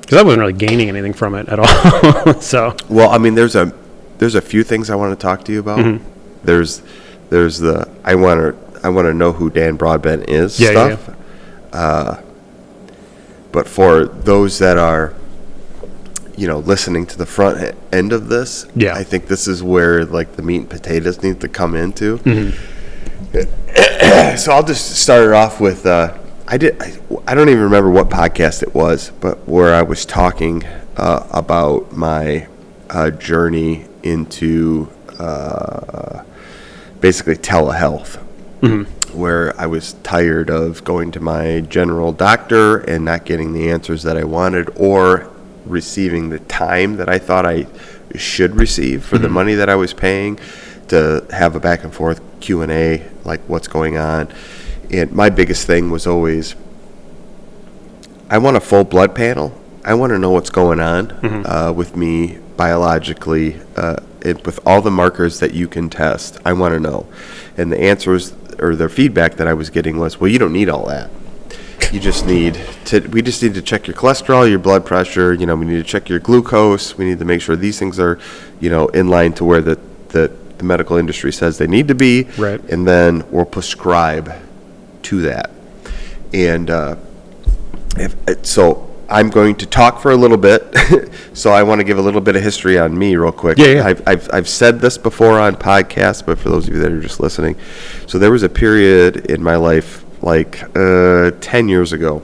Because I wasn't really gaining anything from it at all. So. Well, I mean, there's a few things I want to talk to you about. Mm-hmm. There's the I want to know who Dan Broadbent is stuff. Yeah. But for those that are, listening to the front end of this, I think this is where like the meat and potatoes need to come into. Mm-hmm. So I'll just start it off with I don't even remember what podcast it was, but where I was talking about my journey into basically telehealth, where I was tired of going to my general doctor and not getting the answers that I wanted, or receiving the time that I thought I should receive for the money that I was paying, to have a back and forth Q&A, like what's going on. And my biggest thing was always, I want a full blood panel. I want to know what's going on with me biologically, with all the markers that you can test. I want to know. And the answers or the feedback that I was getting was, well, you don't need all that. We just need to check your cholesterol, your blood pressure. We need to check your glucose. We need to make sure these things are, in line to where the medical industry says they need to be. Right. And then we'll prescribe to that. And so I'm going to talk for a little bit. So I want to give a little bit of history on me real quick. Yeah. I've said this before on podcasts, but for those of you that are just listening, so there was a period in my life, like 10 years ago,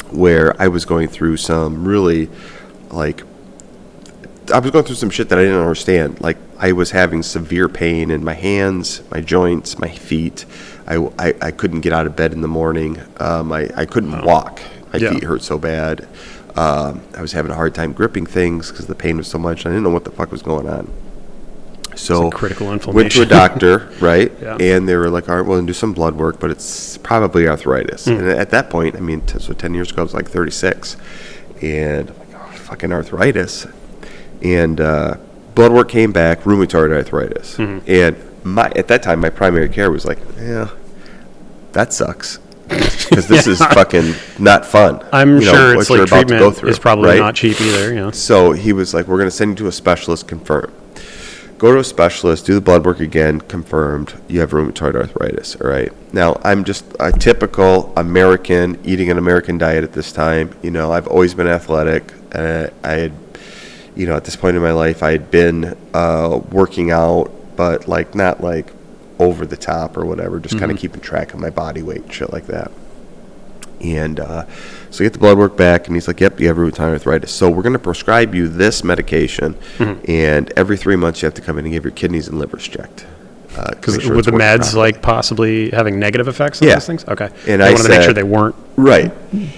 where I was going through some really, I was going through some shit that I didn't understand. Like, I was having severe pain in my hands, my joints, my feet. I couldn't get out of bed in the morning. I couldn't walk. My feet hurt so bad. I was having a hard time gripping things because the pain was so much. I didn't know what the fuck was going on. So critical inflammation. Went to a doctor, right? Yeah. And they were like, all right, well, do some blood work, but it's probably arthritis. And at that point, I mean, so 10 years ago, I was like 36. And I'm like, oh, fucking arthritis. And blood work came back, rheumatoid arthritis. And at that time, my primary care was like, yeah, that sucks. Because this is fucking not fun. I'm sure it's like treatment is probably not cheap either. So he was like, we're going to send you to a specialist, confirm. Go to a specialist, do the blood work again, confirmed, you have rheumatoid arthritis, all right? Now, I'm just a typical American, eating an American diet at this time. I've always been athletic. I had, at this point in my life, I had been working out, but not over the top or whatever, just kind of keeping track of my body weight and shit like that. And so I get the blood work back, and he's like, yep, you have rheumatoid arthritis. So we're going to prescribe you this medication, and every 3 months you have to come in and get your kidneys and livers checked. Because with the meds, possibly having negative effects on those things? Okay. And I wanted to make sure they weren't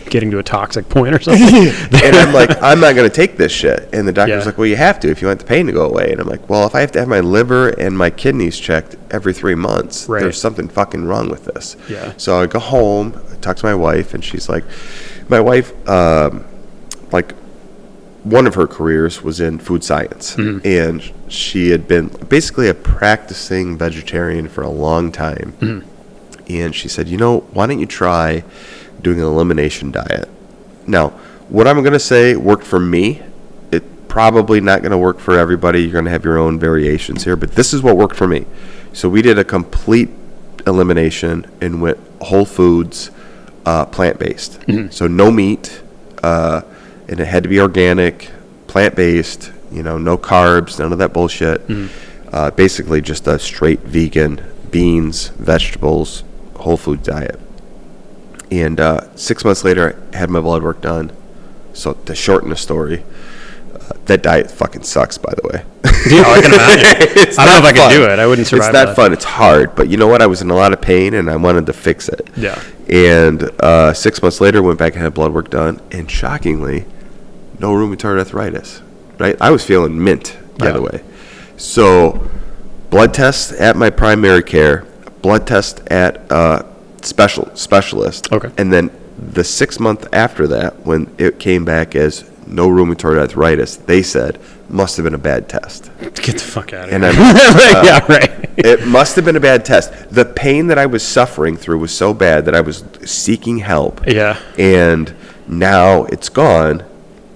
getting to a toxic point or something. And I'm like, I'm not going to take this shit. And the doctor's like, well, you have to if you want the pain to go away. And I'm like, well, if I have to have my liver and my kidneys checked every 3 months, there's something fucking wrong with this. Yeah. So I go home, I talk to my wife, and she's like, my wife, one of her careers was in food science, and she had been basically a practicing vegetarian for a long time. And she said, why don't you try doing an elimination diet? Now, what I'm going to say worked for me. It's probably not going to work for everybody. You're going to have your own variations here, but this is what worked for me. So we did a complete elimination and went whole foods, plant-based. So no meat, and it had to be organic, plant-based, no carbs, none of that bullshit. Basically just a straight vegan, beans, vegetables, whole food diet. And 6 months later, I had my blood work done. So to shorten the story, that diet fucking sucks, by the way. Yeah, I can imagine. I don't know if I could do it. I wouldn't survive. It's not fun. It's hard. But you know what? I was in a lot of pain, and I wanted to fix it. Yeah. And 6 months later, went back and had blood work done. And shockingly, no rheumatoid arthritis. Right? I was feeling mint, by the way. So blood test at my primary care, blood test at specialist. Okay. And then the 6 month after that, when it came back as no rheumatoid arthritis, they said, must have been a bad test. Get the fuck out of here. And I'm yeah, right. It must have been a bad test. The pain that I was suffering through was so bad that I was seeking help. Yeah. And now it's gone.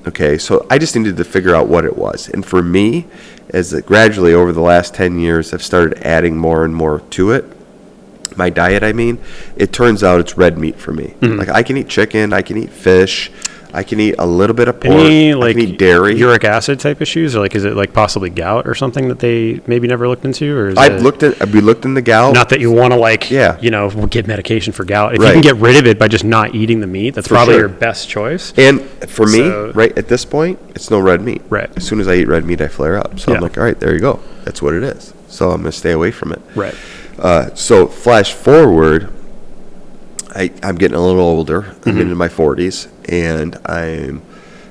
Okay, so I just needed to figure out what it was. And for me, as gradually over the last 10 years, I've started adding more and more to it. My diet, I mean, it turns out it's red meat for me. Mm-hmm. Like I can eat chicken, I can eat fish, I can eat a little bit of pork, Any, I can eat dairy. uric acid type issues, or like is it like possibly gout or something that they maybe never looked into, or is We looked in the gout. Not that you want to get medication for gout. If you can get rid of it by just not eating the meat, that's probably your best choice. And for me, right at this point, it's no red meat. Right. As soon as I eat red meat, I flare up. So I'm like, all right, there you go. That's what it is. So I'm going to stay away from it. Right. So flash forward, I'm getting a little older. I'm into my 40s, and I'm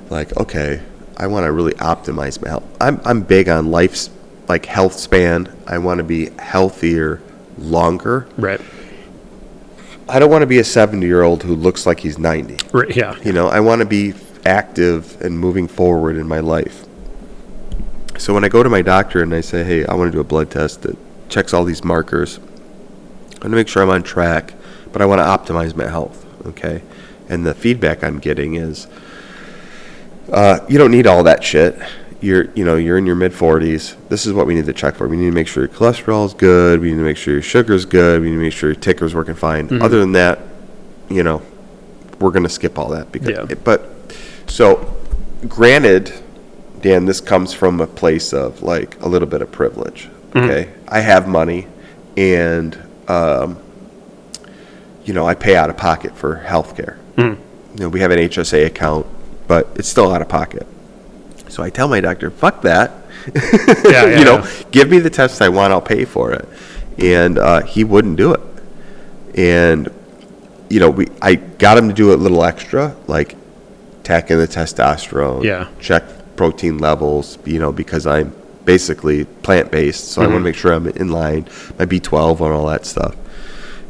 like, okay, I want to really optimize my health. I'm big on life's like health span. I want to be healthier longer. Right. I don't want to be a 70-year-old who looks like he's 90. Right. Yeah. You know, I want to be active and moving forward in my life. So when I go to my doctor and I say, hey, I want to do a blood test that checks all these markers, I want to make sure I'm on track, but I want to optimize my health, okay? And the feedback I'm getting is, you don't need all that shit. You're in your mid-40s. This is what we need to check for. We need to make sure your cholesterol is good. We need to make sure your sugar's good. We need to make sure your ticker's working fine. Mm-hmm. Other than that, we're going to skip all that. So, granted, Dan, this comes from a place of like a little bit of privilege. Okay, mm-hmm. I have money, and I pay out of pocket for health care. Mm-hmm. We have an HSA account, but it's still out of pocket. So I tell my doctor, fuck that. Give me the test I want, I'll pay for it. And he wouldn't do it. And I got him to do a little extra, like tack in the testosterone, check protein levels, because I'm basically plant-based, so I want to make sure I'm in line, my B12 and all that stuff.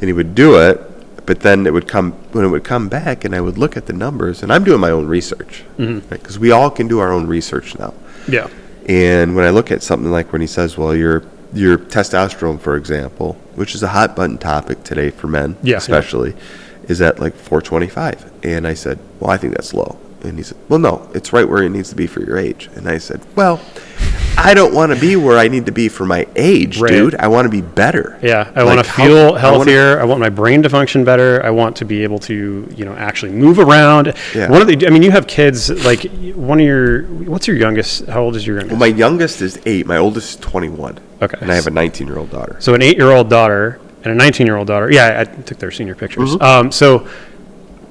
And he would do it, but then when it would come back, and I would look at the numbers, and I'm doing my own research, because we all can do our own research now. Yeah. And when I look at something like when he says, well, your testosterone, for example, which is a hot button topic today for men, especially, is at like 425. And I said, well, I think that's low. And he said, well, no, it's right where it needs to be for your age. And I said, well, I don't want to be where I need to be for my age, dude. I want to be better. Yeah, I want to feel healthier. I want my brain to function better. I want to be able to, actually move around. Yeah. You have kids, like what's your youngest? How old is your youngest? Well, my youngest is 8. My oldest is 21. Okay. And I have a 19-year-old daughter. So an 8-year-old daughter and a 19-year-old daughter. Yeah, I took their senior pictures. Mm-hmm. So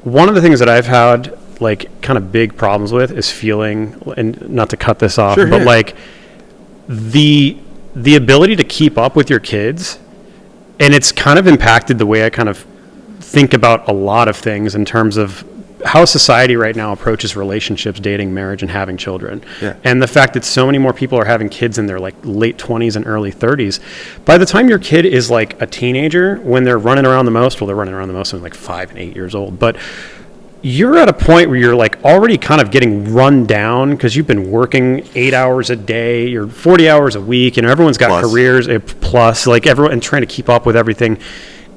one of the things that I've had like kind of big problems with is feeling, and not to cut this off, but like the ability to keep up with your kids, and it's kind of impacted the way I kind of think about a lot of things in terms of how society right now approaches relationships, dating, marriage, and having children. Yeah. And the fact that so many more people are having kids in their like late 20s and early 30s. By the time your kid is like a teenager, when they're running around the most, they're running around the most when like 5 and 8 years old. But you're at a point where you're like already kind of getting run down because you've been working 8 hours a day, you're 40 hours a week, and everyone's got careers plus, like everyone, and trying to keep up with everything.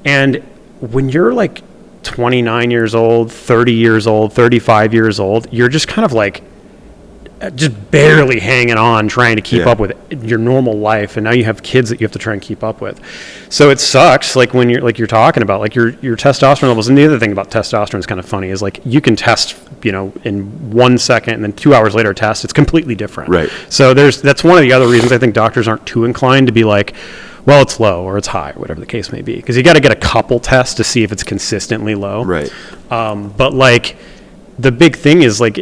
And when you're like 29 years old, 30 years old, 35 years old, you're just kind of like just barely hanging on, trying to keep up with your normal life, and now you have kids that you have to try and keep up with. So it sucks, like when you're talking about like your testosterone levels. And the other thing about testosterone is kind of funny is like you can test, in 1 second, and then 2 hours later test, it's completely different. Right. So that's one of the other reasons I think doctors aren't too inclined to be like, well, it's low or it's high, whatever the case may be, because you got to get a couple tests to see if it's consistently low. Right. But like the big thing is like,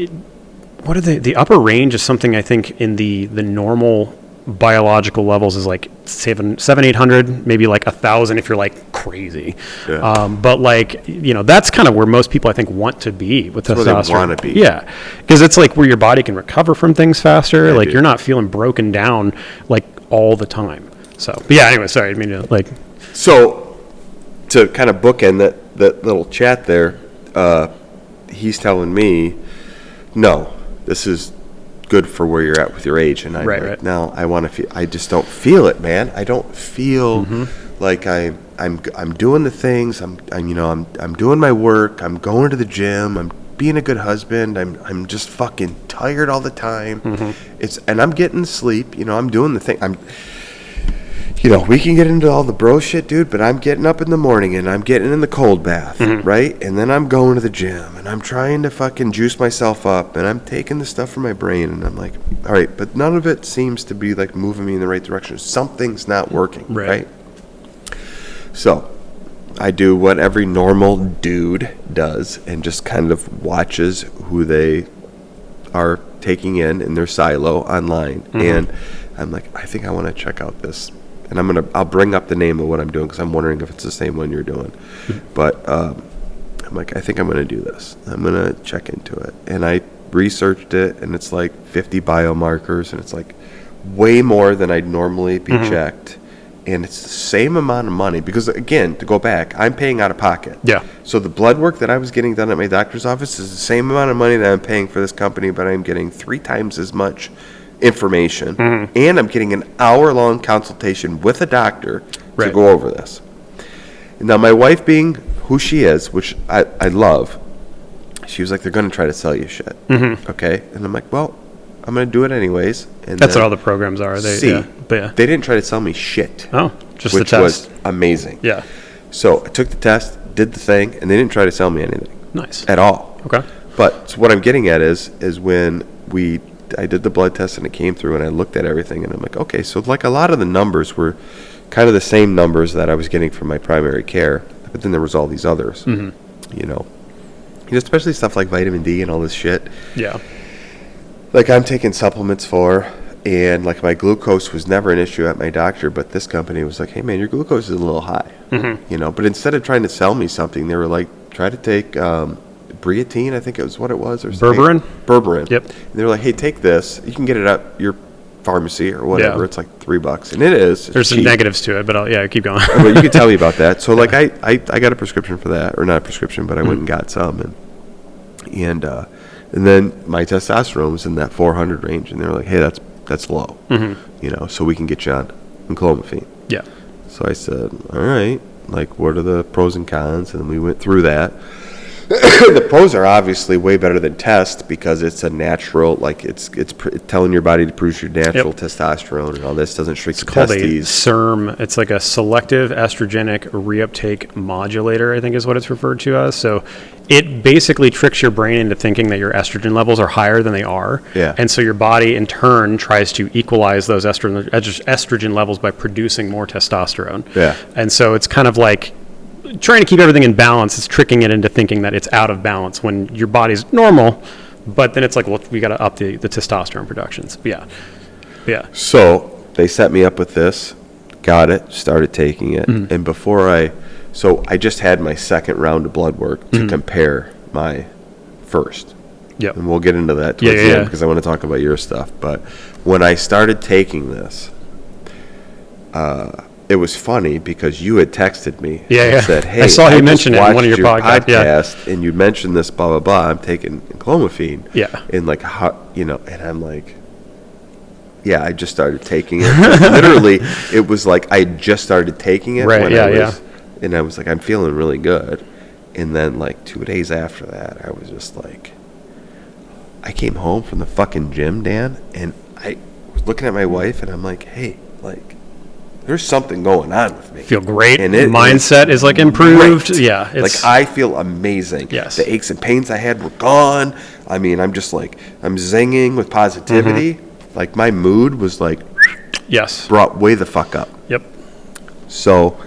what are the upper range is something I think in the normal biological levels is like 700-800, maybe like 1,000 if you're like crazy. Yeah. But like, that's kind of where most people I think want to be with testosterone. Where they want to be. Yeah. Because it's like where your body can recover from things faster. Like you're not feeling broken down like all the time. So, but yeah, anyway, sorry. I mean, like. So to kind of bookend that little chat there, he's telling me, no, this is good for where you're at with your age, and I'm like, no, I want to feel. I just don't feel it, man. I don't feel like I'm doing the things. I'm doing my work. I'm going to the gym. I'm being a good husband. I'm just fucking tired all the time. And I'm getting sleep. You know, I'm doing the thing. We can get into all the bro shit, dude, but I'm getting up in the morning and I'm getting in the cold bath, right? And then I'm going to the gym and I'm trying to fucking juice myself up and I'm taking the stuff from my brain and I'm like, all right, but none of it seems to be like moving me in the right direction. Something's not working, right? So I do what every normal dude does and just kind of watches who they are taking in their silo online. And I'm like, I think I want to check out this. And I'll bring up the name of what I'm doing because I'm wondering if it's the same one you're doing. But I'm like, I think I'm going to do this. I'm going to check into it. And I researched it, and it's like 50 biomarkers, and it's like way more than I'd normally be checked. And it's the same amount of money because, again, to go back, I'm paying out of pocket. Yeah. So the blood work that I was getting done at my doctor's office is the same amount of money that I'm paying for this company, but I'm getting 3 times as much information, and I'm getting an hour-long consultation with a doctor to go over this. Now, my wife, being who she is, which I love, she was like, they're going to try to sell you shit. Okay? And I'm like, well, I'm going to do it anyways. And that's what all the programs are. They didn't try to sell me shit. Oh, just the which test. was amazing. Yeah. So I took the test, did the thing, and they didn't try to sell me anything. Nice. At all. Okay. But what I'm getting at is when I did the blood test and it came through and I looked at everything and I'm like, okay, so like a lot of the numbers were kind of the same numbers that I was getting from my primary care, but then there was all these others, especially stuff like vitamin D and all this shit. Yeah. Like I'm taking supplements for, and like my glucose was never an issue at my doctor, but this company was like, hey man, your glucose is a little high, but instead of trying to sell me something, they were like, try to take, Briatine, I think it was what it was, or Berberin. Yep. And they're like, hey, take this. You can get it at your pharmacy or whatever. Yeah. It's like $3, and it is. There's some negatives to it, but keep going. But you can tell me about that. So like, I got a prescription for that, or not a prescription, but I went and got some, and then my testosterone was in that 400 range, and they were like, hey, that's low, so we can get you on Enclomiphene. Yeah. So I said, all right, like, what are the pros and cons? And then we went through that. The pros are obviously way better than test because it's a natural, like it's telling your body to produce your natural testosterone and all this. Doesn't shrink the testes. It's called a SERM. It's like a selective estrogenic reuptake modulator, I think is what it's referred to as. So it basically tricks your brain into thinking that your estrogen levels are higher than they are. Yeah. And so your body in turn tries to equalize those estrogen levels by producing more testosterone. Yeah. And so it's kind of like trying to keep everything in balance. Is tricking it into thinking that it's out of balance when your body's normal, but then it's like, well, we got to up the testosterone productions. Yeah. So they set me up with this, got it, started taking it, and before I just had my second round of blood work to compare my first. Yep. And we'll get into that towards the end because I want to talk about your stuff. But when I started taking this, it was funny because you had texted me and said, hey, I saw you mention it in one of your podcasts, and you mentioned this, blah, blah, blah. I'm taking Enclomiphene. Yeah. And like, how, and I'm like, yeah, I just started taking it. Literally, it was like I just started taking it. Right, And I was like, I'm feeling really good. And then like 2 days after that, I was just like, I came home from the fucking gym, Dan, and I was looking at my wife, and I'm like, hey, like, there's something going on with me. Feel great. And mindset is like improved. Great. Yeah. Like I feel amazing. Yes. The aches and pains I had were gone. I mean, I'm just like, I'm zinging with positivity. Like my mood was like, brought way the fuck up. Yep. So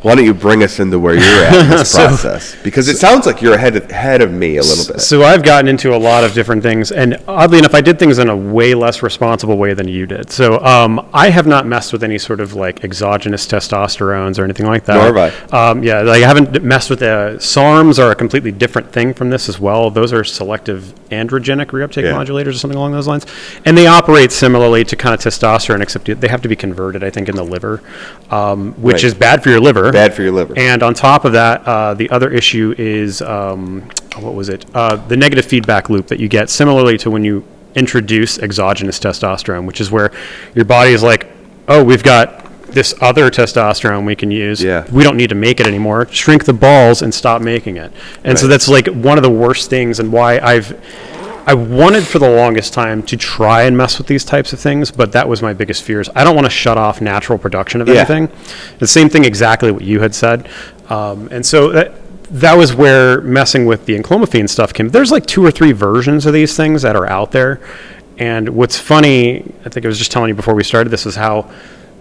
why don't you bring us into where you're at in this process? Because it sounds like you're ahead of me a little bit. So I've gotten into a lot of different things, and oddly enough, I did things in a way less responsible way than you did. So I have not messed with any sort of like exogenous testosterones or anything like that. Nor have I. I haven't messed with SARMs are a completely different thing from this as well. Those are selective androgenic reuptake modulators or something along those lines. And they operate similarly to kind of testosterone, except they have to be converted, I think, in the liver, which is bad for your liver. Bad for your liver. And on top of that, the other issue is, the negative feedback loop that you get similarly to when you introduce exogenous testosterone, which is where your body is like, oh, we've got this other testosterone we can use. Yeah. We don't need to make it anymore. Shrink the balls and stop making it. And so that's like one of the worst things, and why I wanted for the longest time to try and mess with these types of things, but that was my biggest fears. I don't want to shut off natural production of anything. The same thing, exactly what you had said. And so that was where messing with the Enclomiphene stuff came. There's like 2 or 3 versions of these things that are out there. And what's funny, I think I was just telling you before we started this, is how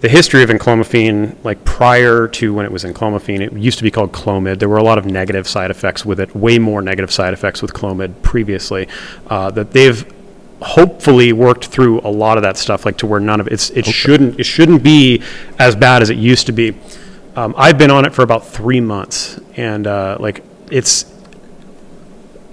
the history of Enclomiphene, like prior to when it was Enclomiphene, it used to be called Clomid. There were a lot of negative side effects with it, way more negative side effects with Clomid previously, that they've hopefully worked through a lot of that stuff, like to where none of it shouldn't be as bad as it used to be. I've been on it for about 3 months, and like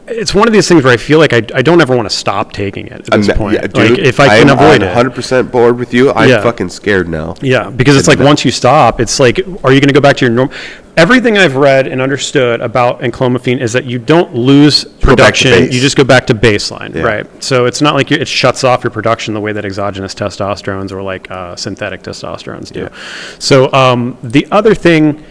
it's one of these things where I feel like I don't ever want to stop taking it at this point. Yeah, dude, like if I can avoid it. I'm 100% bored with you. I'm fucking scared now. Yeah, because it's like once you stop, it's like, are you going to go back to your normal? Everything I've read and understood about Enclomiphene is that you don't lose production. You just go back to baseline, right? So it's not like it shuts off your production the way that exogenous testosterones or like synthetic testosterones do. So the other thing,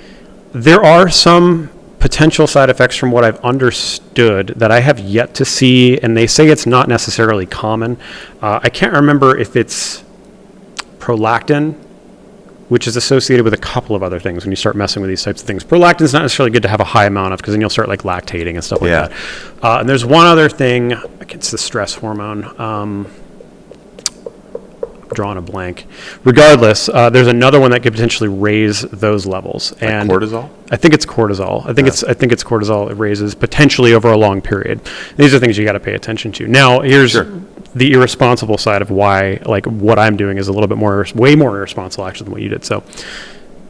there are some potential side effects from what I've understood that I have yet to see, and they say it's not necessarily common. I can't remember if it's prolactin, which is associated with a couple of other things when you start messing with these types of things. Prolactin is not necessarily good to have a high amount of, because then you'll start like lactating and stuff like that. And there's one other thing, it's the stress hormone. Drawing a blank. Regardless, there's another one that could potentially raise those levels. Like and cortisol? I think it's cortisol. I think it's cortisol it raises potentially over a long period. These are things you got to pay attention to. Now, here's the irresponsible side of why, like, what I'm doing is a little bit way more irresponsible actually than what you did. So,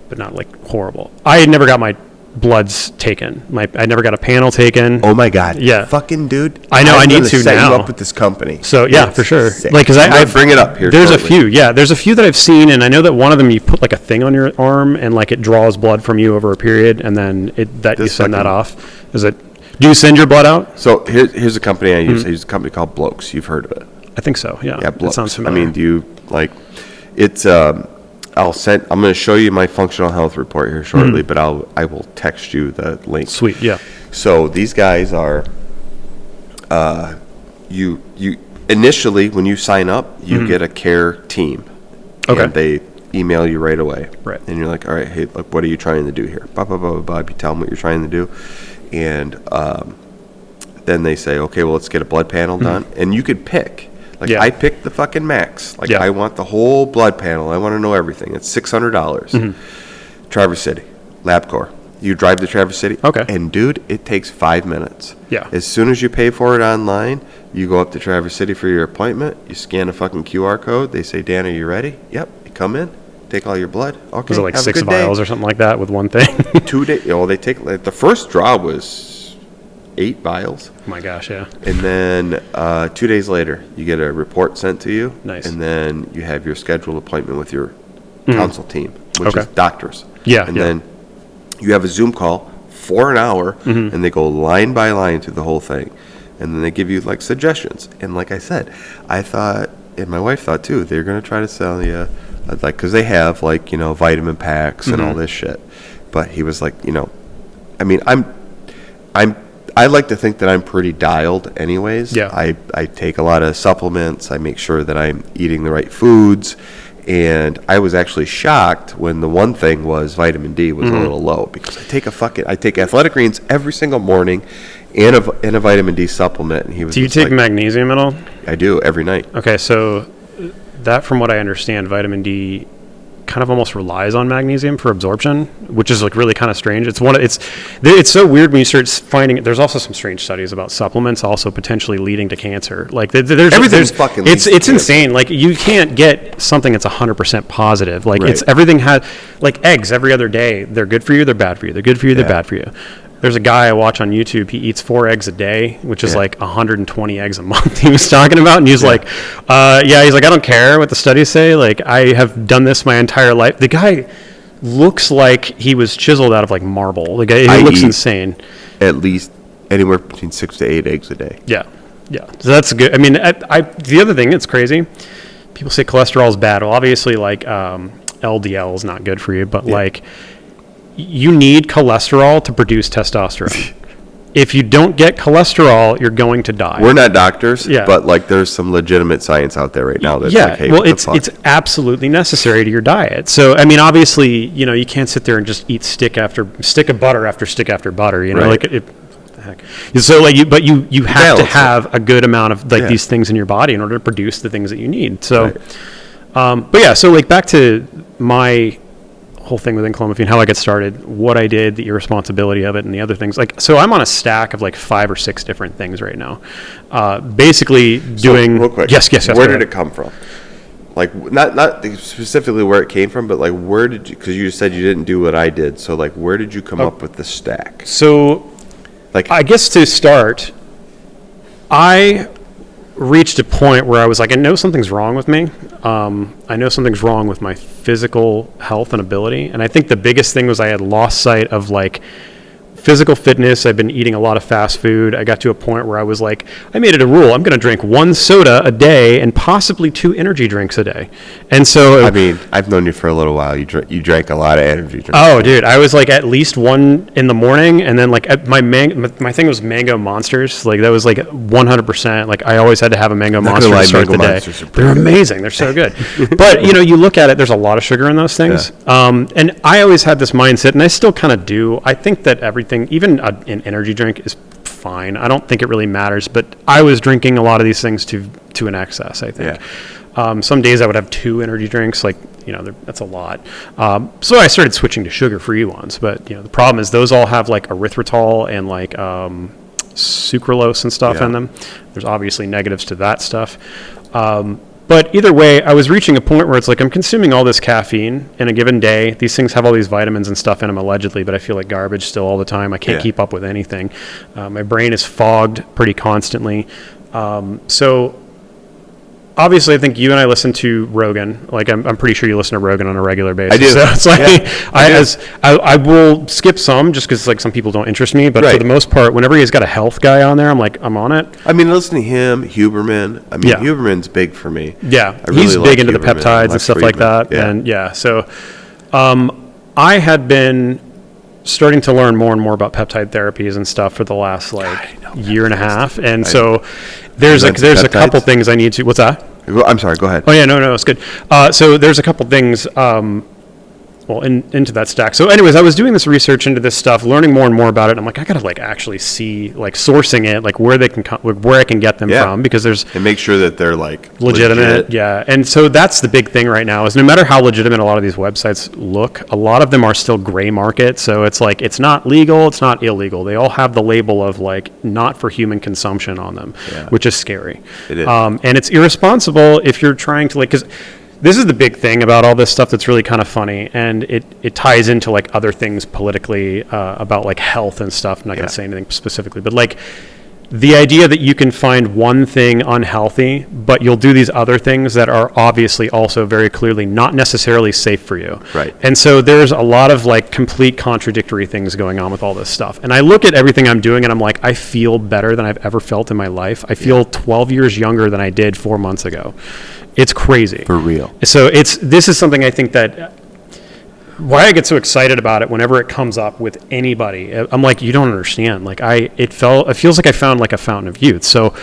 but not like horrible. I had never got my bloods taken. I never got a panel taken. Oh my god! Yeah, fucking dude. I know. I need to set now. you up with this company. So yeah, for sure. Sick. Like, because I bring it up here. There's shortly. a few. Yeah, there's a few that I've seen, and I know that one of them you put like a thing on your arm, and like it draws blood from you over a period, and then you send that off. Is it? Do you send your blood out? So here's a company I use. I use a company called Blokes. You've heard of it? I think so. Yeah. Yeah, Blokes. That sounds familiar. I mean, do you like? It's I'm going to show you my functional health report here shortly, but I will text you the link. Sweet, yeah. So these guys are, you initially when you sign up, you get a care team. Okay. And they email you right away. Right. And you're like, all right, hey, look, what are you trying to do here? Blah, blah, blah, blah, blah. You tell them what you're trying to do. And then they say, okay, well, let's get a blood panel done. And you could pick. Like, I picked the fucking max. Like, I want the whole blood panel. I want to know everything. It's $600. Traverse City, LabCorp. You drive to Traverse City. Okay. And, dude, it takes 5 minutes. Yeah. As soon as you pay for it online, you go up to Traverse City for your appointment. You scan a fucking QR code. They say, Dan, are you ready? Yep. You come in, take all your blood. Okay. Was it like 6 vials or something like that with one thing? 2 days. Oh, they take, like, the first draw was 8 vials. Oh my gosh, yeah. And then 2 days later, you get a report sent to you. Nice. And then you have your scheduled appointment with your consult team, which is doctors. Yeah. And then you have a Zoom call for an hour, and they go line by line through the whole thing. And then they give you, like, suggestions. And like I said, I thought, and my wife thought too, they're going to try to sell you, like, because they have, like, you know, vitamin packs and all this shit. But he was like, you know, I mean, I like to think that I'm pretty dialed anyways. Yeah. I take a lot of supplements. I make sure that I'm eating the right foods. And I was actually shocked when the one thing was vitamin D was a little low, because I take Athletic Greens every single morning and a vitamin D supplement. And he was. Do you take magnesium at all? I do every night. Okay, so that, from what I understand, vitamin D kind of almost relies on magnesium for absorption, which is like really kind of strange. It's so weird when you start finding. There's also some strange studies about supplements also potentially leading to cancer. Like everything's fucking. It's insane. Like, you can't get something that's 100% positive. Like, it's everything has, like, eggs every other day. They're good for you. They're bad for you. They're good for you. They're bad for you. There's a guy I watch on YouTube. He eats 4 eggs a day, which is like 120 eggs a month. He was talking about, and he's like, he's like, I don't care what the studies say. Like, I have done this my entire life. The guy looks like he was chiseled out of like marble. The guy, he looks insane. At least anywhere between 6 to 8 eggs a day. Yeah. So that's good. I mean, the other thing that's crazy, people say cholesterol is bad. Well, obviously, like, LDL is not good for you, but like you need cholesterol to produce testosterone. If you don't get cholesterol, you're going to die. We're not doctors, but like there's some legitimate science out there right now that's like, hey, well, it's absolutely necessary to your diet. So, I mean, obviously, you know, you can't sit there and just eat stick of butter after stick after butter, you know, like what the heck. So like you have to have a good amount of like these things in your body in order to produce the things that you need. So, but yeah, so like back to my whole thing with Enclomiphene, how I got started, what I did, the irresponsibility of it, and the other things. Like, so I'm on a stack of like 5 or 6 different things right now. Basically doing. Real quick. Yes. Where did it come from? Like, not specifically where it came from, but like where did you? Because you said you didn't do what I did. So like, where did you come up with the stack? So, like, I guess to start, I reached a point where I was like, I know something's wrong with me. I know something's wrong with my physical health and ability. And I think the biggest thing was I had lost sight of like physical fitness. I've been eating a lot of fast food. I got to a point where I was like, I made it a rule. I'm going to drink 1 soda a day and possibly 2 energy drinks a day. And so, I mean, I've known you for a little while. You drank a lot of energy drinks. Oh, dude, I was like at least 1 in the morning, and then like my thing was mango monsters. Like that was like 100%. Like I always had to have a mango monster to start the day. They're amazing. They're so good. But you know, you look at it. There's a lot of sugar in those things. Yeah. And I always had this mindset, and I still kind of do. I think that everything, even an energy drink, is fine. I don't think it really matters. But I was drinking a lot of these things to an excess, I think. Yeah. Some days I would have 2 energy drinks, like, you know, that's a lot. So I started switching to sugar-free ones. But, you know, the problem is those all have, like, erythritol and, like, sucralose and stuff in them. There's obviously negatives to that stuff. But either way, I was reaching a point where it's like I'm consuming all this caffeine in a given day. These things have all these vitamins and stuff in them, allegedly, but I feel like garbage still all the time. I can't keep up with anything. My brain is fogged pretty constantly. So obviously, I think you and I listen to Rogan. Like, I'm pretty sure you listen to Rogan on a regular basis. I do. So it's like, I will skip some just because like some people don't interest me. But for the most part, whenever he's got a health guy on there, I'm like, I'm on it. I mean, listen to him, Huberman. I mean, Huberman's big for me. Yeah, he's big into the peptides and stuff like that. Yeah. And so I had been starting to learn more and more about peptide therapies and stuff for the last like year and a half. And so there's a couple things I need to, what's that? I'm sorry, go ahead. Oh yeah, no, it's good. So there's a couple things, into that stack. So anyways, I was doing this research into this stuff, learning more and more about it. And I'm like, I gotta like actually see like sourcing it, like where they can where I can get them from, because and make sure that they're like legitimate. Yeah. And so that's the big thing right now is no matter how legitimate a lot of these websites look, a lot of them are still gray market. So it's like, it's not legal, it's not illegal. They all have the label of like not for human consumption on them, which is scary. It is. And it's irresponsible if you're trying to like, because this is the big thing about all this stuff that's really kind of funny, and it ties into like other things politically about like health and stuff. I'm not going to say anything specifically, but like the idea that you can find one thing unhealthy, but you'll do these other things that are obviously also very clearly not necessarily safe for you. Right. And so there's a lot of like complete contradictory things going on with all this stuff. And I look at everything I'm doing and I'm like, I feel better than I've ever felt in my life. I feel 12 years younger than I did 4 months ago. It's crazy. For real. So this is something I think that why I get so excited about it whenever it comes up with anybody. I'm like, you don't understand. Like it feels like I found like a fountain of youth. So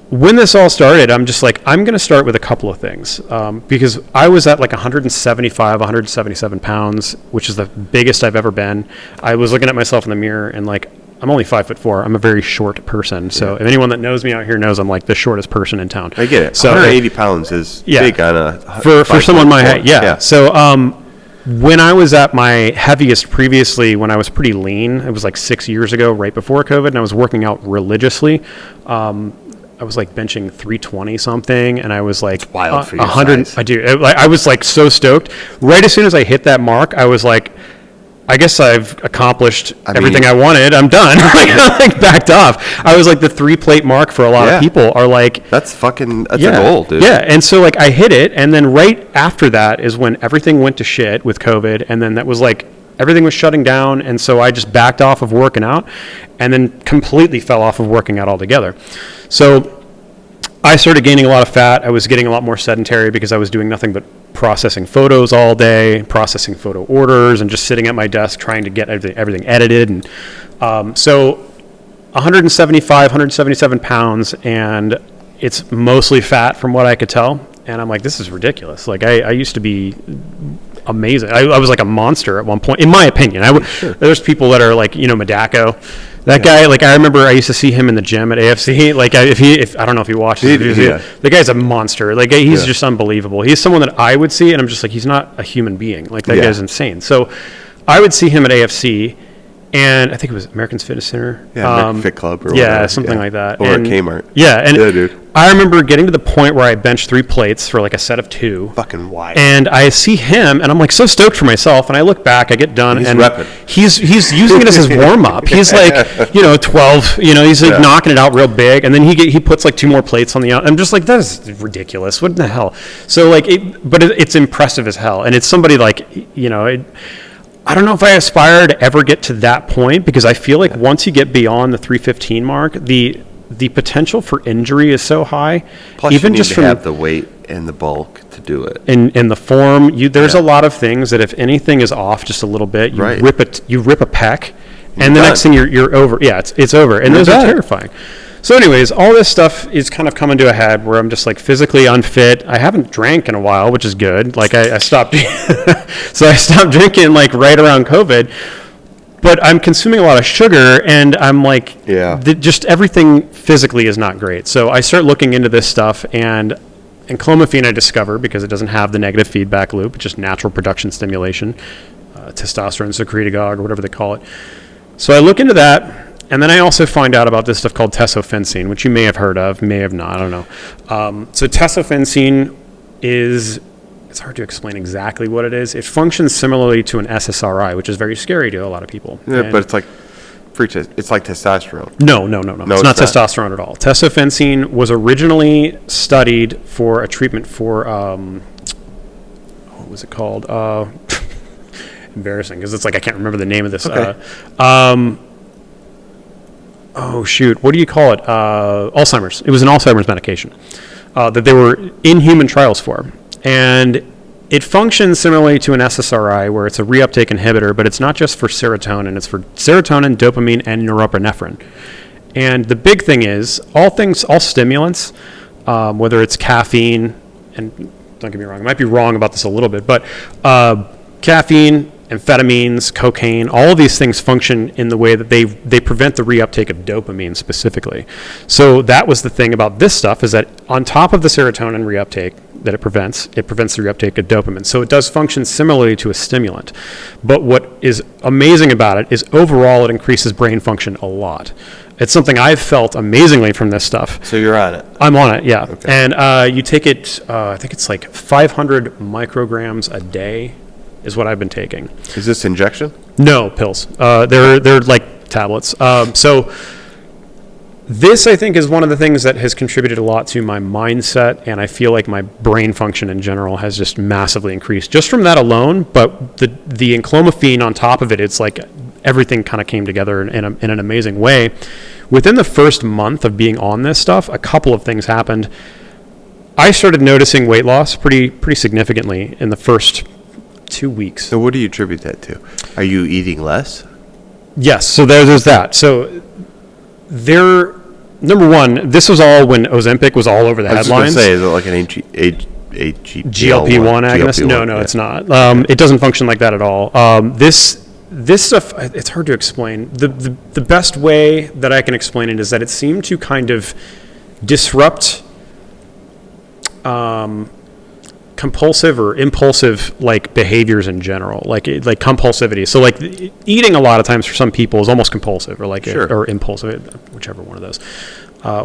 when this all started, I'm just like, I'm going to start with a couple of things because I was at like 177 pounds, which is the biggest I've ever been. I was looking at myself in the mirror and like, I'm only 5'4". I'm a very short person. So if anyone that knows me out here knows I'm like the shortest person in town. I get it. So 180 pounds is big on a for someone my height. Yeah. So when I was at my heaviest previously, when I was pretty lean, it was like 6 years ago, right before COVID, and I was working out religiously. I was like benching 320 something, and I was like it's wild for your 100. size. I was like so stoked. Right as soon as I hit that mark, I was like, I guess I've accomplished everything I wanted. I'm done. like backed off. I was like the 3-plate mark for a lot of people are like. That's a goal, dude. Yeah. And so like I hit it. And then right after that is when everything went to shit with COVID. And then that was like everything was shutting down. And so I just backed off of working out and then completely fell off of working out altogether. So I started gaining a lot of fat. I was getting a lot more sedentary because I was doing nothing but processing photos all day, processing photo orders, and just sitting at my desk trying to get everything edited. And so 175, 177 pounds, and it's mostly fat from what I could tell. And I'm like, this is ridiculous. Like, I used to be amazing. I was like a monster at one point, in my opinion. There's people that are like, Madako. That guy, like, I remember I used to see him in the gym at AFC. Like, if I don't know if he watches it. The guy's a monster. Like, he's just unbelievable. He's someone that I would see, and I'm just like, he's not a human being. Like, that guy's insane. So I would see him at AFC, and I think it was American's Fitness Center. Yeah, Fit Club or whatever. Something like that. Or at Kmart. Yeah, and dude. I remember getting to the point where I benched 3 plates for like a set of 2. Fucking wide. And I see him, and I'm like so stoked for myself. And I look back, I get done, and he's using it as his warm up. He's like, 12. He's like knocking it out real big, and then he puts like 2 more plates on the out. I'm just like, that is ridiculous. What the hell? So like, it's impressive as hell, and it's somebody like, I don't know if I aspire to ever get to that point, because I feel like once you get beyond the 315 mark, the potential for injury is so high. Plus, even you need to have the weight and the bulk to do it. In the form, there's a lot of things that if anything is off just a little bit, you rip a pec, and the next thing you're over. Yeah, it's over, and those are terrifying. So anyways, all this stuff is kind of coming to a head where I'm just like physically unfit. I haven't drank in a while, which is good. Like I stopped, so I stopped drinking like right around COVID. But I'm consuming a lot of sugar, and I'm like, just everything physically is not great. So I start looking into this stuff, and Enclomiphene I discover because it doesn't have the negative feedback loop, it's just natural production stimulation, testosterone secretagogue or whatever they call it. So I look into that. And then I also find out about this stuff called Tesofensine, which you may have heard of, may have not, I don't know. So Tesofensine it's hard to explain exactly what it is. It functions similarly to an SSRI, which is very scary to a lot of people. Yeah, but it's like it's like testosterone. No. It's not testosterone at all. Tesofensine was originally studied for a treatment for, what was it called? Embarrassing, because it's like I can't remember the name of this. Okay. Oh, shoot. What do you call it? Alzheimer's. It was an Alzheimer's medication that they were in human trials for. And it functions similarly to an SSRI, where it's a reuptake inhibitor, but it's not just for serotonin. It's for serotonin, dopamine, and norepinephrine. And the big thing is, all stimulants, whether it's caffeine, and don't get me wrong, I might be wrong about this a little bit, but caffeine, amphetamines, cocaine, all of these things function in the way that they prevent the reuptake of dopamine specifically. So that was the thing about this stuff, is that on top of the serotonin reuptake that it prevents the reuptake of dopamine. So it does function similarly to a stimulant. But what is amazing about it is overall it increases brain function a lot. It's something I've felt amazingly from this stuff. So you're on it? I'm on it, yeah. Okay. And you take it, I think it's like 500 micrograms a day is what I've been taking. Is this injection? No, pills. They're like tablets. So this, I think, is one of the things that has contributed a lot to my mindset, and I feel like my brain function in general has just massively increased just from that alone. But the Enclomiphene on top of it, it's like everything kind of came together in an amazing way. Within the first month of being on this stuff, a couple of things happened. I started noticing weight loss pretty significantly in the first 2 weeks. So what do you attribute that to? Are you eating less? Yes. So there's that. So number one, this was all when Ozempic was all over the headlines. I was going to say, is it like an GLP-1 agonist? No, it's not. It doesn't function like that at all. This stuff, it's hard to explain. The best way that I can explain it is that it seemed to kind of disrupt compulsive or impulsive like behaviors in general, like compulsivity. So like eating a lot of times for some people is almost compulsive, or like or impulsive, whichever one of those,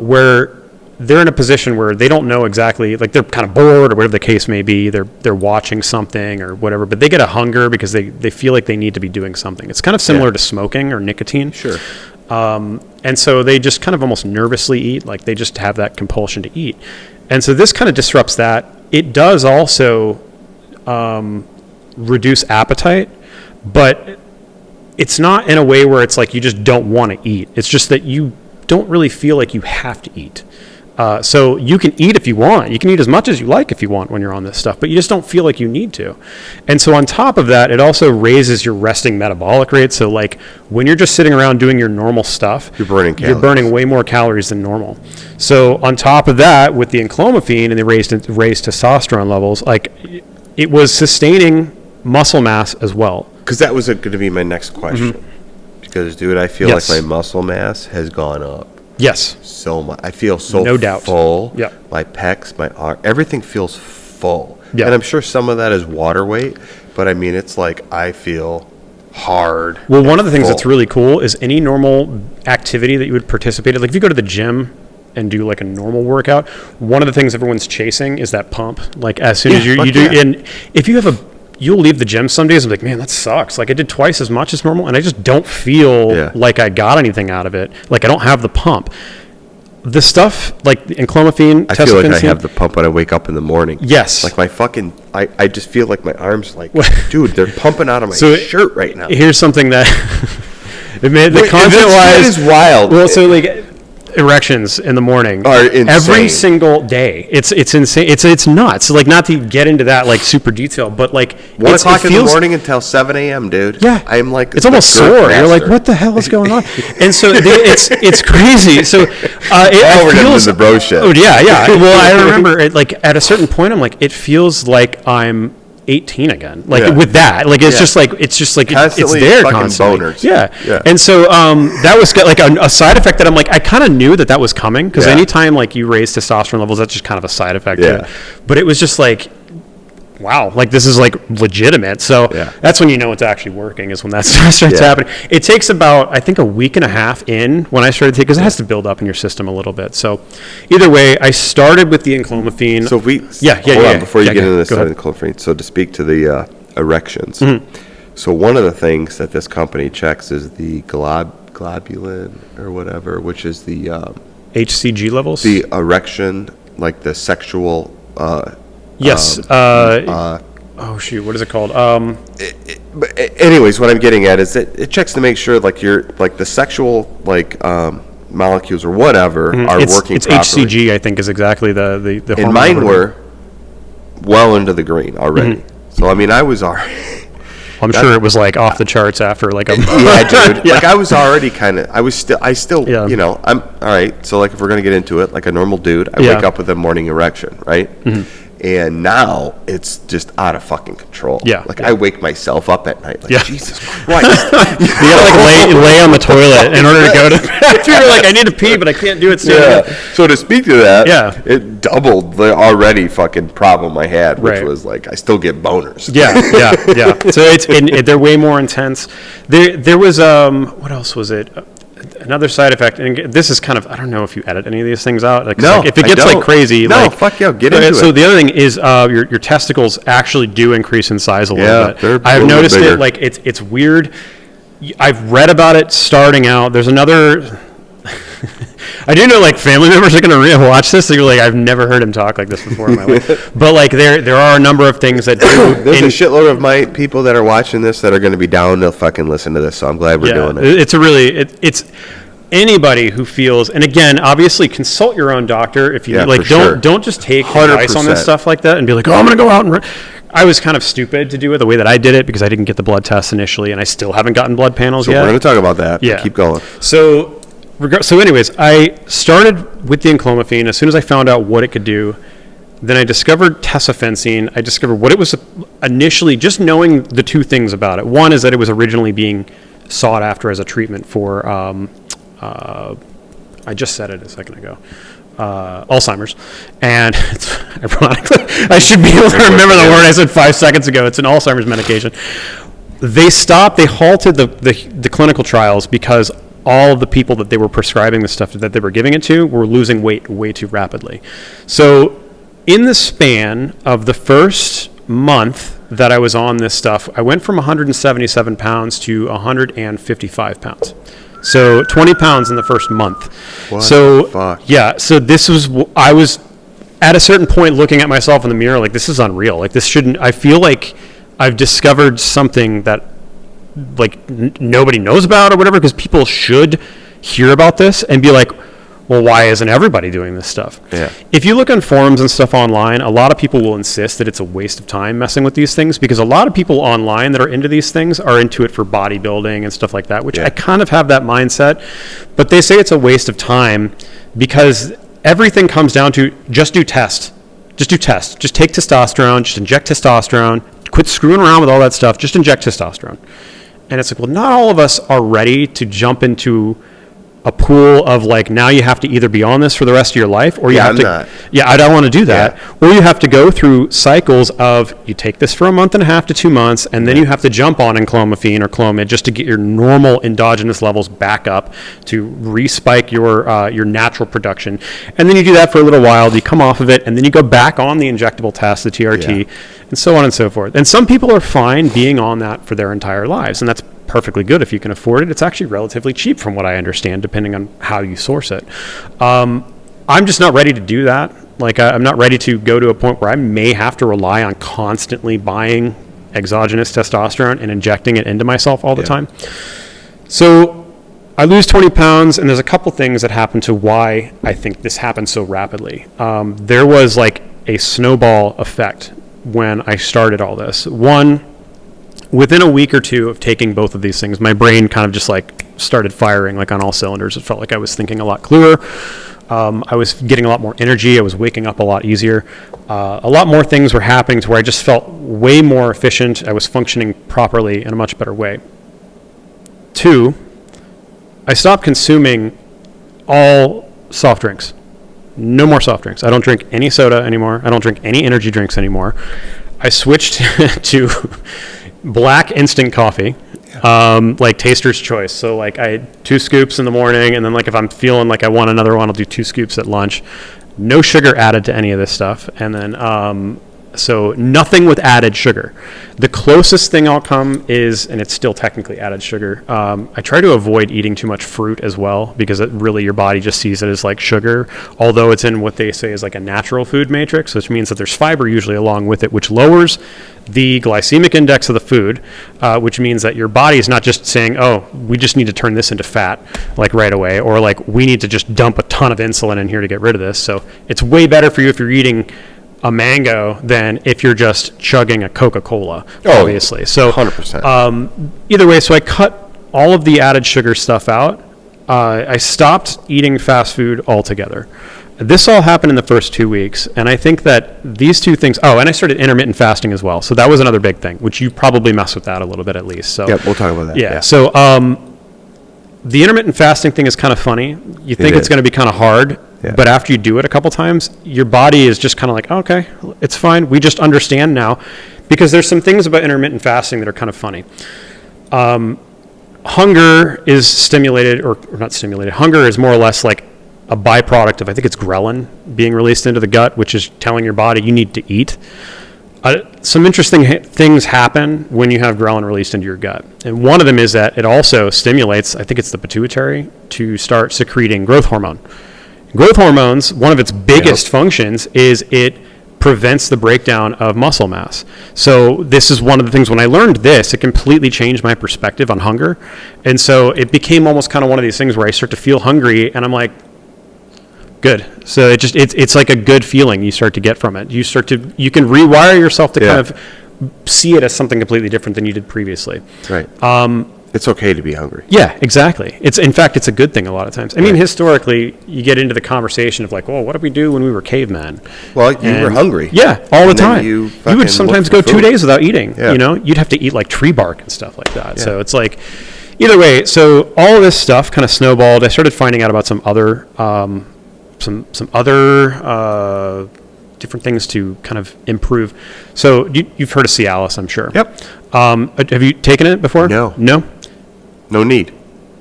where they're in a position where they don't know exactly, like they're kind of bored or whatever the case may be. They're watching something or whatever, but they get a hunger because they feel like they need to be doing something. It's kind of similar to smoking or nicotine. Sure. And so they just kind of almost nervously eat, like they just have that compulsion to eat. And so this kind of disrupts that. It does also reduce appetite, but it's not in a way where it's like you just don't want to eat. It's just that you don't really feel like you have to eat. So you can eat if you want. You can eat as much as you like if you want when you're on this stuff, but you just don't feel like you need to. And so on top of that, it also raises your resting metabolic rate. So like when you're just sitting around doing your normal stuff, you're burning calories. You're burning way more calories than normal. So on top of that, with the enclomiphene and the raised testosterone levels, like it was sustaining muscle mass as well. Because that was going to be my next question. Because, dude, I feel like my muscle mass has gone up. Yes. So much. I feel so no doubt. full. Yeah. My pecs, my arm, everything feels full. Yeah. And I'm sure some of that is water weight, but I mean, it's like I feel hard. Well, one of the things that's really cool is any normal activity that you would participate in, like if you go to the gym and do like a normal workout, one of the things everyone's chasing is that pump. Like as soon as you do, and if you have you'll leave the gym some days and be like, man, that sucks. Like I did twice as much as normal and I just don't feel like I got anything out of it. Like I don't have the pump. The stuff like the enclomiphene, I feel like I have the pump when I wake up in the morning. Yes. Like my fucking, I just feel like my arms like, dude, they're pumping out of my shirt right now. Here's something that, the content-wise is wild. Well, so like, erections in the morning are insane. Every single day. It's insane. It's nuts. Like not to get into that like super detail, but like 1 o'clock in the morning until 7 a.m., dude. Yeah, I'm like it's almost sore. You're like, what the hell is going on? And so it's crazy. So it feels the bro shit. Oh yeah. Well, I remember it, like at a certain point, I'm like, it feels like I'm 18 again, like with that, like it's just like it's there constantly. Boners. Yeah. And so that was like a side effect that I'm like, I kind of knew that was coming because anytime like you raise testosterone levels, that's just kind of a side effect. But it was just like, wow, like this is like legitimate. So that's when you know it's actually working, is when that stuff starts happening. It takes about, I think, a week and a half in when I started taking, because it has to build up in your system a little bit. So either way, I started with the enclomiphene. So if we, hold on, before you get into this enclomiphene, so to speak to the erections. So one of the things that this company checks is the globulin or whatever, which is the HCG levels? The erection, like the sexual yes. Oh shoot, what is it called? But anyways, what I'm getting at is that it checks to make sure like the sexual molecules or whatever are working it's properly. HCG, I think, is exactly the and mine were well into the green already. So I mean, I was already. I'm sure it was like off the charts after like a dude. Like I was already I still you know, I'm all right. So like if we're gonna get into it, like a normal dude, I wake up with a morning erection, right? And now it's just out of fucking control. Like I wake myself up at night like, Jesus Christ. You gotta like lay on the toilet in order to go to bed. You're like, I need to pee, but I can't do it soon. So to speak to that, it doubled the already fucking problem I had, which was like I still get boners. So they're way more intense. There was what else was it? Another side effect, and this is kind of, I don't know if you edit any of these things out. Like, if it gets like crazy, fuck yeah, get into it. So the other thing is your testicles actually do increase in size a little bit. I've noticed it. Like it's weird. I've read about it starting out. There's another. I do know like family members are going to watch this. They're like, I've never heard him talk like this before in my life. But like there are a number of things that do. There's a shitload of my people that are watching this that are going to be down to fucking listen to this. So I'm glad we're doing it. It's anybody who feels, and again, obviously consult your own doctor if you like. Don't just take 100%. Advice on this stuff like that and be like, oh, I'm going to go out and. I was kind of stupid to do it the way that I did it because I didn't get the blood tests initially, and I still haven't gotten blood panels yet. We're going to talk about that. Yeah, keep going. So anyways, I started with the enclomiphene as soon as I found out what it could do. Then I discovered Tesofensine. I discovered what it was initially, just knowing the two things about it. One is that it was originally being sought after as a treatment for, I just said it a second ago, Alzheimer's. And it's ironically, I should be able to remember the word I said 5 seconds ago. It's an Alzheimer's medication. They halted the clinical trials because all of the people that they were prescribing the stuff that they were giving it to were losing weight way too rapidly. So in the span of the first month that I was on this stuff, I went from 177 pounds to 155 pounds. So 20 pounds in the first month. What the fuck? Yeah, so this was, I was at a certain point looking at myself in the mirror like, this is unreal. Like this shouldn't, I feel like I've discovered something that like nobody knows about or whatever, because people should hear about this and be like, well, why isn't everybody doing this stuff? Yeah. If you look on forums and stuff online, a lot of people will insist that it's a waste of time messing with these things, because a lot of people online that are into these things are into it for bodybuilding and stuff like that, which I kind of have that mindset. But they say it's a waste of time because everything comes down to just do test. Just do test. Just take testosterone. Just inject testosterone. Quit screwing around with all that stuff. Just inject testosterone. And it's like, well, not all of us are ready to jump into a pool of like, now you have to either be on this for the rest of your life, or you have to, I don't want to do that. Or you have to go through cycles of, you take this for a month and a half to 2 months, and then you have to jump on Enclomiphene or Clomid just to get your normal endogenous levels back up to respike your natural production. And then you do that for a little while, you come off of it, and then you go back on the injectable test, the TRT, and so on and so forth. And some people are fine being on that for their entire lives, and that's perfectly good if you can afford it. It's actually relatively cheap from what I understand, depending on how you source it. I'm just not ready to do that. Like, I'm not ready to go to a point where I may have to rely on constantly buying exogenous testosterone and injecting it into myself all the time. So I lose 20 pounds, and there's a couple things that happen to why I think this happened so rapidly. There was like a snowball effect when I started all this. One, within a week or two of taking both of these things, my brain kind of just like started firing like on all cylinders. It felt like I was thinking a lot clearer. I was getting a lot more energy. I was waking up a lot easier. A lot more things were happening to where I just felt way more efficient. I was functioning properly in a much better way. Two, I stopped consuming all soft drinks. No more soft drinks. I don't drink any soda anymore. I don't drink any energy drinks anymore. I switched to black instant coffee, like Taster's Choice. So like I had 2 scoops in the morning, and then like if I'm feeling like I want another one, I'll do 2 scoops at lunch. No sugar added to any of this stuff. And then so nothing with added sugar. The closest thing I'll come is, and it's still technically added sugar, I try to avoid eating too much fruit as well, because it really, your body just sees it as like sugar, although it's in what they say is like a natural food matrix, which means that there's fiber usually along with it, which lowers the glycemic index of the food, which means that your body is not just saying, oh, we just need to turn this into fat like right away, or like we need to just dump a ton of insulin in here to get rid of this. So it's way better for you if you're eating a mango than if you're just chugging a Coca-Cola, obviously. So 100%. Either way, so I cut all of the added sugar stuff out. I stopped eating fast food altogether. This all happened in the first 2 weeks, and I think that these two things, and I started intermittent fasting as well. So that was another big thing, which you probably mess with that a little bit at least. So we'll talk about that. Yeah. So the intermittent fasting thing is kind of funny. You think it's going to be kind of hard. Yeah. But after you do it a couple times, your body is just kind of like, okay, it's fine. We just understand now, because there's some things about intermittent fasting that are kind of funny. Hunger is stimulated, or not stimulated. Hunger is more or less like a byproduct of, I think it's ghrelin being released into the gut, which is telling your body you need to eat. Some interesting things happen when you have ghrelin released into your gut. And one of them is that it also stimulates, I think it's the pituitary, to start secreting growth hormone. Growth hormones, one of its biggest functions is it prevents the breakdown of muscle mass. So this is one of the things, when I learned this, it completely changed my perspective on hunger. And so it became almost kind of one of these things where I start to feel hungry and I'm like, good. So it's like a good feeling you start to get from it. You can rewire yourself to kind of see it as something completely different than you did previously. Right. It's okay to be hungry. Yeah, exactly. In fact, it's a good thing a lot of times. I mean, historically, you get into the conversation of like, well, what did we do when we were cavemen? Well, you were hungry. Yeah, all the time. You would sometimes go 2 days without eating. Yeah. You know, you'd have to eat like tree bark and stuff like that. Yeah. So it's like, either way. So all of this stuff kind of snowballed. I started finding out about some other, different things to kind of improve. So you've heard of Cialis, I'm sure. Yep. Have you taken it before? No. No need.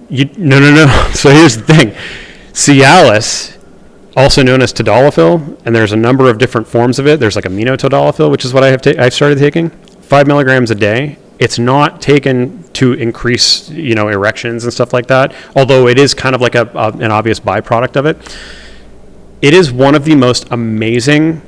No. So here's the thing. Cialis, also known as Tadalafil, and there's a number of different forms of it. There's like Amino Tedalafil, which is what I've started taking. 5 milligrams a day. It's not taken to increase, erections and stuff like that, although it is kind of like an obvious byproduct of it. It is one of the most amazing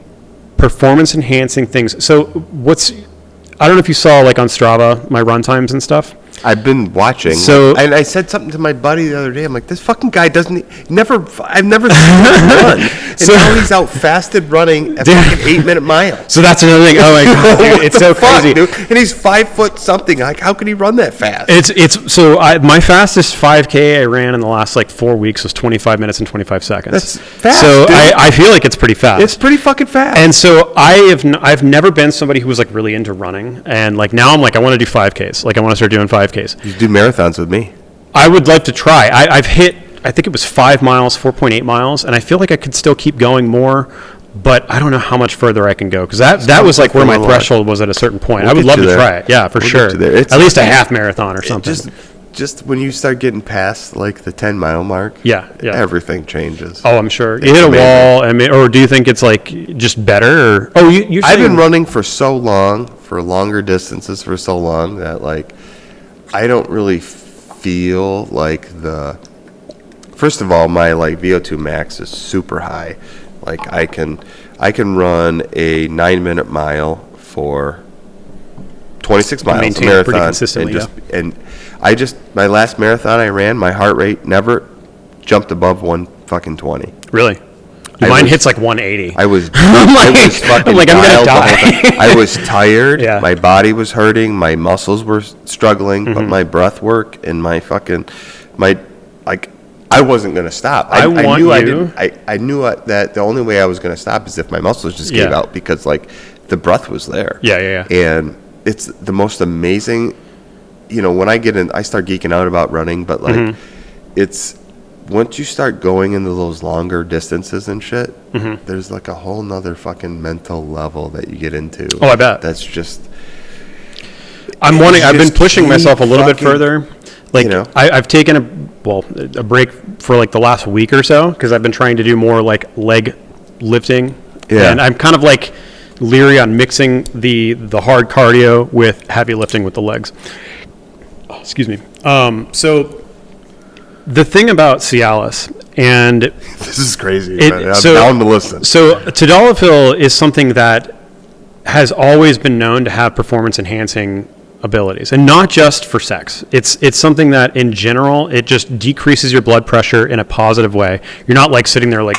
performance-enhancing things. So I don't know if you saw like on Strava my run times and stuff. I've been watching. So, and I said something to my buddy the other day. I'm like, this fucking guy doesn't I've never seen him run. And now he's out fasted running a fucking 8-minute mile. So that's another thing. Oh my god, dude, it's so crazy, dude. And he's 5 foot something. Like, how can he run that fast? My fastest 5K I ran in the last like 4 weeks was 25 minutes and 25 seconds. That's fast. So dude. I feel like it's pretty fast. It's pretty fucking fast. And so I've never been somebody who was like really into running, and like now I'm like I want to do 5Ks. Like I want to start doing 5Ks. You do marathons with me. I would love to try. I've hit, I think it was 5 miles, 4.8 miles, and I feel like I could still keep going more, but I don't know how much further I can go, because that was like where my threshold was at a certain point. I would love to try it. Yeah, for sure. At least a half marathon or something. Just when you start getting past like the 10-mile mark, yeah, everything changes. Oh, I'm sure. You hit a wall, or do you think it's like just better? Or I've been running for so long, for longer distances for so long, that like I don't really feel like first of all, my like VO2 max is super high. Like I can run a 9-minute mile for 26 miles, maintain a marathon, pretty consistently, and my last marathon I ran, my heart rate never jumped above 120. Really? Mine hits like 180. I was I'm gonna die. I was tired. Yeah. My body was hurting. My muscles were struggling, but my breath work and I wasn't gonna stop. I knew that the only way I was gonna stop is if my muscles just gave out, because like the breath was there. Yeah. And it's the most amazing. When I get in, I start geeking out about running, but like it's. Once you start going into those longer distances and shit, there's like a whole nother fucking mental level that you get into. Oh, I bet. That's just. I've been pushing myself a little bit further. Like, I've taken a break for like the last week or so, because I've been trying to do more like leg lifting. Yeah. And I'm kind of like leery on mixing the hard cardio with heavy lifting with the legs. Oh, excuse me. So. The thing about Cialis, and this is crazy. I'm down to listen. So Tadalafil is something that has always been known to have performance enhancing abilities, and not just for sex. It's something that in general it just decreases your blood pressure in a positive way. You're not like sitting there like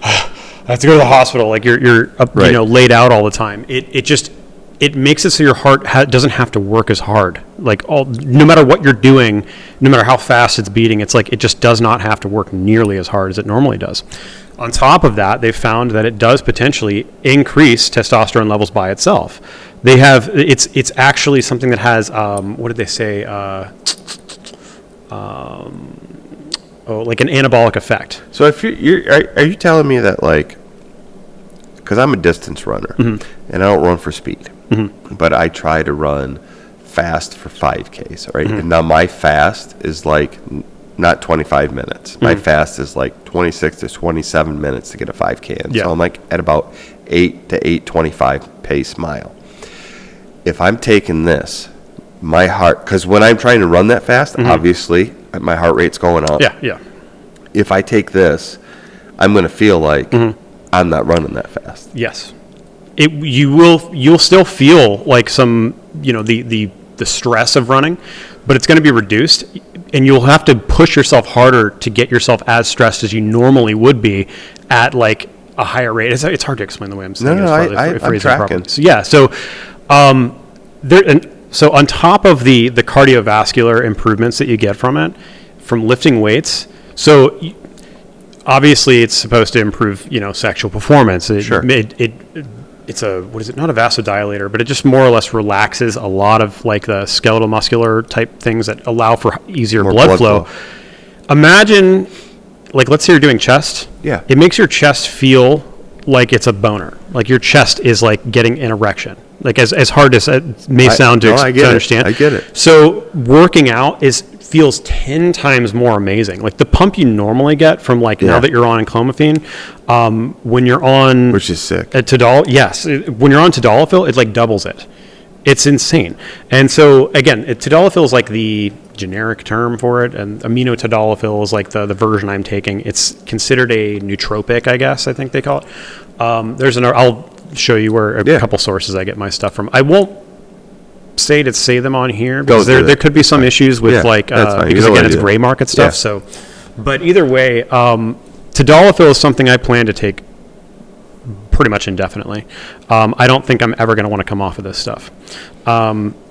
I have to go to the hospital, like you're laid out all the time. It makes it so your heart doesn't have to work as hard. Like no matter what you're doing, no matter how fast it's beating, it's like it just does not have to work nearly as hard as it normally does. On top of that, they've found that it does potentially increase testosterone levels by itself. It's actually something that has what did they say? Like an anabolic effect. So if are you telling me that, like, because I'm a distance runner and I don't run for speed. But I try to run fast for 5Ks, right? And now my fast is like not 25 minutes. My fast is like 26 to 27 minutes to get a 5K in. Yeah. So I'm like at about 8 to 8:25 pace mile. If I'm taking this, my heart, because when I'm trying to run that fast, obviously my heart rate's going up. Yeah. If I take this, I'm going to feel like I'm not running that fast. Yes. You'll still feel like some, the stress of running, but it's going to be reduced, and you'll have to push yourself harder to get yourself as stressed as you normally would be at like a higher rate. It's hard to explain the way I'm saying it. I'm tracking. So yeah, so so on top of the cardiovascular improvements that you get from it, from lifting weights, so obviously it's supposed to improve, sexual performance. Sure. It's not a vasodilator, but it just more or less relaxes a lot of like the skeletal muscular type things that allow for easier blood flow. Imagine, like, let's say you're doing chest. Yeah. It makes your chest feel like it's a boner. Like your chest is like getting an erection. Like as hard as it may sound to understand. I get it. So working out feels 10 times more amazing. Like the pump you normally get from now that you're on Enclomiphene, when you're on, which is sick. When you're on Tadalafil, it like doubles it. It's insane. And so again, Tadalafil is like the generic term for it, and Amino Tedalafil is like the version I'm taking. It's considered a nootropic, I guess. I think they call it. I'll show you where a couple sources I get my stuff from. I won't say to say them on here because Don't do there could be some issues with because again it's gray market stuff. Yeah. So, but either way, Tadalafil is something I plan to take pretty much indefinitely. I don't think I'm ever going to want to come off of this stuff.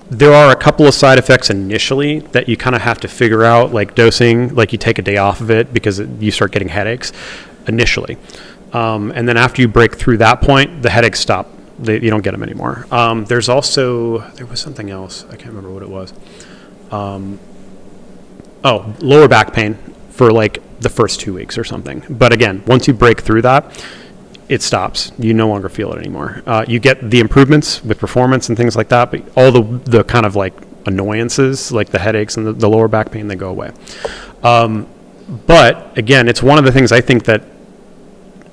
There are a couple of side effects initially that you kind of have to figure out, like dosing, like you take a day off of it because you start getting headaches initially. And then after you break through that point, the headaches stop. You don't get them anymore. There was something else. I can't remember what it was. Lower back pain for like the first 2 weeks or something. But again, once you break through that, it stops. You no longer feel it anymore. You get the improvements with performance and things like that, but all the kind of like annoyances, like the headaches and the lower back pain, they go away. But again, it's one of the things I think that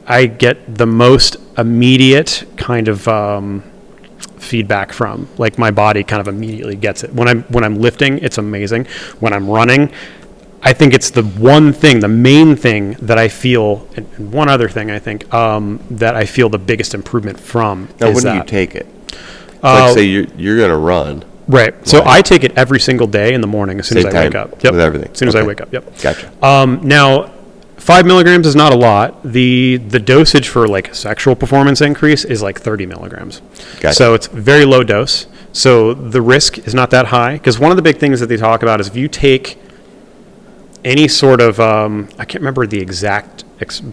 I get the most immediate kind of feedback from. Like my body kind of immediately gets it. When I'm lifting, it's amazing. When I'm running, I think it's the main thing that I feel, and one other thing I think that I feel the biggest improvement from. Now, is when that, do you take it? Like, say you're going to run. Right. So I take it every single day in the morning as soon as I wake up. Yep. With everything. As soon as I wake up. Yep. Gotcha. Now, 5 milligrams is not a lot. The dosage for like sexual performance increase is like 30 milligrams. Gotcha. So it's very low dose. So the risk is not that high because one of the big things that they talk about is if you take any sort of, I can't remember the exact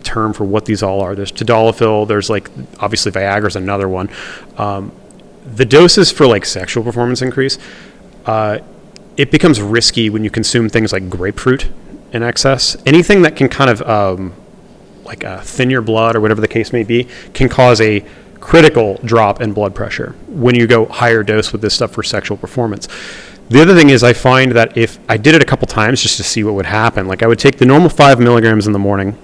term for what these all are. There's Tadalafil, there's like, obviously Viagra's another one. The doses for like sexual performance increase, it becomes risky when you consume things like grapefruit in excess. Anything that can kind of thin your blood or whatever the case may be can cause a critical drop in blood pressure when you go higher dose with this stuff for sexual performance. The other thing is I find that if I did it a couple times just to see what would happen, like I would take the normal 5 milligrams in the morning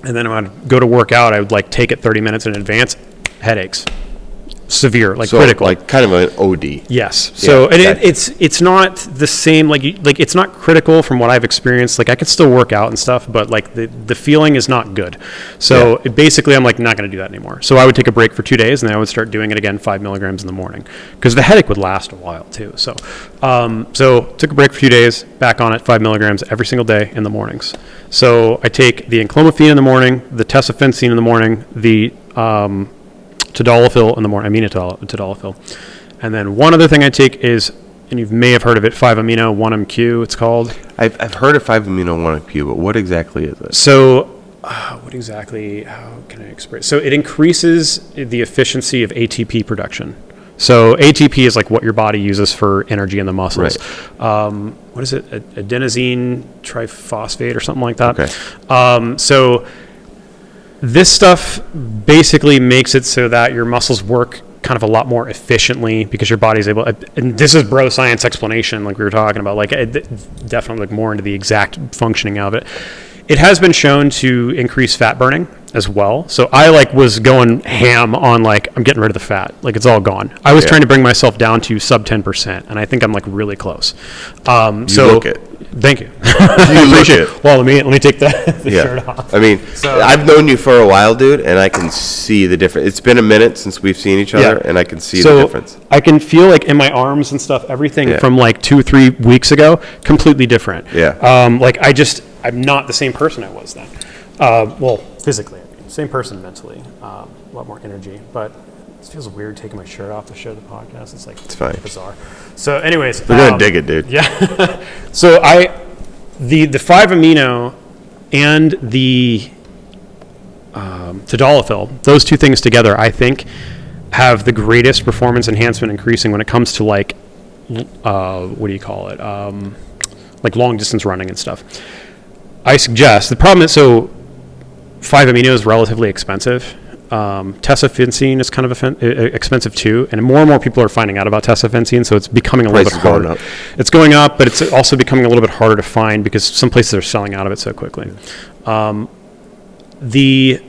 and then when I'd go to work out, I would like take it 30 minutes in advance, headaches. Severe, like critical, like kind of an OD. Yes. So it's not the same. Like it's not critical from what I've experienced. Like I could still work out and stuff, but like the feeling is not good. So basically, I'm like not going to do that anymore. So I would take a break for 2 days, and then I would start doing it again 5 milligrams in the morning because the headache would last a while too. So took a break for a few days, back on it 5 milligrams every single day in the mornings. So I take the Enclomiphene in the morning, the Tesofensine in the morning, the Tadalafil in the morning, Amino Tedalafil. And then one other thing I take is, and you may have heard of it, 5amino 1mq it's called. I've heard of 5amino 1mq, but what exactly is it? So how can I express? So it increases the efficiency of ATP production. So ATP is like what your body uses for energy in the muscles. Right. What is it? Adenosine triphosphate or something like that. Okay. So this stuff basically makes it so that your muscles work kind of a lot more efficiently because your body's able, and this is bro science explanation like we were talking about, like definitely look more into the exact functioning of it. It has been shown to increase fat burning as well. So I was going ham on I'm getting rid of the fat. Like it's all gone. I was trying to bring myself down to sub 10%, and I think I'm really close. You look it. Thank you. You look it. Well, let me take the shirt off. I mean, I've known you for a while, dude, and I can see the difference. It's been a minute since we've seen each other, and I can see the difference. I can feel in my arms and stuff, everything from 2 or 3 weeks ago, completely different. Yeah. I'm not the same person I was then. Physically, same person mentally, a lot more energy, but it feels weird taking my shirt off to show the podcast. It's fine. Bizarre. So anyways. We're going to dig it, dude. Yeah. So the 5amino and the Tadalafil, those two things together, I think, have the greatest performance enhancement increasing when it comes to what do you call it? Long distance running and stuff. I suggest, the problem is, 5amino is relatively expensive. Tesofensine is kind of expensive too, and more people are finding out about tesofensine, so it's becoming a little bit harder. It's going up, but it's also becoming a little bit harder to find because some places are selling out of it so quickly. The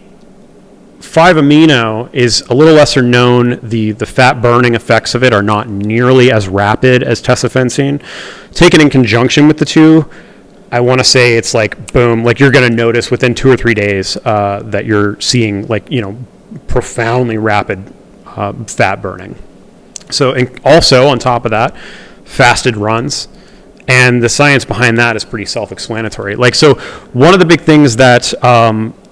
5amino is a little lesser known. The fat burning effects of it are not nearly as rapid as tesofensine. Taken in conjunction with the two, I want to say it's boom, you're going to notice within 2 or 3 days that you're seeing profoundly rapid fat burning. So, and also on top of that, fasted runs. And the science behind that is pretty self-explanatory. Like, so one of the big things that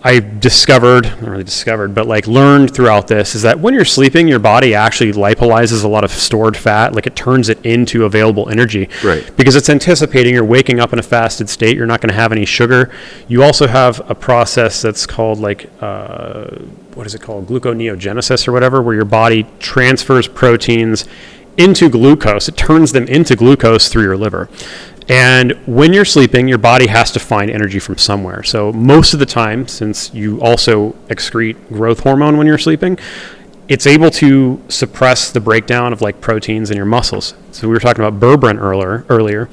I discovered, not really discovered, but like learned throughout this is that when you're sleeping, your body actually lipolyzes a lot of stored fat. Like, it turns it into available energy. Right. Because it's anticipating you're waking up in a fasted state. You're not going to have any sugar. You also have a process that's called like, what is it called? Gluconeogenesis or whatever, where your body transfers proteins into glucose. It turns them into glucose through your liver. And when you're sleeping, your body has to find energy from somewhere. So most of the time, since you also excrete growth hormone when you're sleeping, it's able to suppress the breakdown of like proteins in your muscles. So we were talking about berberine earlier.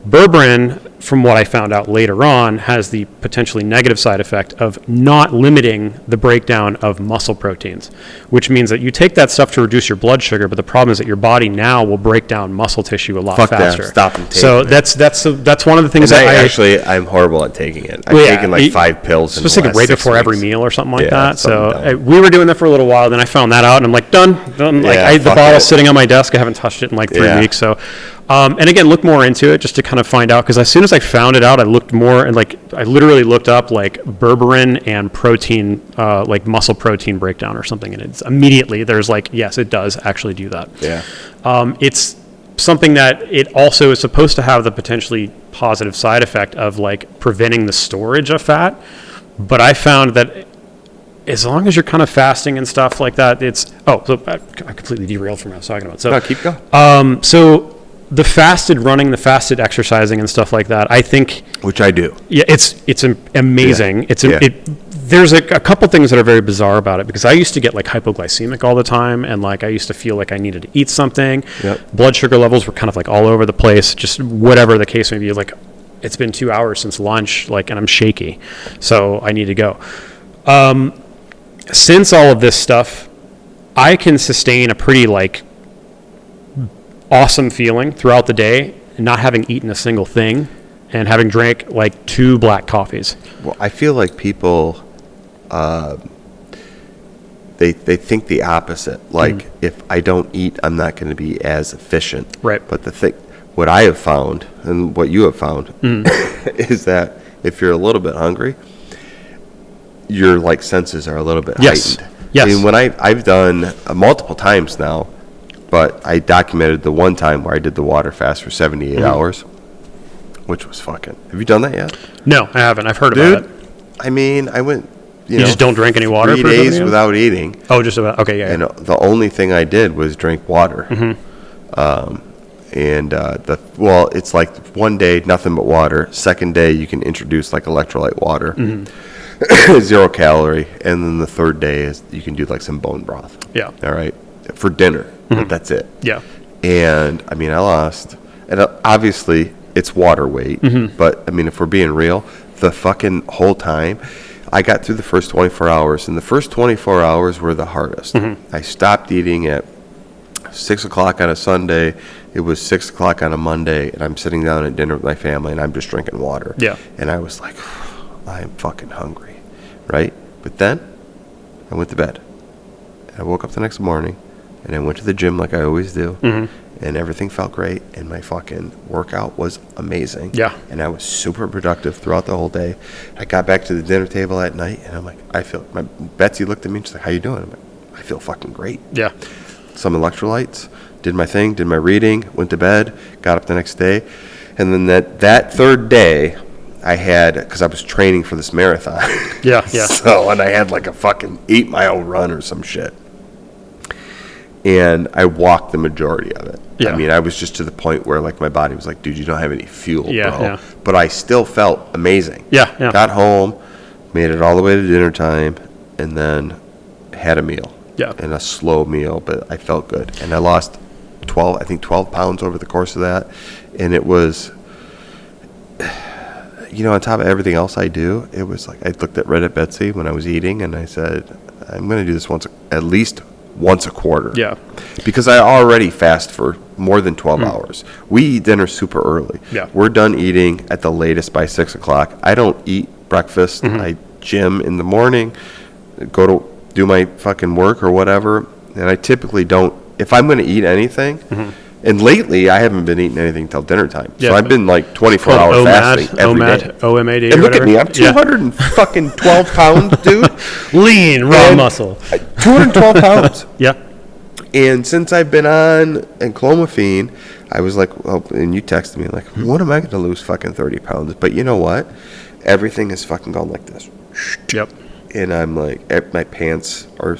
Berberine, from what I found out later on, has the potentially negative side effect of not limiting the breakdown of muscle proteins, which means that you take that stuff to reduce your blood sugar, but the problem is that your body now will break down muscle tissue a lot faster. That. Stop and take so it. That's one of the things and that I'm horrible at taking it. I've taken like 5 pills. Specifically right before 6 every weeks. meal or something like that. Something So we were doing that for a little while. Then I found that out, and I'm like, done. Like, the bottle's sitting on my desk. I haven't touched it in like 3 weeks. So, and again, look more into it just to kind of find out, because as soon as I found it out, I looked more, and like I literally looked up like berberine and protein, like muscle protein breakdown or something, and it's immediately there's like, yes, it does actually do that. Yeah. It's something that it also is supposed to have the potentially positive side effect of like preventing the storage of fat, but I found that as long as you're kind of fasting and stuff like that, it's so I completely derailed from what I was talking about. So no, keep going. So the fasted running, the fasted exercising and stuff like that, I think, which I do. Yeah, it's amazing. Yeah. There's a couple things that are very bizarre about it, because I used to get like hypoglycemic all the time, and like I used to feel like I needed to eat something. Yep. Blood sugar levels were kind of like all over the place, just whatever the case may be. Like, it's been 2 hours since lunch, like, and I'm shaky, so I need to go. Since all of this stuff, I can sustain a pretty like awesome feeling throughout the day, not having eaten a single thing and having drank like 2 black coffees. Well, I feel like people, they think the opposite. Like, if I don't eat, I'm not going to be as efficient. Right. But what I have found, and what you have found, is that if you're a little bit hungry, your like senses are a little bit heightened. Yes. I mean, when I've done multiple times now, but I documented the one time where I did the water fast for 78 hours, which was fucking. Have you done that yet? No, I haven't. I've heard about it. I mean, I went. You just don't drink any water 3 for days 70 hours? without eating. Oh, just about. Okay, yeah. And the only thing I did was drink water. It's like one day nothing but water. Second day you can introduce like electrolyte water, 0 calorie, and then the third day is you can do like some bone broth. Yeah. All right, for dinner. But that's it. Yeah. And I mean, I lost, and obviously it's water weight. But I mean, if we're being real, the fucking whole time, I got through the first 24 hours, and the first 24 hours were the hardest. I stopped eating at 6 o'clock on a Sunday. It was 6 o'clock on a Monday, and I'm sitting down at dinner with my family, and I'm just drinking water. Yeah. And I was like, I'm fucking hungry, right? But then I went to bed. And I woke up the next morning, and I went to the gym like I always do, and everything felt great, and my fucking workout was amazing. Yeah. And I was super productive throughout the whole day. I got back to the dinner table at night, and I'm like, Betsy looked at me, and she's like, how you doing? I'm like, I feel fucking great. Yeah. Some electrolytes, did my thing, did my reading, went to bed, got up the next day, and then that third day, I had, because I was training for this marathon. Yeah. So, and I had like a fucking 8-mile run or some shit. And I walked the majority of it. Yeah. I mean, I was just to the point where like my body was like, dude, you don't have any fuel, bro. Yeah. But I still felt amazing. Yeah. Got home, made it all the way to dinner time, and then had a meal. Yeah. And a slow meal, but I felt good. And I lost 12 pounds over the course of that. And it was, on top of everything else I do, it was like I looked at Reddit Betsy when I was eating, and I said, I'm going to do this at least once a quarter. Yeah. Because I already fast for more than 12 hours. We eat dinner super early. Yeah. We're done eating at the latest by 6 o'clock. I don't eat breakfast. I gym in the morning, go to do my fucking work or whatever, and I typically don't if I'm going to eat anything, and lately I haven't been eating anything till dinner time. Yeah. So I've been like 24-hour fasting every day. OMAD, and look at me, I'm 212 pounds, dude. Lean, raw muscle. 212 pounds. Yeah. And since I've been on Enclomiphene, I was like, well, and you texted me like, when am I going to lose fucking 30 pounds? But you know what? Everything is fucking gone like this. Yep. And I'm like, my pants are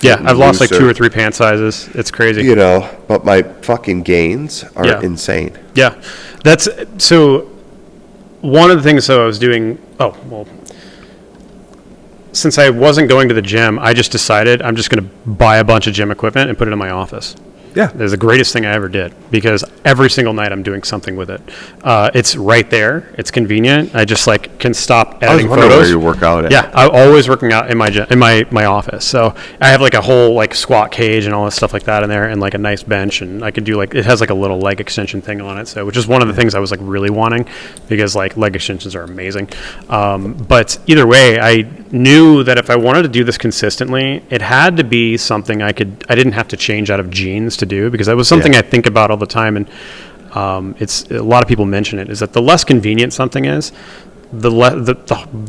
I've lost like 2 or 3 pant sizes. It's crazy. You know, but my fucking gains are insane. Yeah. That's so one of the things I was doing, since I wasn't going to the gym, I just decided I'm just going to buy a bunch of gym equipment and put it in my office. Yeah. It was the greatest thing I ever did because every single night I'm doing something with it. It's right there. It's convenient. I just like can stop editing photos. Where you work out at. Yeah, I'm always working out in my gym, in my office. So I have like a whole like squat cage and all this stuff like that in there, and like a nice bench, and I could do like it has like a little leg extension thing on it. So which is one of the things I was like really wanting because like leg extensions are amazing. But either way, I knew that if I wanted to do this consistently, it had to be something I didn't have to change out of genes to do, because that was something I think about all the time, and it's a lot of people mention it, is that the less convenient something is, the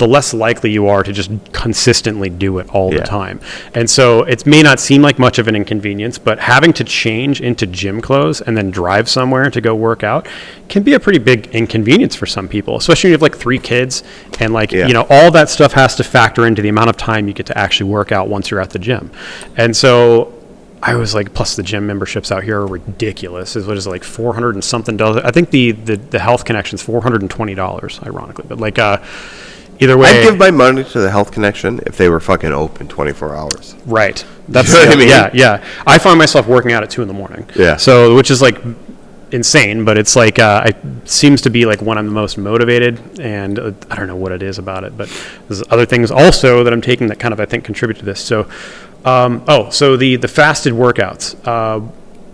less likely you are to just consistently do it all the time. And so it may not seem like much of an inconvenience, but having to change into gym clothes and then drive somewhere to go work out can be a pretty big inconvenience for some people, especially when you have like 3 kids and like, you know, all that stuff has to factor into the amount of time you get to actually work out once you're at the gym. And so I was like, plus the gym memberships out here are ridiculous. What is it, like $400 and something? I think the Health Connection's $420, ironically. But like, either way, I'd give my money to the Health Connection if they were fucking open 24 hours. Right. That's you know what I mean? Yeah. I find myself working out at 2 a.m. Yeah. So, which is like insane, but it's like it seems to be like when I'm the most motivated, and I don't know what it is about it, but there's other things also that I'm taking that kind of I think contribute to this. So. So the fasted workouts.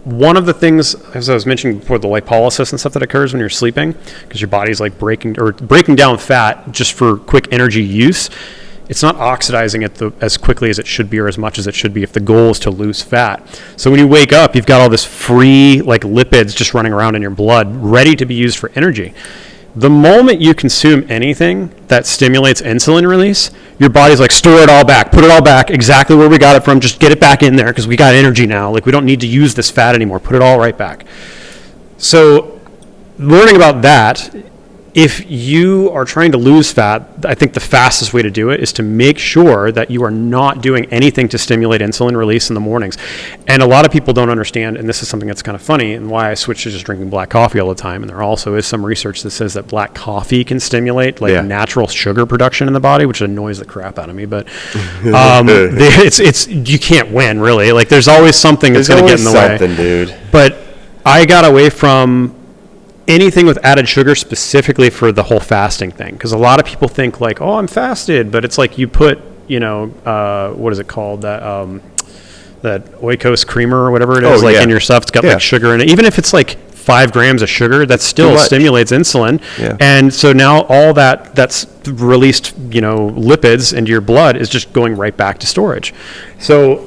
One of the things, as I was mentioning before, the lipolysis and stuff that occurs when you're sleeping, because your body's like breaking down fat just for quick energy use. It's not oxidizing it as quickly as it should be, or as much as it should be, if the goal is to lose fat. So when you wake up, you've got all this free like lipids just running around in your blood, ready to be used for energy. The moment you consume anything that stimulates insulin release, your body's like, store it all back, put it all back, exactly where we got it from, just get it back in there because we got energy now. Like, we don't need to use this fat anymore. Put it all right back. So learning about that, if you are trying to lose fat, I think the fastest way to do it is to make sure that you are not doing anything to stimulate insulin release in the mornings. And a lot of people don't understand, and this is something that's kind of funny, and why I switched to just drinking black coffee all the time. And there also is some research that says that black coffee can stimulate like natural sugar production in the body, which annoys the crap out of me. But it's you can't win, really. Like, there's always something that's going to get in the way. Dude. But I got away from anything with added sugar specifically for the whole fasting thing, because a lot of people think like, oh, I'm fasted, but it's like you put, what is it called, that Oikos creamer or whatever it is, in your stuff. It's got like sugar in it, even if it's like 5 grams of sugar, that still stimulates insulin. And so now all that's released lipids into your blood is just going right back to storage. So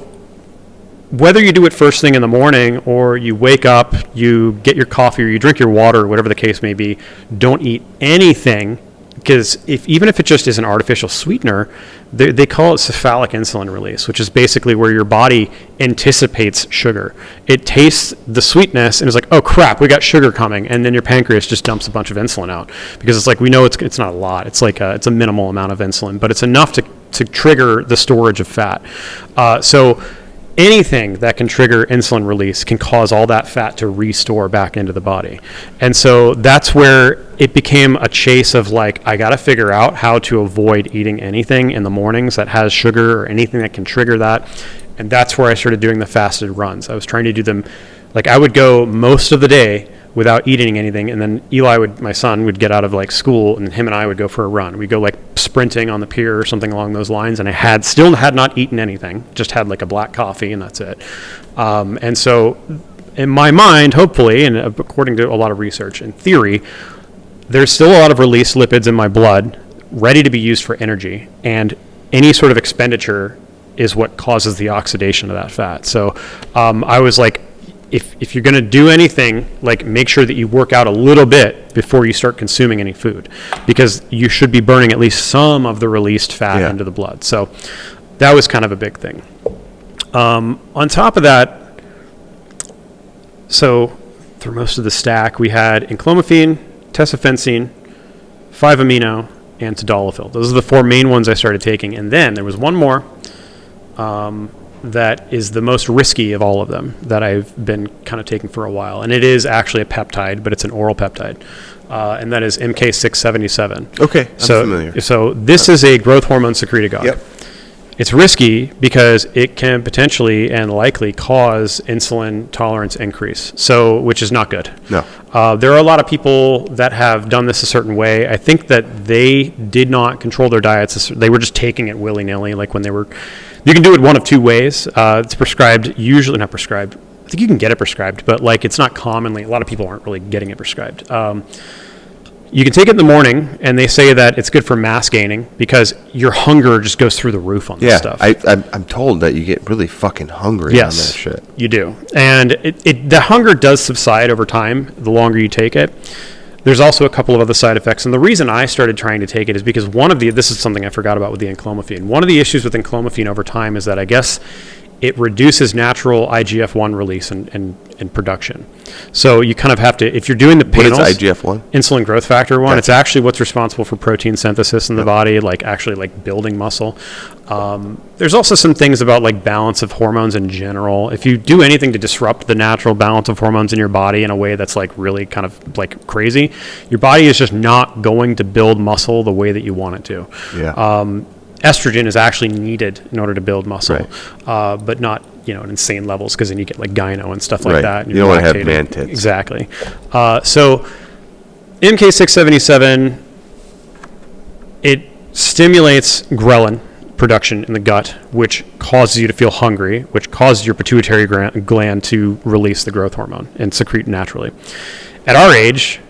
whether you do it first thing in the morning, or you wake up, you get your coffee, or you drink your water, or whatever the case may be, don't eat anything, because even if it just is an artificial sweetener, they call it cephalic insulin release, which is basically where your body anticipates sugar. It tastes the sweetness and is like, oh crap, we got sugar coming, and then your pancreas just dumps a bunch of insulin out, because it's like, we know it's not a lot, it's like it's a minimal amount of insulin, but it's enough to trigger the storage of fat. So anything that can trigger insulin release can cause all that fat to restore back into the body. And so that's where it became a chase of like, I got to figure out how to avoid eating anything in the mornings that has sugar or anything that can trigger that. And that's where I started doing the fasted runs. I was trying to do them, like I would go most of the day without eating anything, and then my son would get out of like school, and him and I would go for a run. We'd go like sprinting on the pier or something along those lines, and I still had not eaten anything, just had like a black coffee, and that's it. And so in my mind, hopefully, and according to a lot of research and theory, there's still a lot of released lipids in my blood ready to be used for energy, and any sort of expenditure is what causes the oxidation of that fat. So I was like, if you're going to do anything, like make sure that you work out a little bit before you start consuming any food, because you should be burning at least some of the released fat into the blood. So that was kind of a big thing. On top of that, so through most of the stack, we had Enclomiphene, Tesofensine, 5amino, and Tadalafil. Those are the 4 main ones I started taking. And then there was one more that is the most risky of all of them that I've been kind of taking for a while. And it is actually a peptide, but it's an oral peptide. And that is mk677. Okay, I'm familiar. So this is a growth hormone secretagogue. Yep. It's risky because it can potentially and likely cause insulin tolerance increase, which is not good. No. There are a lot of people that have done this a certain way. I think that they did not control their diets. They were just taking it willy-nilly, like when they were... You can do it one of 2 ways. It's prescribed, usually not prescribed. I think you can get it prescribed, but like it's not commonly... A lot of people aren't really getting it prescribed. You can take it in the morning, and they say that it's good for mass gaining because your hunger just goes through the roof on this stuff. I'm told that you get really fucking hungry on that shit. You do. And the hunger does subside over time the longer you take it. There's also a couple of other side effects. And the reason I started trying to take it is because this is something I forgot about with the Enclomiphene. One of the issues with Enclomiphene over time is that I guess it reduces natural IGF-1 release and production. So you kind of have to, if you're doing the panels... What is IGF-1? Insulin growth factor 1. Gotcha. It's actually what's responsible for protein synthesis in the body, like building muscle. There's also some things about like balance of hormones in general. If you do anything to disrupt the natural balance of hormones in your body in a way that's like really kind of like crazy, your body is just not going to build muscle the way that you want it to. Yeah. Estrogen is actually needed in order to build muscle, right. But not in insane levels, because then you get like gyno and stuff like right. that. And you don't want to have man tits. Exactly. So MK677, it stimulates ghrelin production in the gut, which causes you to feel hungry, which causes your pituitary gland to release the growth hormone and secrete naturally. At our age,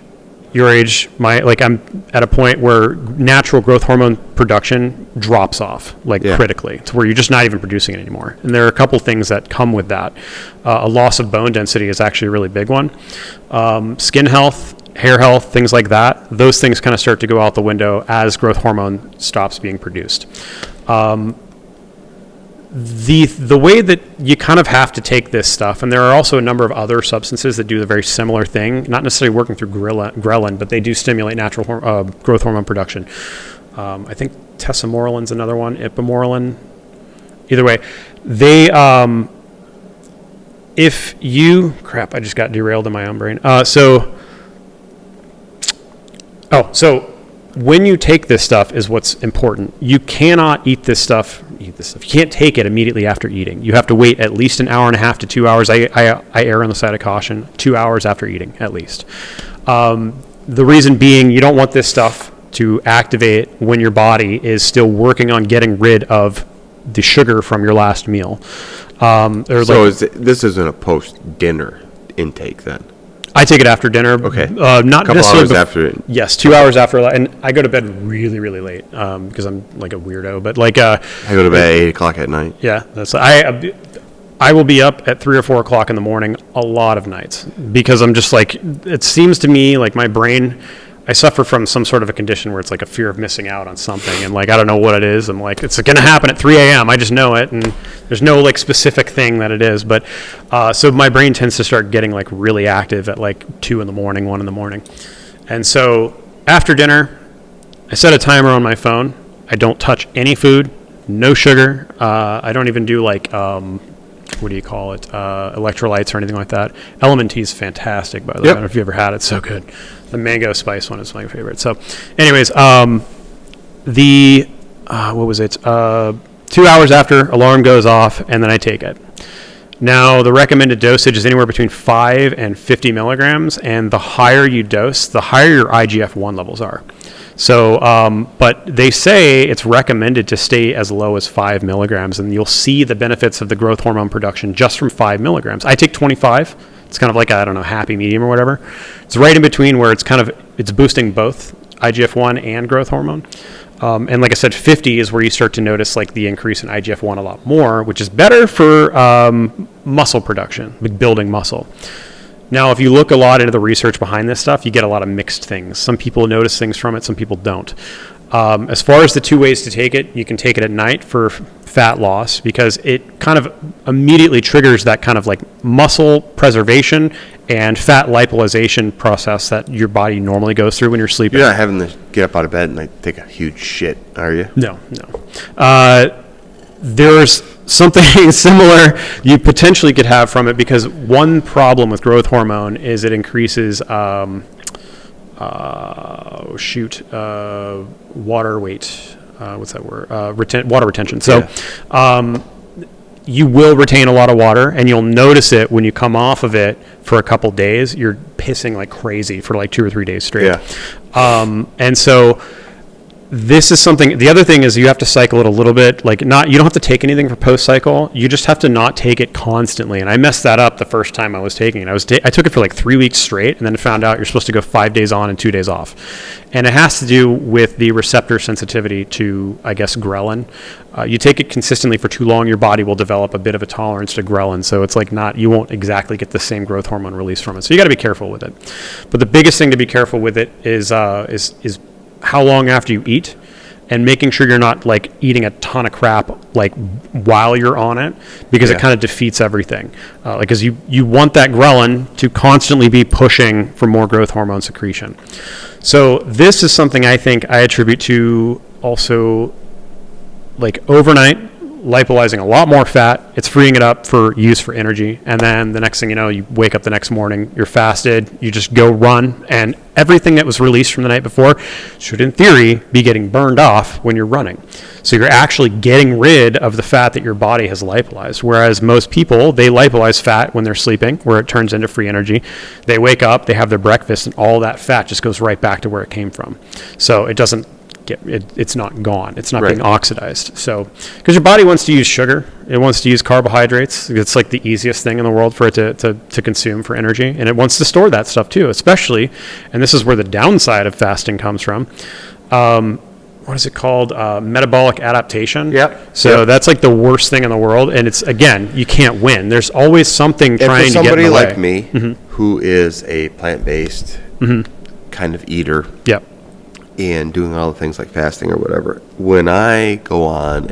your age, I'm at a point where natural growth hormone production drops off critically, to where you're just not even producing it anymore. And there are a couple things that come with that. A loss of bone density is actually a really big one. Skin health, hair health, things like that. Those things kind of start to go out the window as growth hormone stops being produced. The way that you kind of have to take this stuff, and there are also a number of other substances that do the very similar thing, not necessarily working through ghrelin, but they do stimulate natural growth hormone production. I think tesamorelin is another one, ipamorelin. Either way, they, I just got derailed in my own brain. So when you take this stuff is what's important. You cannot eat this stuff. You can't take it immediately after eating. You have to wait at least an hour and a half to 2 hours. I err on the side of caution, 2 hours after eating at least. The reason being, you don't want this stuff to activate when your body is still working on getting rid of the sugar from your last meal. This isn't a post-dinner intake then? I take it after dinner. Okay. Not couple necessarily hours after. Yes, 2 hours after, and I go to bed really, really late because I'm like a weirdo. But I go to bed at 8 o'clock at night. Yeah, I will be up at 3 or 4 o'clock in the morning a lot of nights because I'm just like, it seems to me like my brain, I suffer from some sort of a condition where it's like a fear of missing out on something, and like I don't know what it is. I'm like, it's going to happen at 3 a.m. I just know it, and there's no like specific thing that it is. But so my brain tends to start getting like really active at like 2 in the morning, 1 in the morning, and so after dinner, I set a timer on my phone. I don't touch any food, no sugar. I don't even do like what do you call it? Electrolytes or anything like that. Element Tea is fantastic, by the way. I don't know if you ever had it. It's so good. The mango spice one is my favorite. So, anyways, what was it? 2 hours after, alarm goes off, and then I take it. Now, the recommended dosage is anywhere between 5 and 50 milligrams, and the higher you dose, the higher your IGF-1 levels are. So, but they say it's recommended to stay as low as 5 milligrams, and you'll see the benefits of the growth hormone production just from 5 milligrams. I take 25. It's kind of like, I don't know, happy medium or whatever. It's right in between where it's boosting both IGF-1 and growth hormone. And like I said, 50 is where you start to notice like the increase in IGF-1 a lot more, which is better for muscle production, like building muscle. Now, if you look a lot into the research behind this stuff, you get a lot of mixed things. Some people notice things from it, some people don't. As far as the two ways to take it, you can take it at night for fat loss because it kind of immediately triggers that kind of like muscle preservation and fat lipolyzation process that your body normally goes through when you're sleeping. You're not having to get up out of bed and like take a huge shit, are you? No. There's something similar you potentially could have from it because one problem with growth hormone is it increases water weight. What's that word? Water retention. So you will retain a lot of water, and you'll notice it when you come off of it for a couple days. You're pissing like crazy for like 2 or 3 days straight. Yeah. And so this is something. The other thing is you have to cycle it a little bit. Like you don't have to take anything for post cycle. You just have to not take it constantly. And I messed that up the first time I was taking it. I took it for like 3 weeks straight, and then found out you're supposed to go 5 days on and 2 days off. And it has to do with the receptor sensitivity to, I guess, ghrelin. You take it consistently for too long, your body will develop a bit of a tolerance to ghrelin. So it's like you won't exactly get the same growth hormone release from it. So you got to be careful with it. But the biggest thing to be careful with it is how long after you eat, and making sure you're not like eating a ton of crap like while you're on it, because it kind of defeats everything. Because you want that ghrelin to constantly be pushing for more growth hormone secretion. So this is something I think I attribute to also like overnight lipolyzing a lot more fat. It's freeing it up for use for energy. And then the next thing you know, you wake up the next morning, you're fasted, you just go run, and everything that was released from the night before should, in theory, be getting burned off when you're running. So you're actually getting rid of the fat that your body has lipolyzed. Whereas most people, they lipolyze fat when they're sleeping, where it turns into free energy. They wake up, they have their breakfast, and all that fat just goes right back to where it came from. So it doesn't it's not gone. It's not being oxidized. So, because your body wants to use sugar, it wants to use carbohydrates. It's like the easiest thing in the world for it to consume for energy, and it wants to store that stuff too. Especially, and this is where the downside of fasting comes from. What is it called? Metabolic adaptation. Yep. So that's like the worst thing in the world, and it's again, you can't win. There's always something trying to get in the way. For somebody like me, who is a plant-based kind of eater. Yep. And doing all the things like fasting or whatever, when I go on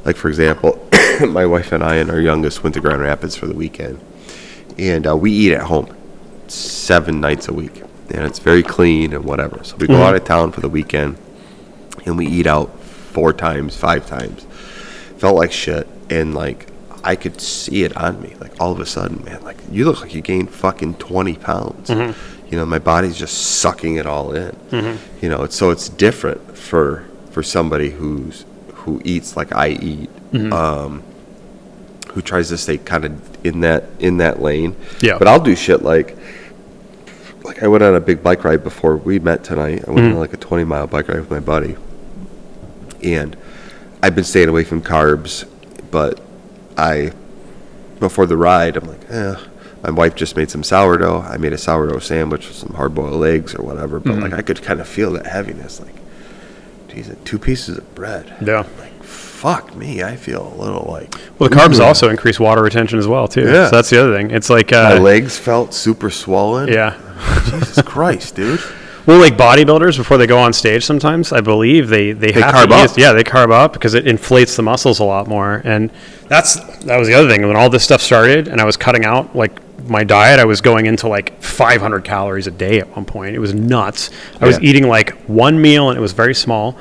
like for example, my wife and I and our youngest went to Grand Rapids for the weekend, and we eat at home 7 nights a week, and it's very clean and whatever. So we go out of town for the weekend, and we eat out 4 times, 5 times. Felt like shit, and like I could see it on me, like all of a sudden, man, like you look like you gained fucking 20 pounds. You know, my body's just sucking it all in. You know, it's different for somebody who eats like I eat, who tries to stay kind of in that lane. Yeah. But I'll do shit like I went on a big bike ride before we met tonight. I went on like a 20-mile bike ride with my buddy, and I've been staying away from carbs, but before the ride, I'm like, my wife just made some sourdough. I made a sourdough sandwich with some hard-boiled eggs or whatever. But like I could kind of feel that heaviness. Like, geez, 2 pieces of bread. Yeah. Like, fuck me. I feel a little like. Well, the carbs also increase water retention as well too. Yeah. So that's the other thing. It's like my legs felt super swollen. Yeah. Jesus Christ, dude. Well, like bodybuilders, before they go on stage sometimes, I believe they have carb to up. They carb up because it inflates the muscles a lot more. And that was the other thing. When all this stuff started and I was cutting out like my diet, I was going into like 500 calories a day at one point. It was nuts. I was eating like one meal and it was very small.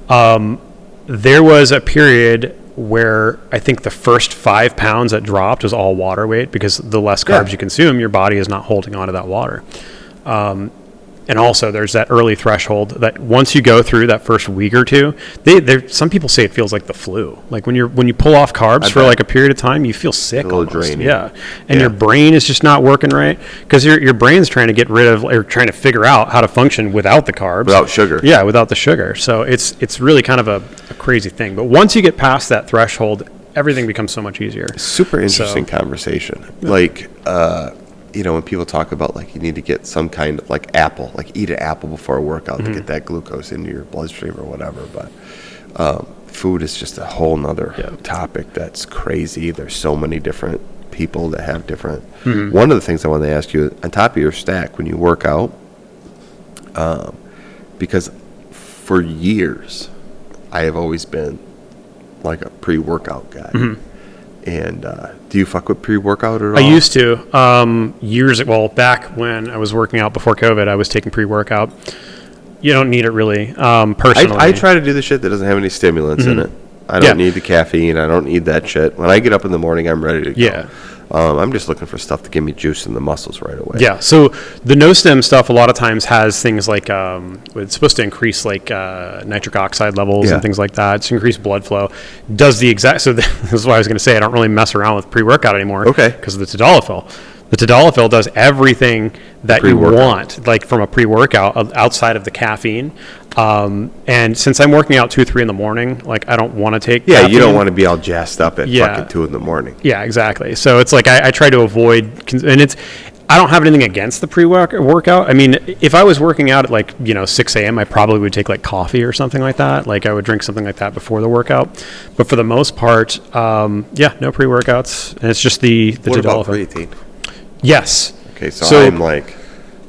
There was a period where I think the first 5 pounds that dropped was all water weight, because the less carbs you consume, your body is not holding on to that water. And also, there's that early threshold that once you go through that first week or two, some people say it feels like the flu. Like when you pull off carbs for like a period of time, you feel sick. A little draining. Yeah, and your brain is just not working right, because your brain's trying to get rid of, or trying to figure out how to function without the carbs, without sugar. Yeah, without the sugar. So it's really kind of a crazy thing. But once you get past that threshold, everything becomes so much easier. Super interesting conversation. Like when people talk about like you need to get some kind of like apple, like eat an apple before a workout to get that glucose into your bloodstream or whatever. But food is just a whole nother topic that's crazy. There's so many different people that have different. One of the things I wanted to ask you, on top of your stack when you work out, because for years I have always been like a pre-workout guy. And do you fuck with pre-workout at all? I used to. Back when I was working out before COVID, I was taking pre-workout. You don't need it really, personally. I try to do the shit that doesn't have any stimulants in it. I don't need the caffeine. I don't need that shit. When I get up in the morning, I'm ready to go. Yeah. I'm just looking for stuff to give me juice in the muscles right away. Yeah. So the no-stim stuff a lot of times has things like it's supposed to increase like nitric oxide levels and things like that. To increase blood flow. Does the exact. So this is why I was going to say I don't really mess around with pre-workout anymore. Okay. Because of the Tadalafil. The Tadalafil does everything that you want, like from a pre-workout outside of the caffeine. And since I'm working out 2 or 3 in the morning, like I don't want to take caffeine. You don't want to be all jazzed up at fucking 2 in the morning. Yeah, exactly. So it's like I try to avoid, and I don't have anything against the pre-workout. I mean, if I was working out at like 6 a.m., I probably would take like coffee or something like that. Like I would drink something like that before the workout. But for the most part, no pre-workouts, and it's just the What about Tadalafil. creatine? Yes. Okay, so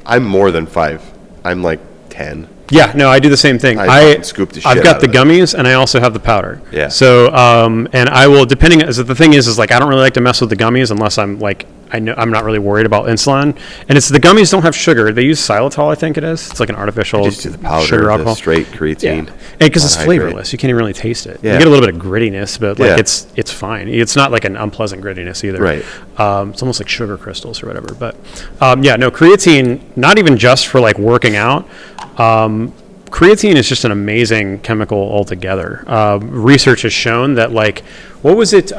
I'm more than 5. I'm like 10. Yeah, no, I do the same thing. I scoop the shit I've got out the of it. gummies, and I also have the powder. Yeah. So, and I will, the thing is like I don't really like to mess with the gummies unless I'm like I'm not really worried about insulin. And it's the gummies don't have sugar. They use xylitol, I think it is. It's like an artificial Just do the powder, sugar the alcohol. straight creatine. Yeah, because it's Unhydrate. flavorless. You can't even really taste it. Yeah. You get a little bit of grittiness, but like Yeah. it's fine. It's not like an unpleasant grittiness either. Right. It's almost like sugar crystals or whatever. But creatine, not even just for like working out. Creatine is just an amazing chemical altogether. Research has shown that, like, what was it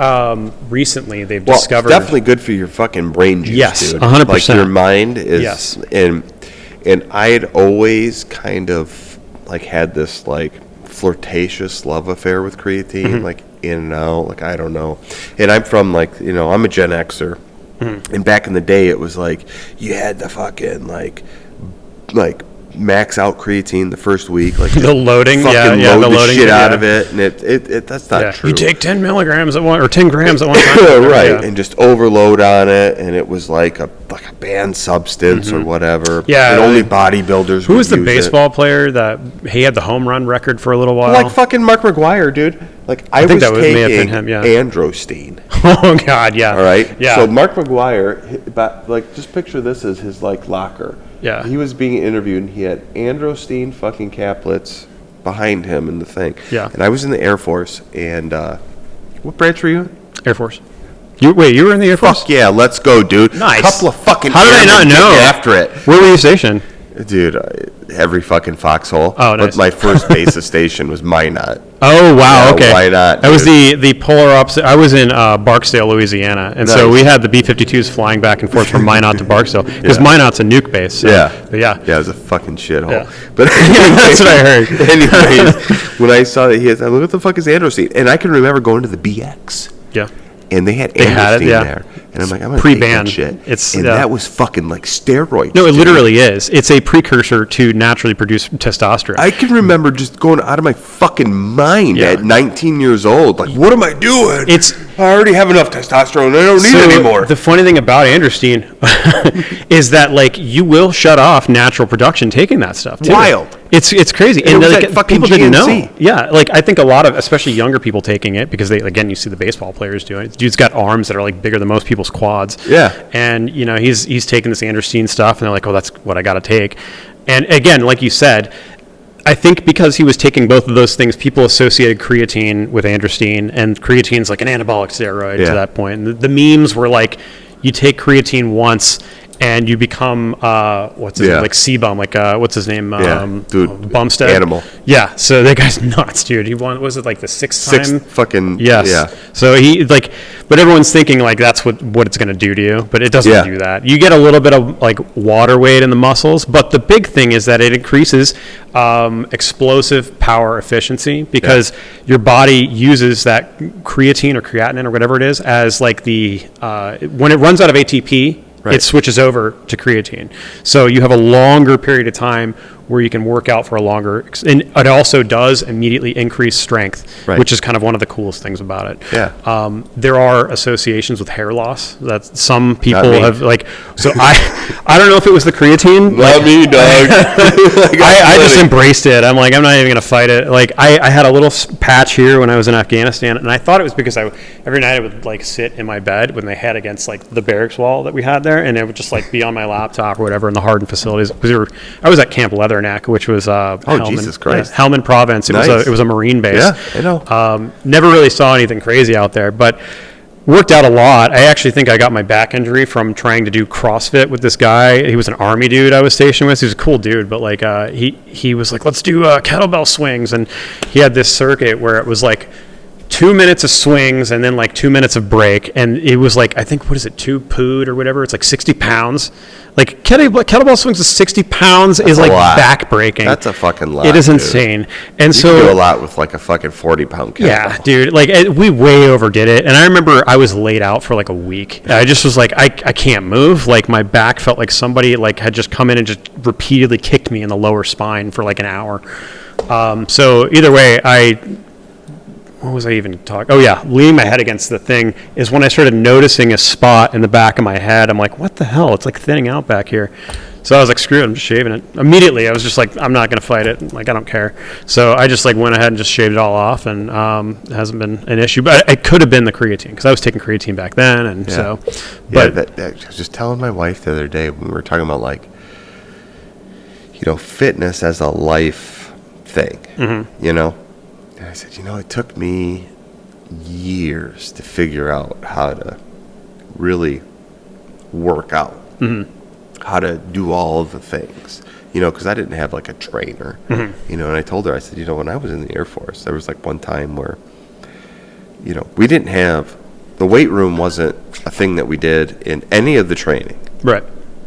recently they've discovered? It's definitely good for your fucking brain juice, yes, dude. 100%. Like, your mind is... Yes. And I had always kind of, like, had this, like, flirtatious love affair with creatine, like, in and out, like, I don't know. And I'm from, like, I'm a Gen Xer. And back in the day, it was like, you had the fucking, like max out creatine the first week, like the loading, fucking the load the loading shit out of it, and it that's not true. You take 10 milligrams at one, or 10 grams at one time, right? And just overload on it, and it was like a banned substance or whatever. Yeah, and only bodybuilders. Who was the use baseball player that he had the home run record for a little while? Like fucking Mark McGwire, dude. Like I think was may have taking been him, androstene. Oh God, yeah. All right. Yeah. So Mark McGwire, like just picture this as his like locker. Yeah. He was being interviewed, and he had androstene fucking caplets behind him in the thing. Yeah. And I was in the Air Force, and what branch were you in? Air Force. You were in the Air Force? Fuck yeah, let's go, dude. Nice. Couple of fucking. How did I not know? After it, Where were you stationed? dude. Every fucking foxhole. Oh, nice. But my first base of station was Minot. Oh wow! Yeah, okay, why not? That was the polar opposite. I was in Barksdale, Louisiana, and so Nice. we had the B-52s flying back and forth from Minot to Barksdale because Minot's a nuke base. So, but yeah, it was a fucking shithole. Yeah. But that's what I heard. Anyways, when I saw that he had, I'm like, what the fuck is androstene? And I can remember going to the BX. Yeah. And they had had androstene it, there. And I'm like, I'm going to Pre-banned. take that shit. It's- and that was fucking like steroids. No, it dude. literally is. It's a precursor to naturally produce testosterone. I can remember just going out of my fucking mind Yeah. at 19 years old. Like, what am I doing? I already have enough testosterone. I don't need So it anymore. the funny thing about androstene is that like you will shut off natural production taking that stuff too. Wild. It's crazy. And it was like, at fucking people didn't GNC. know. Yeah, like I think a lot of, especially younger people taking it because you see the baseball players doing it. Dude's got arms that are like bigger than most people's quads. Yeah. And he's taking this androstene stuff and they're like, oh, that's what I got to take. And again, like you said, I think because he was taking both of those things, people associated creatine with androstene, and creatine's like an anabolic steroid to that point. And the memes were like, you take creatine once and you become what's his name? Like Sebum, like what's his name? Dude, Bumstead. Animal. Yeah, so that guy's nuts, dude. He won. Was it like the sixth time? Fucking Yes. Yeah. So he but everyone's thinking like that's what it's going to do to you, but it doesn't do that. You get a little bit of like water weight in the muscles, but the big thing is that it increases explosive power efficiency because your body uses that creatine or creatinine or whatever it is as like the when it runs out of ATP. Right. it switches over to creatine. So you have a longer period of time where you can work out for a longer, and it also does immediately increase strength, Right. which is kind of one of the coolest things about it. Yeah. There are associations with hair loss that some people Not me. have, like, so I don't know if it was the creatine. Not me, dog. I just embraced it. I'm like, I'm not even going to fight it. Like, I had a little patch here when I was in Afghanistan, and I thought it was because every night I would, like, sit in my bed with my head against, like, the barracks wall that we had there, and it would just, like, be on my laptop or whatever in the hardened facilities. I was at Camp Leatherneck, which was Jesus Christ. Helmand Province. It Nice. was a Marine base. Yeah, I know. Never really saw anything crazy out there, but worked out a lot. I actually think I got my back injury from trying to do CrossFit with this guy. He was an Army dude I was stationed with. He was a cool dude, but like he was like, let's do kettlebell swings, and he had this circuit where it was like 2 minutes of swings and then like 2 minutes of break, and it was like, I think, what is it, 2 pood or whatever? It's like 60 pounds. Like kettlebell swings is 60 pounds is like back breaking. That's a fucking lot. It is dude. insane. And You so can do a lot with like a fucking 40-pound kettlebell. yeah, dude, like we way overdid it. And I remember I was laid out for like a week. I just was like, I can't move. Like my back felt like somebody like had just come in and just repeatedly kicked me in the lower spine for like an hour. So either way, what was I even talking? Oh yeah, leaning my head against the thing is when I started noticing a spot in the back of my head. I'm like, what the hell? It's like thinning out back here. So I was like, screw it, I'm just shaving it. Immediately, I was just like, I'm not going to fight it. Like, I don't care. So I just like went ahead and just shaved it all off, and it hasn't been an issue. But it could have been the creatine, because I was taking creatine back then. And so, but I was just telling my wife the other day when we were talking about like, fitness as a life thing, And I said, it took me years to figure out how to really work out, how to do all of the things, because I didn't have like a trainer, and I told her, I said, when I was in the Air Force, there was like one time where, we didn't have, the weight room wasn't a thing that we did in any of the training. right.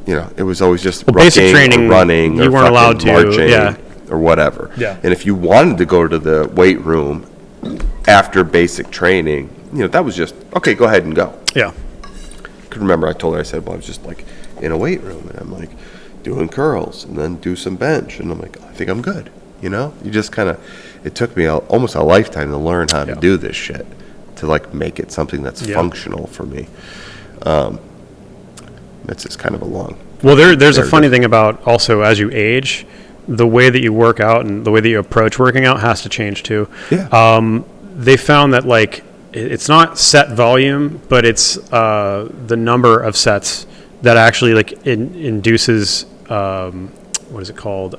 It was always just Basic training, or running, you or weren't allowed to, marching, yeah. or whatever. Yeah. And if you wanted to go to the weight room after basic training, that was just, okay, go ahead and go. Yeah. I could remember I told her, I said, well, I was just like in a weight room, and I'm like doing curls and then do some bench, and I'm like, I think I'm good. You just kind of, it took me almost a lifetime to learn how to do this shit, to like make it something that's functional for me. That's just kind of a long. Well, there's a funny thing about also as you age, the way that you work out and the way that you approach working out has to change too. Yeah. They found that like it's not set volume, but it's the number of sets that actually like induces what is it called,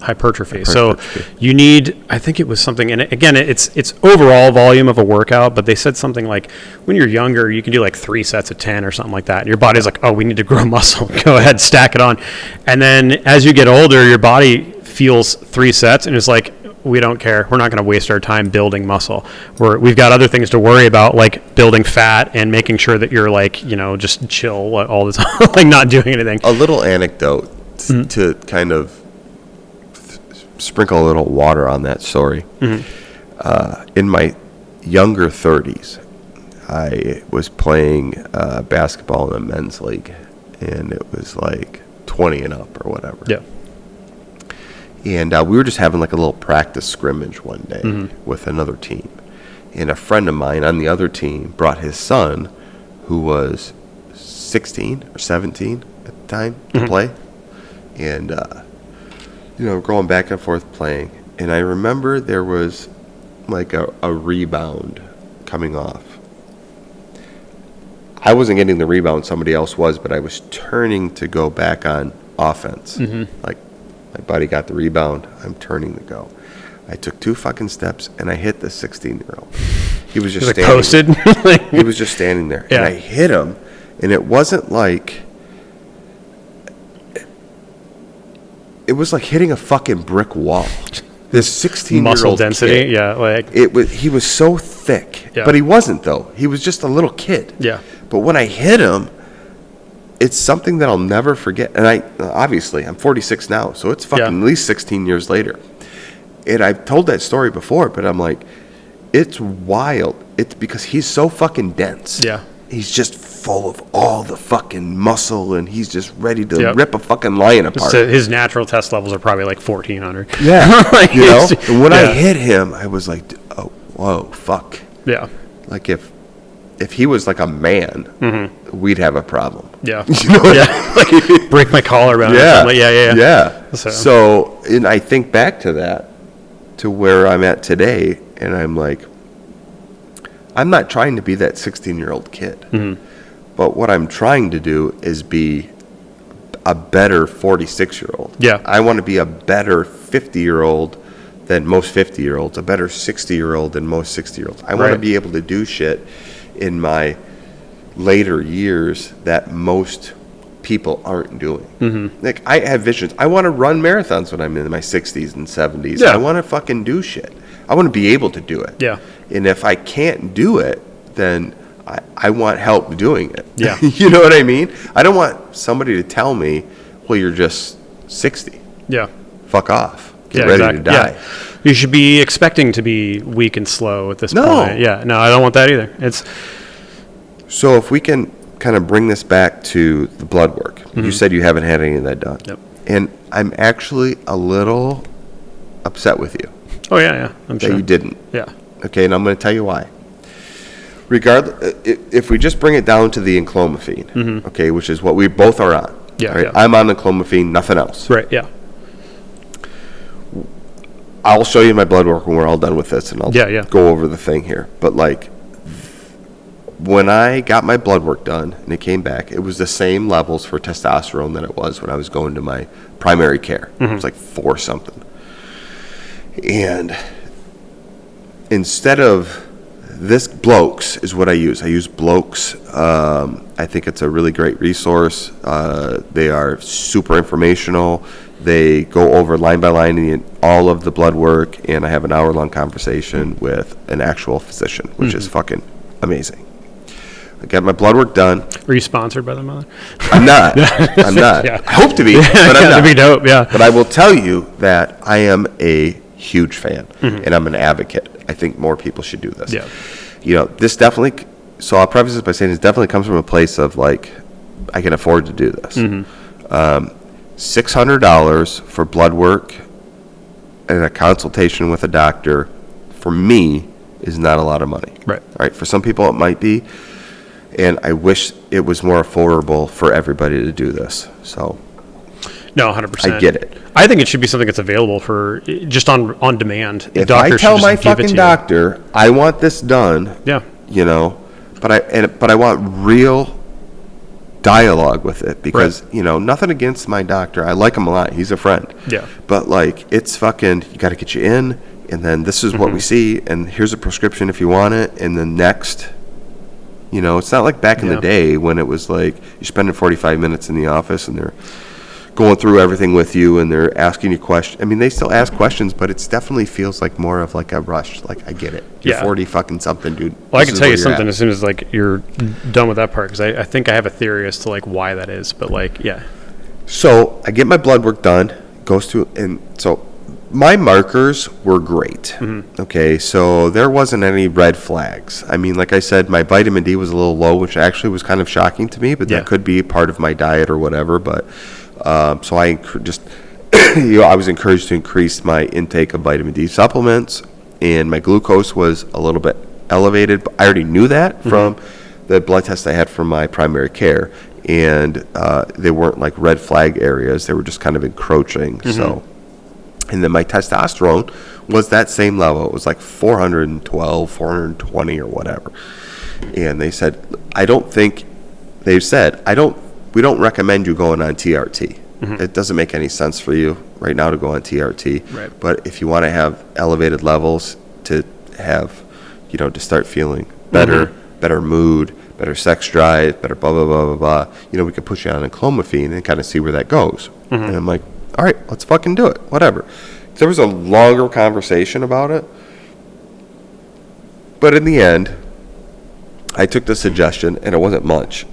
hypertrophy. So you need, I think it was something, and again, it's overall volume of a workout, but they said something like when you're younger you can do like 3 sets of 10 or something like that, and your body's like, oh, we need to grow muscle, go ahead, stack it on. And then as you get older, your body feels 3 sets and it's like, we don't care, we're not going to waste our time building muscle, we've got other things to worry about, like building fat and making sure that you're like, just chill all the time, like not doing anything. A little anecdote to kind of sprinkle a little water on that story. In my younger 30s, I was playing basketball in a men's league, and it was like 20 and up or whatever. Yeah. And we were just having like a little practice scrimmage one day with another team. And a friend of mine on the other team brought his son, who was 16 or 17 at the time, to play. And, going back and forth playing. And I remember there was like a rebound coming off. I wasn't getting the rebound, somebody else was, but I was turning to go back on offense. Like, my buddy got the rebound, I'm turning to go. I took 2 fucking steps, and I hit the 16-year-old. He was just standing posted. He was just standing there. Yeah. And I hit him, and it wasn't like... It was like hitting a fucking brick wall. This 16-year-old muscle density, kid, yeah, like he was so thick, but he wasn't though. He was just a little kid. Yeah. But when I hit him, it's something that I'll never forget. And I'm 46 now, so it's fucking at least 16 years later. And I've told that story before, but I'm like, it's wild. It's because he's so fucking dense. Yeah. he's just full of all the fucking muscle, and he's just ready to rip a fucking lion apart. So his natural test levels are probably like 1,400. Yeah. Like, you know? And when I hit him, I was like, oh, whoa, fuck. Yeah. Like if he was like a man, we'd have a problem. Yeah. You know what I mean? Like, break my collarbone. Yeah. Like, yeah. So, and I think back to that, to where I'm at today, and I'm like, I'm not trying to be that 16-year-old kid. But what I'm trying to do is be a better 46-year-old. Yeah. I want to be a better 50-year-old than most 50-year-olds, a better 60-year-old than most 60-year-olds. I want to be able to do shit in my later years that most people aren't doing. Like, I have visions. I want to run marathons when I'm in my 60s and 70s. Yeah. I want to fucking do shit. I want to be able to do it. Yeah. And if I can't do it, then I want help doing it. Yeah. You know what I mean? I don't want somebody to tell me, well, you're just 60. Yeah. Fuck off. Get ready to die. Yeah. You should be expecting to be weak and slow at this No. point. Yeah. No, I don't want that either. It's So if we can kind of bring this back to the blood work. You said you haven't had any of that done. Yep. And I'm actually a little upset with you Oh yeah, I'm that sure. you didn't. Yeah. Okay, and I'm going to tell you why. Regardless, if we just bring it down to the Enclomiphene, okay, which is what we both are on. Yeah, right? yeah. I'm on Enclomiphene, nothing else. Right. Yeah. I'll show you my blood work when we're all done with this, and I'll go over the thing here. But like, when I got my blood work done and it came back, it was the same levels for testosterone that it was when I was going to my primary care. It was like 4 something. And instead of this, Blokes is what I use. I use Blokes. I think it's a really great resource. They are super informational. They go over line by line in all of the blood work, and I have an hour-long conversation with an actual physician, which is fucking amazing. I got my blood work done. Were you sponsored by the mother? I'm not. I'm not. Yeah. I hope to be, but I'm not. That'd be dope. Yeah. But I will tell you that I am a huge fan, and I'm an advocate. I think more people should do this. Yeah. You know, this definitely, so I'll preface this by saying this definitely comes from a place of like, I can afford to do this. $600 for blood work and a consultation with a doctor, for me, is not a lot of money. Right. Right. For some people, it might be. And I wish it was more affordable for everybody to do this. So, No, 100%. I get it. I think it should be something that's available for just on demand. The If doctor I tell should my just give it fucking to doctor I want this done, you. you know, but I want real dialogue with it, because you know, nothing against my doctor. I like him a lot. He's a friend. Yeah. But like, it's fucking, you got to get you in, and then this is what we see, and here's a prescription if you want it, and then next. You know, it's not like back in the day when it was like you're spending 45 minutes in the office and they're going through everything with you and they're asking you questions. I mean, they still ask questions, but it definitely feels like more of like a rush. Like, I get it. You're 40 fucking something, dude. Well, I can tell you something as soon as like you're done with that part, because I think I have a theory as to like why that is. But like, yeah. So I get my blood work done, goes through, and so my markers were great. Okay, so there wasn't any red flags. I mean, like I said, my vitamin D was a little low, which actually was kind of shocking to me, but that could be part of my diet or whatever. But so I just, I was encouraged to increase my intake of vitamin D supplements, and my glucose was a little bit elevated. But I already knew that from the blood test I had from my primary care, and they weren't like red flag areas. They were just kind of encroaching. So. And then my testosterone was that same level. It was like 412, 420 or whatever. And they said, we don't recommend you going on TRT. It doesn't make any sense for you right now to go on TRT. Right. But if you want to have elevated levels to have, you know, to start feeling better, better mood, better sex drive, better blah, blah, blah, blah, blah, you know, we could push you on Enclomiphene and kind of see where that goes. And I'm like, all right, let's fucking do it. Whatever. There was a longer conversation about it. But in the end, I took the suggestion, and it wasn't much.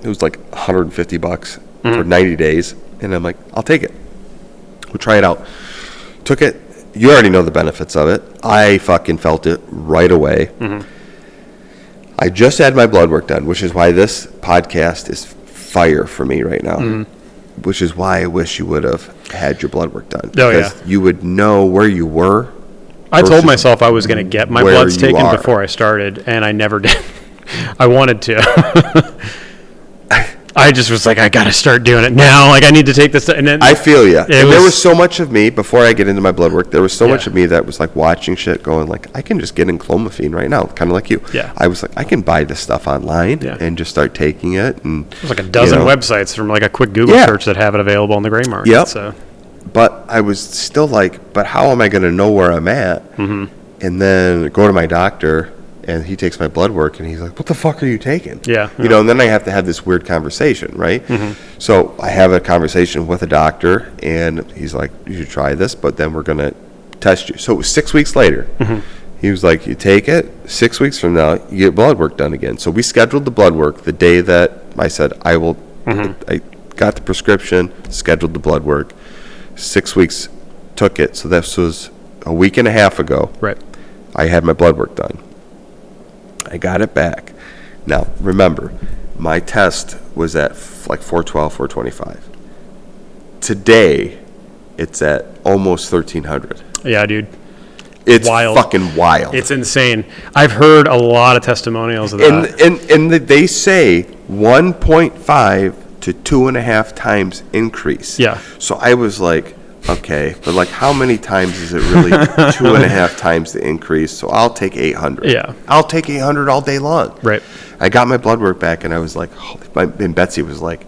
It was like $150 for 90 days. And I'm like, I'll take it. We'll try it out. Took it. You already know the benefits of it. I fucking felt it right away. I just had my blood work done, which is why this podcast is fire for me right now. Which is why I wish you would have had your blood work done. Oh, because you would know where you were. I told myself I was going to get my bloods taken before I started, and I never did. I wanted to. I just was like, I got to start doing it now. Like, I need to take this. And then I feel you. And there was so much of me, before I get into my blood work, there was so much of me that was like watching shit going like, I can just get Enclomiphene right now, kind of like you. Yeah. I was like, I can buy this stuff online and just start taking it. And there's like a dozen websites from like a quick Google search that have it available on the gray market. Yep. So. But I was still like, but how am I going to know where I'm at? And then go to my doctor, and he takes my blood work, and he's like, what the fuck are you taking? Yeah. You know, and then I have to have this weird conversation, right? So I have a conversation with a doctor, and he's like, you should try this, but then we're going to test you. So it was 6 weeks later. He was like, you take it, 6 weeks from now, you get blood work done again. So we scheduled the blood work the day that I said, I will, I got the prescription, scheduled the blood work. 6 weeks took it. So this was a week and a half ago. Right. I had my blood work done. I got it back. Now, remember, my test was at like 412, 425. Today, it's at almost 1,300. Yeah, dude. It's wild. Fucking wild. It's insane. I've heard a lot of testimonials of that. And they say 1.5 to 2.5 times increase. Yeah. So I was like, okay, but like how many times is it really 2.5 times the increase? So I'll take 800. Yeah. I'll take 800 all day long. Right. I got my blood work back, and I was like, and Betsy was like,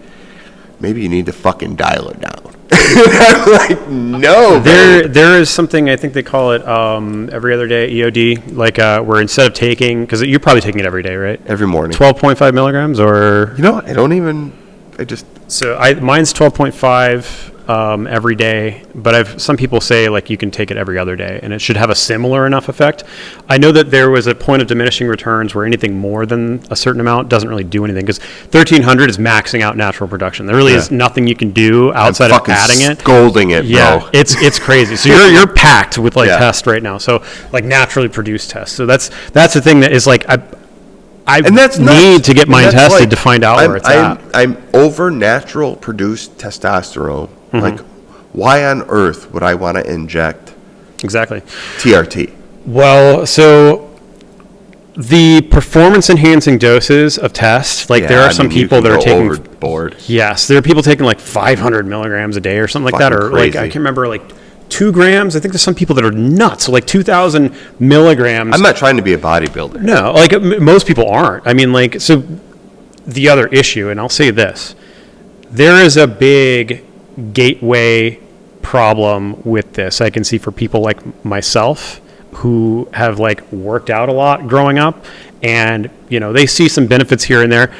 maybe you need to fucking dial it down. I'm like, no. There is something, I think they call it every other day, EOD, like where instead of taking, because you're probably taking it every day, right? Every morning. 12.5 milligrams or? You know, I don't even, So mine's 12.5 every day, but some people say like you can take it every other day, and it should have a similar enough effect. I know that there was a point of diminishing returns where anything more than a certain amount doesn't really do anything, because 1,300 is maxing out natural production. There really is nothing you can do outside of adding it. Scolding it, bro. Yeah, it's crazy. So you're packed with like tests right now. So like naturally produced tests. So that's the thing that is like I need to get mine tested like, to find out where it's at. I'm over natural produced testosterone. Like, why on earth would I want to inject TRT? Well, so the performance-enhancing doses of test, like there are some people that are taking overboard. Yes, there are people taking like 500 milligrams a day or something like that, or crazy. Like I can remember like 2 grams. I think there's some people that are nuts. So like 2,000 milligrams. I'm not trying to be a bodybuilder. No, like most people aren't. I mean, like, so the other issue, and I'll say this, there is a big gateway problem with this. I can see for people like myself who have like worked out a lot growing up, and you know, they see some benefits here and there.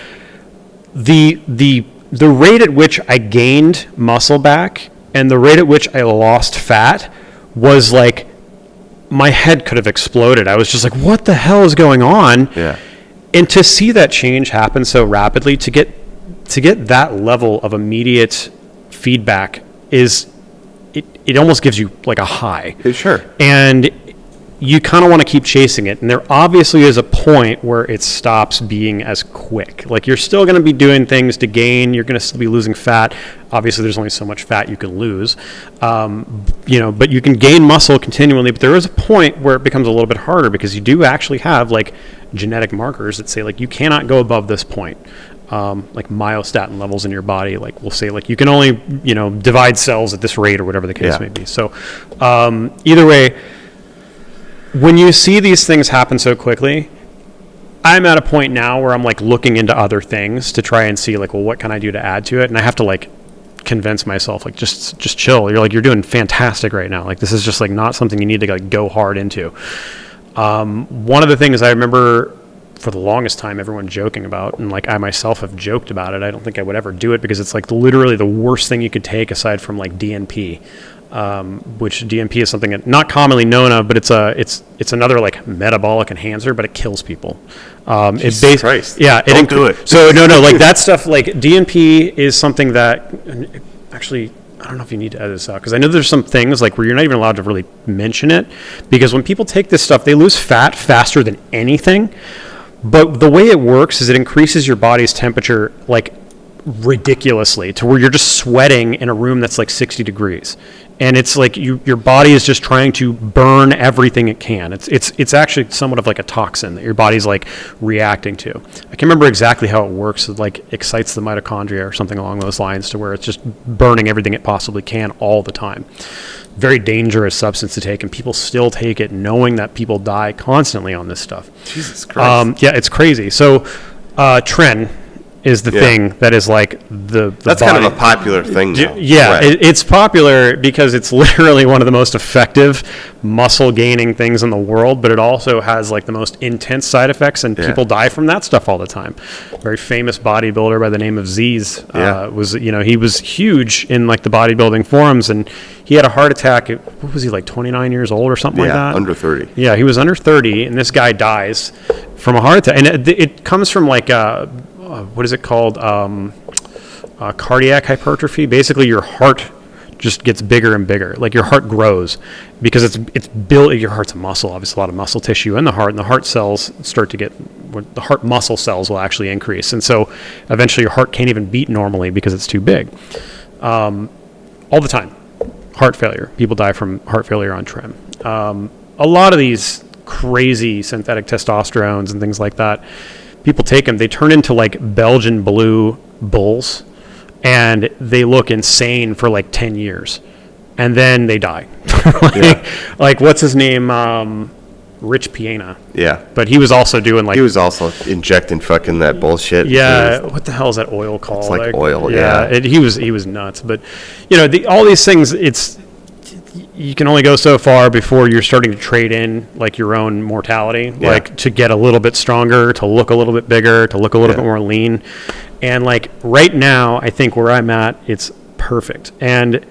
The rate at which I gained muscle back and the rate at which I lost fat was like, my head could have exploded. I was just like, what the hell is going on? Yeah. And to see that change happen so rapidly, to get that level of immediate feedback it almost gives you like a high. Sure. And you kind of want to keep chasing it. And there obviously is a point where it stops being as quick. Like, you're still going to be doing things to gain. You're going to still be losing fat. Obviously, there's only so much fat you can lose. But you can gain muscle continually. But there is a point where it becomes a little bit harder, because you do actually have like genetic markers that say like you cannot go above this point. Like myostatin levels in your body, like we'll say like you can only, divide cells at this rate or whatever the case may be. So either way, when you see these things happen so quickly, I'm at a point now where I'm like looking into other things to try and see like, well, what can I do to add to it? And I have to like convince myself, like, just chill. You're doing fantastic right now. Like, this is just like not something you need to like go hard into. One of the things I remember for the longest time everyone joking about, and like I myself have joked about it, I don't think I would ever do it, because it's like literally the worst thing you could take aside from like DNP, which DNP is something that not commonly known of, but it's another like metabolic enhancer, but it kills people. Jesus Christ. Yeah, don't do it. So no, like that stuff, like DNP is something that actually, I don't know if you need to edit this out, because I know there's some things like where you're not even allowed to really mention it, because when people take this stuff, they lose fat faster than anything. But the way it works is it increases your body's temperature like ridiculously to where you're just sweating in a room that's like 60 degrees. And it's like your body is just trying to burn everything it can. It's actually somewhat of like a toxin that your body's like reacting to. I can't remember exactly how it works. It like excites the mitochondria or something along those lines to where it's just burning everything it possibly can all the time. Very dangerous substance to take, and people still take it knowing that people die constantly on this stuff. Jesus Christ. Yeah, it's crazy. So Tren is the thing that is like the that's body. kind of a popular thing now. Yeah, right. it's popular because it's literally one of the most effective muscle gaining things in the world, but it also has like the most intense side effects, and people die from that stuff all the time. Very famous bodybuilder by the name of Ziz was, he was huge in like the bodybuilding forums, and he had a heart attack. What was he, like 29 years old or something like that? Under 30. Yeah, he was under 30, and this guy dies from a heart attack, and it comes from like what is it called? Cardiac hypertrophy. Basically, your heart just gets bigger and bigger. Like your heart grows because it's built. Your heart's a muscle, obviously a lot of muscle tissue in the heart, and the heart cells start to get. The heart muscle cells will actually increase, and so eventually your heart can't even beat normally because it's too big. All the time, heart failure. People die from heart failure on trim. A lot of these crazy synthetic testosterones and things like that. People take them, they turn into like Belgian blue bulls, and they look insane for like 10 years. And then they die. Like, what's his name? Rich Piana. Yeah. But he was also doing like... He was also injecting fucking that bullshit. Yeah. What the hell is that oil called? It's like oil, He was nuts. But, all these things, you can only go so far before you're starting to trade in like your own mortality, like to get a little bit stronger, to look a little bit bigger, to look a little bit more lean. And like right now, I think where I'm at, it's perfect. And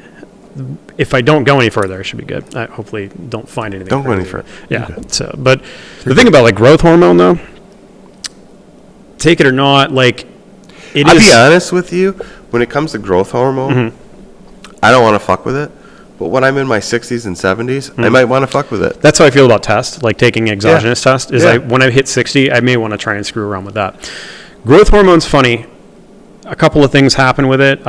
if I don't go any further, I should be good. I hopefully don't find anything. Don't go any further. Yeah. Okay. So, but the thing about like growth hormone though, take it or not, like I'll be honest with you, when it comes to growth hormone, I don't want to fuck with it. But when I'm in my 60s and 70s, I might want to fuck with it. That's how I feel about test, like taking exogenous test. Is when I hit 60, I may want to try and screw around with that. Growth hormone's funny. A couple of things happen with it.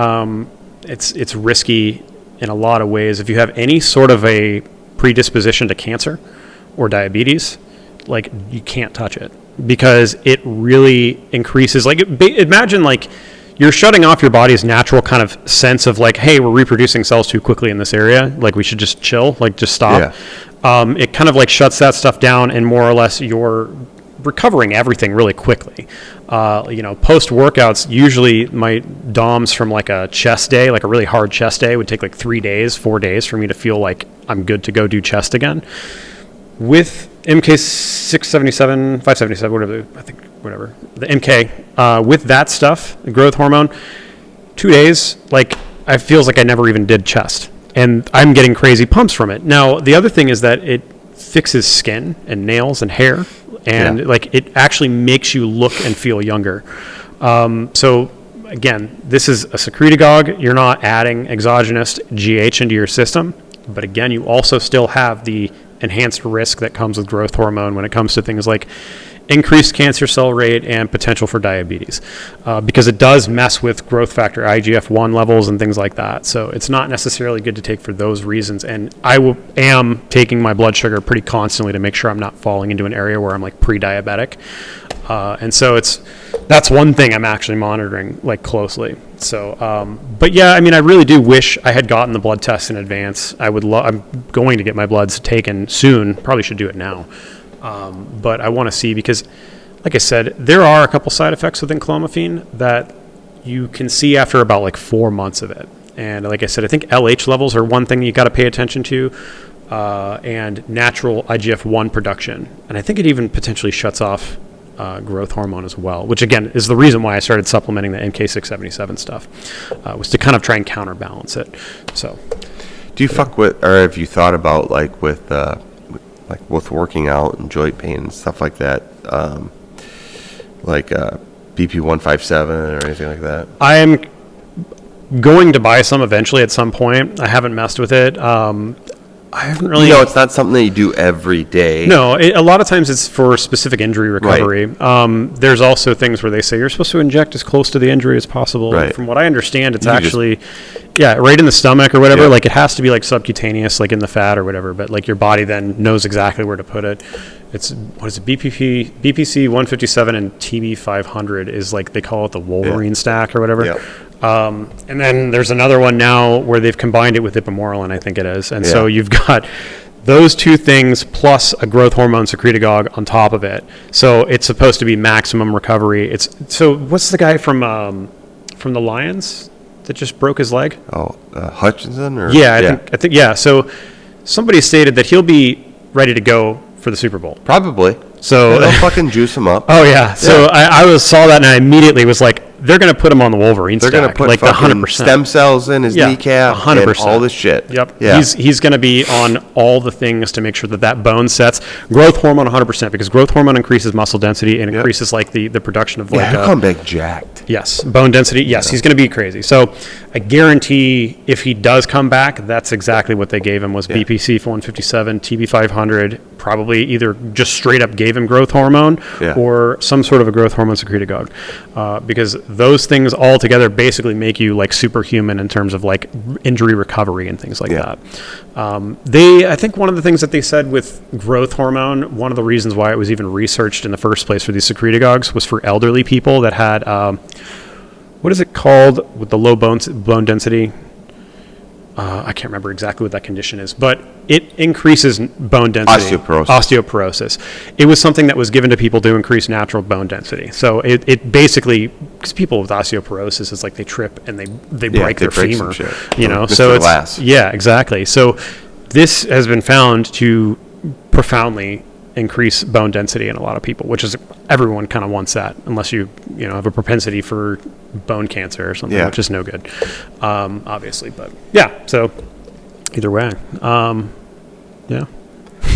It's risky in a lot of ways. If you have any sort of a predisposition to cancer or diabetes, like you can't touch it because it really increases. Like imagine like you're shutting off your body's natural kind of sense of like, hey, we're reproducing cells too quickly in this area. Like we should just chill, like just stop. Yeah. It kind of like shuts that stuff down, and more or less you're recovering everything really quickly. Post workouts, usually my DOMs from like a chest day, like a really hard chest day, would take like 4 days for me to feel like I'm good to go do chest again. With mk677, 577, whatever, the MK, with that stuff, the growth hormone, 2 days, like, it feels like I never even did chest. And I'm getting crazy pumps from it. Now, the other thing is that it fixes skin and nails and hair. And, like, it actually makes you look and feel younger. So, again, this is a secretagogue. You're not adding exogenous GH into your system. But, again, you also still have the enhanced risk that comes with growth hormone when it comes to things like increased cancer cell rate and potential for diabetes, because it does mess with growth factor IGF-1 levels and things like that. So it's not necessarily good to take for those reasons. And I am taking my blood sugar pretty constantly to make sure I'm not falling into an area where I'm like pre-diabetic. And so that's one thing I'm actually monitoring like closely. So, but yeah, I mean, I really do wish I had gotten the blood tests in advance. I'm going to get my bloods taken soon. Probably should do it now. But I want to see, because like I said, there are a couple side effects with Enclomiphene that you can see after about like 4 months of it. And like I said, I think LH levels are one thing you got to pay attention to, and natural IGF-1 production. And I think it even potentially shuts off growth hormone as well, which again is the reason why I started supplementing the mk677 stuff, was to kind of try and counterbalance it. So, do you fuck with, or have you thought about like with working out and joint pain and stuff like that, like BP157 or anything like that? I am going to buy some eventually at some point. I haven't messed with it. I haven't really. It's not something that you do every day. No, a lot of times it's for specific injury recovery. Right. There's also things where they say you're supposed to inject as close to the injury as possible. Right. From what I understand, it's actually, right in the stomach or whatever. Yeah. Like it has to be like subcutaneous, like in the fat or whatever. But like your body then knows exactly where to put it. It's BPC 157 and TB 500 is like they call it the Wolverine stack or whatever. Yeah. And then there's another one now where they've combined it with ipamorelin, I think it is. And so you've got those two things plus a growth hormone secretagogue on top of it. So it's supposed to be maximum recovery. So what's the guy from the Lions that just broke his leg? Oh, Hutchinson? Or? Yeah, I think. So somebody stated that he'll be ready to go for the Super Bowl. Probably. So they'll fucking juice him up. Oh yeah. So I saw that and I immediately was like, they're going to put him on the Wolverine stack. They're going to put like the 100% stem cells in his kneecap 100%. And all this shit. Yep. Yeah. He's going to be on all the things to make sure that bone sets. Growth hormone 100% because growth hormone increases muscle density and increases like the production of like. He'll come back jacked. Yes. Bone density. Yes. He's going to be crazy. So I guarantee if he does come back, that's exactly what they gave him was BPC 157, TB 500. Probably either just straight up gave him growth hormone or some sort of a growth hormone secretagogue because those things all together basically make you like superhuman in terms of like injury recovery and things like that. I think one of the things that they said with growth hormone, one of the reasons why it was even researched in the first place for these secretagogues was for elderly people that had, what is it called with the low bone density? I can't remember exactly what that condition is, but it increases bone density. Osteoporosis. It was something that was given to people to increase natural bone density. So it basically, because people with osteoporosis, it's like they trip and they break their femur. So it's exactly. So this has been found to profoundly increase bone density in a lot of people, which is everyone kind of wants that, unless you have a propensity for bone cancer or something, which is no good, obviously. But so either way,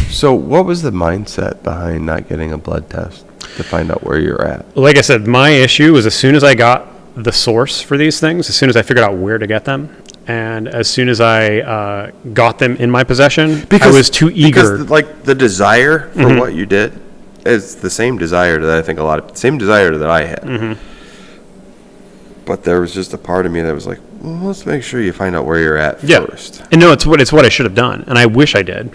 So what was the mindset behind not getting a blood test to find out where you're at? Like I said, my issue was as soon as I got the source for these things, as soon as I figured out where to get them, and as soon as I got them in my possession, I was too eager. Because like the desire for what you did is the same desire that I think same desire that I had. Mm-hmm. But there was just a part of me that was like, well, let's make sure you find out where you're at first. And no, it's what I should have done, and I wish I did.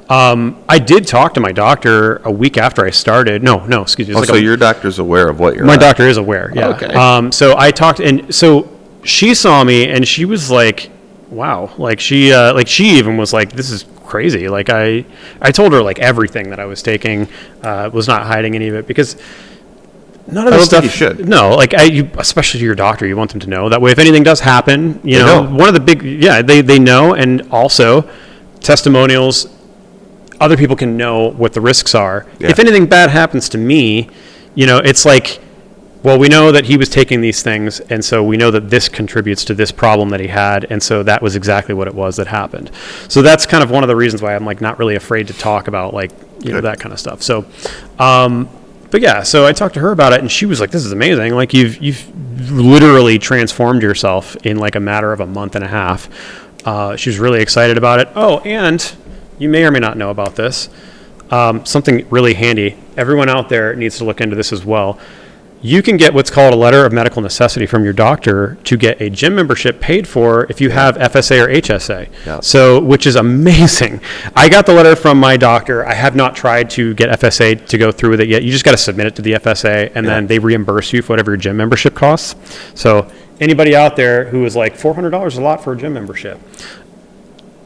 I did talk to my doctor a week after I started. No, excuse me. So your doctor's aware of what you're My doctor is aware, yeah. Okay. So I talked, and so she saw me, and she was like, wow. Like she even was like, this is crazy. Like I told her like everything that I was taking, was not hiding any of it because none of the stuff. Think you should. No, like especially to your doctor, you want them to know. That way, if anything does happen, you know, one of the big, they know, and also testimonials. Other people can know what the risks are. Yeah. If anything bad happens to me, it's like, well, we know that he was taking these things, and so we know that this contributes to this problem that he had, and so that was exactly what it was that happened. So that's kind of one of the reasons why I'm like not really afraid to talk about like that kind of stuff. So, so I talked to her about it, and she was like, "This is amazing! Like you've literally transformed yourself in like a matter of a month and a half." She was really excited about it. Oh, and you may or may not know about this. Something really handy. Everyone out there needs to look into this as well. You can get what's called a letter of medical necessity from your doctor to get a gym membership paid for if you have FSA or HSA. Yeah. So, which is amazing. I got the letter from my doctor. I have not tried to get FSA to go through with it yet. You just got to submit it to the FSA, and then they reimburse you for whatever your gym membership costs. So, anybody out there who is like $400 is a lot for a gym membership.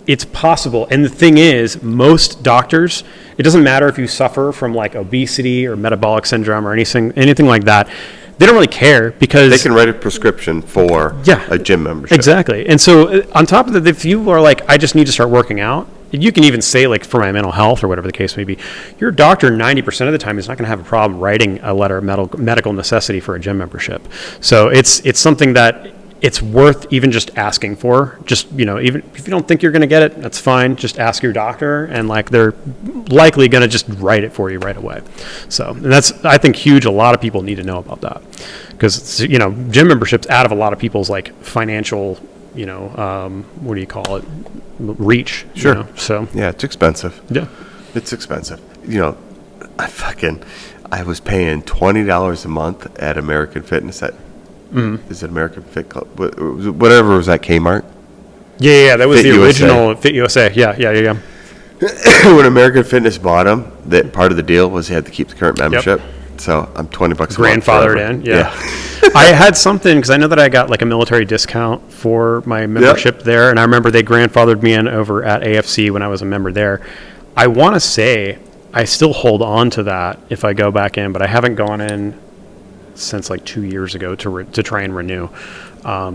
It's possible. And the thing is, most doctors, it doesn't matter if you suffer from like obesity or metabolic syndrome or anything like that. They don't really care because they can write a prescription for a gym membership. Exactly. And so on top of that, if you are like, I just need to start working out, you can even say like for my mental health or whatever the case may be, your doctor 90% of the time is not going to have a problem writing a letter of medical necessity for a gym membership. So it's something that it's worth even just asking for. Just, even if you don't think you're going to get it, that's fine. Just ask your doctor, and like they're likely going to just write it for you right away. So, and that's, I think, huge. A lot of people need to know about that because, gym memberships out of a lot of people's like financial what do you call it? Reach. Sure. So yeah, it's expensive. yeah, it's expensive. I was paying $20 a month at American Fitness is it American Fit Club? Whatever was at Kmart. Yeah, that was Fit the USA. original Fit USA. Yeah. When American Fitness bought them, that part of the deal was you had to keep the current membership. So I'm $20 a month. Grandfathered in. Yeah. I had something because I know that I got like a military discount for my membership there, and I remember they grandfathered me in over at AFC when I was a member there. I want to say I still hold on to that if I go back in, but I haven't gone in since like 2 years ago to try and renew.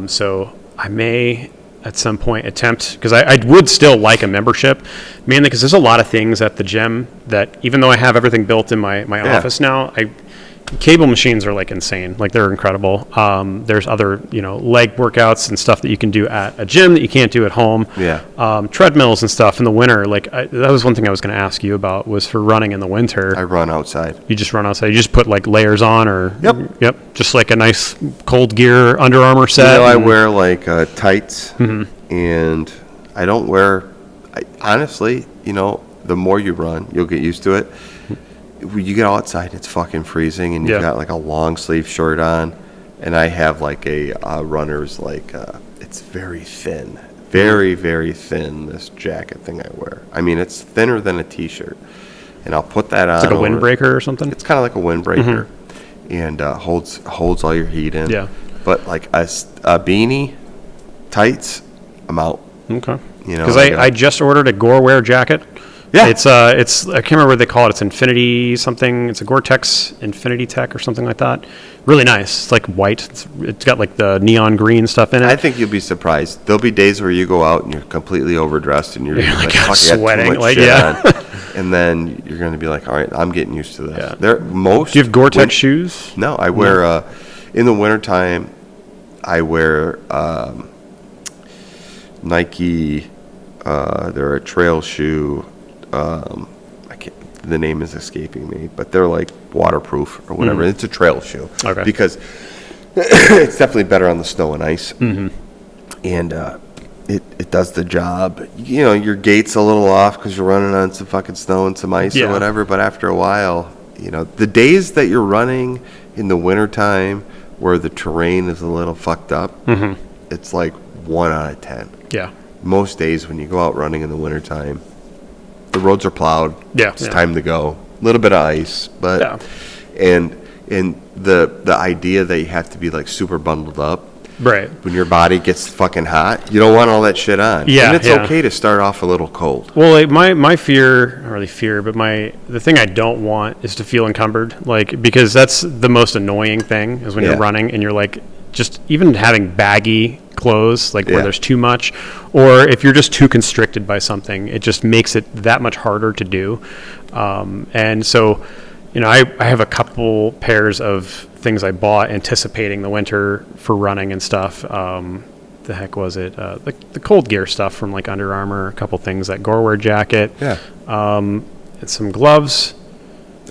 So I may at some point attempt, because I would still like a membership, mainly because there's a lot of things at the gym that even though I have everything built in my office now, cable machines are like insane. Like they're incredible. There's other, leg workouts and stuff that you can do at a gym that you can't do at home. Yeah. Treadmills and stuff in the winter. Like that was one thing I was going to ask you about was for running in the winter. I run outside. You just run outside. You just put like layers on or Yep. Just like a nice cold gear Under Armour set. I wear like tights and I don't wear, honestly, the more you run, you'll get used to it. When you get outside, it's fucking freezing, and you've got like a long sleeve shirt on, and I have like a runner's it's very thin, very very thin. This jacket thing I wear, I mean, it's thinner than a t-shirt, and I'll put that on. It's like a windbreaker or something. It's kind of like a windbreaker, and holds all your heat in. Yeah, but like a beanie, tights, I'm out. Okay. Because I just ordered a Gore-Wear jacket. Yeah, it's I can't remember what they call it. It's Infinity something. It's a Gore-Tex Infinity Tech or something like that. Really nice. It's like white. It's got like the neon green stuff in it. I think you'll be surprised. There'll be days where you go out and you're completely overdressed and you're like fuck, sweating. Like and then you're going to be like, all right, I'm getting used to this. Yeah. Do you have Gore-Tex shoes? No, I wear in the wintertime. I wear Nike. They're a trail shoe. The name is escaping me, but they're like waterproof or whatever. It's a trail shoe because it's definitely better on the snow and ice, and it does the job. Your gait's a little off because you're running on some fucking snow and some ice or whatever. But after a while, the days that you're running in the wintertime where the terrain is a little fucked up, it's like 1 out of 10. Yeah. Most days when you go out running in the wintertime, the roads are plowed. Yeah, it's time to go. A little bit of ice, but and the idea that you have to be like super bundled up, right? When your body gets fucking hot, you don't want all that shit on. Yeah, and it's okay to start off a little cold. Well, like my fear, not really fear, but the thing I don't want is to feel encumbered, because that's the most annoying thing is when you're running and you're like just even having baggy clothes where there's too much, or if you're just too constricted by something, it just makes it that much harder to do. And so I have a couple pairs of things I bought anticipating the winter for running and stuff. The heck was it? The cold gear stuff from like Under Armour, a couple things, that Gore-Wear jacket, and some gloves.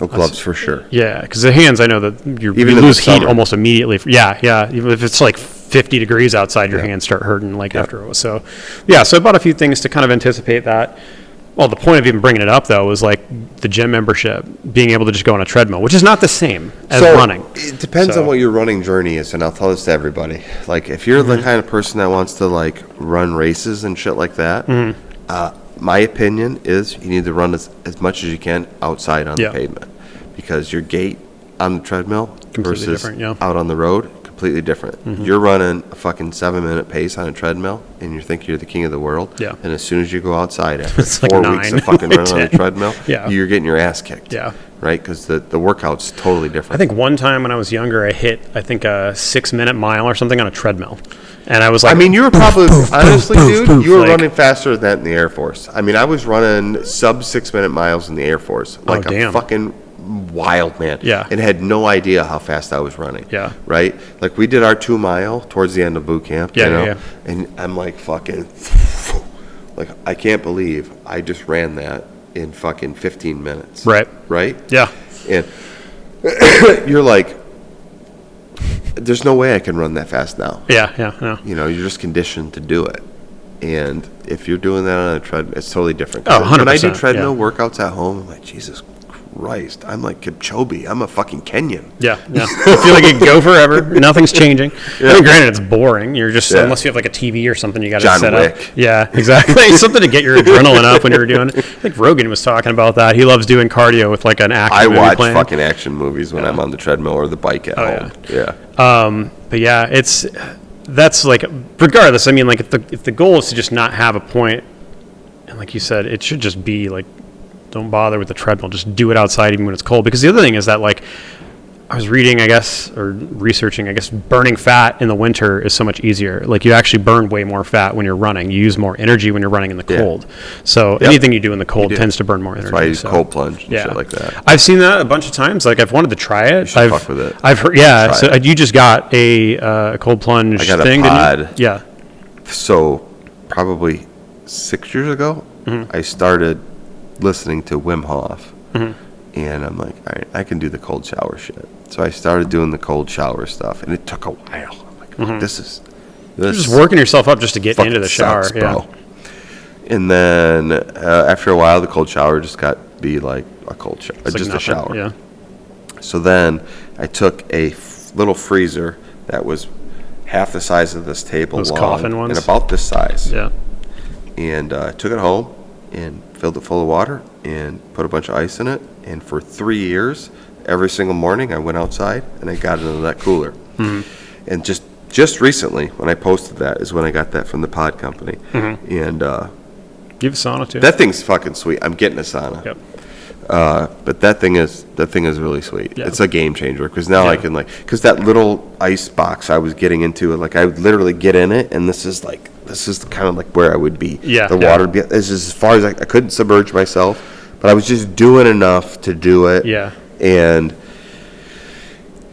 Oh, gloves for sure. Yeah, because the hands, I know that you lose heat almost immediately. Yeah. Even if it's like 50 degrees outside, your hands start hurting after. So I bought a few things to kind of anticipate that. Well, the point of even bringing it up, though, was like the gym membership, being able to just go on a treadmill, which is not the same as running. It depends on what your running journey is, and I'll tell this to everybody. Like, if you're the kind of person that wants to, like, run races and shit like that, my opinion is you need to run as much as you can outside on the pavement, because your gait on the treadmill completely versus different, out on the road, completely different. You're running a fucking 7-minute pace on a treadmill, and you think you're the king of the world. Yeah. And as soon as you go outside after 4 weeks of fucking running on the treadmill, you're getting your ass kicked. Yeah. Right? Because the workout's totally different. I think one time when I was younger, I hit a 6-minute mile or something on a treadmill. And I was like, I mean, you were probably, honestly, dude, you were running faster than that in the Air Force. I mean, I was running sub 6-minute miles in the Air Force. Like a fucking wild man. Yeah. And had no idea how fast I was running. Yeah. Right? Like, we did our 2 mile towards the end of boot camp. Yeah. And I'm like fucking, like, I can't believe I just ran that in fucking 15 minutes. Right? Yeah. And you're like, there's no way I can run that fast now. Yeah. You know, you're just conditioned to do it. And if you're doing that on a treadmill, it's totally different. Oh, 100%. When I do treadmill workouts at home, I'm like, Jesus Christ, I'm like Kipchoge. I'm a fucking Kenyan. Yeah. I feel like it can go forever. Nothing's chinging. I mean, granted, it's boring. You're just, unless you have like a TV or something, you got to set Wick. up. Yeah, exactly. Something to get your adrenaline up when you're doing it. I think Rogan was talking about that. He loves doing cardio with like an action movie watch playing. fucking action movies when I'm on the treadmill or the bike at home. Yeah. But yeah, that's like, regardless, I mean, like if the goal is to just not have a point, and like you said, it should just be like, don't bother with the treadmill, just do it outside even when it's cold. Because the other thing is that, like, I was reading, I guess, or researching, I guess, burning fat in the winter is so much easier. Like, you actually burn way more fat when you're running. You use more energy when you're running in the cold. So anything you do in the cold tends to burn more energy. That's why you use cold plunge and shit like that. I've seen that a bunch of times. Like, I've wanted to try it. You should fuck with it. I've heard, so you just got a cold plunge thing, I got a pod. Yeah. So probably 6 years ago, I started listening to Wim Hof, and I'm like, all right, I can do the cold shower shit. So I started doing the cold shower stuff, and it took a while. I'm like, this You're just working yourself up just to get into the shower, sucks, bro. And then after a while, the cold shower just got to be like a cold shower, just a shower. Yeah. So then I took a little freezer that was half the size of this table Those long coffin ones? and about this size. Yeah. And took it home and filled it full of water and put a bunch of ice in it. And for 3 years, every single morning, I went outside and I got into that cooler. And just recently, when I posted that, is when I got that from the pod company. And you have a sauna too. that thing's fucking sweet. I'm getting a sauna. Yep. But that thing is really sweet. Yeah. It's a game changer because now I can because that little ice box I was getting into, like I would literally get in it, and this is kind of like where I would be. Yeah. The water. This is as far as I couldn't submerge myself, but I was just doing enough to do it. Yeah. And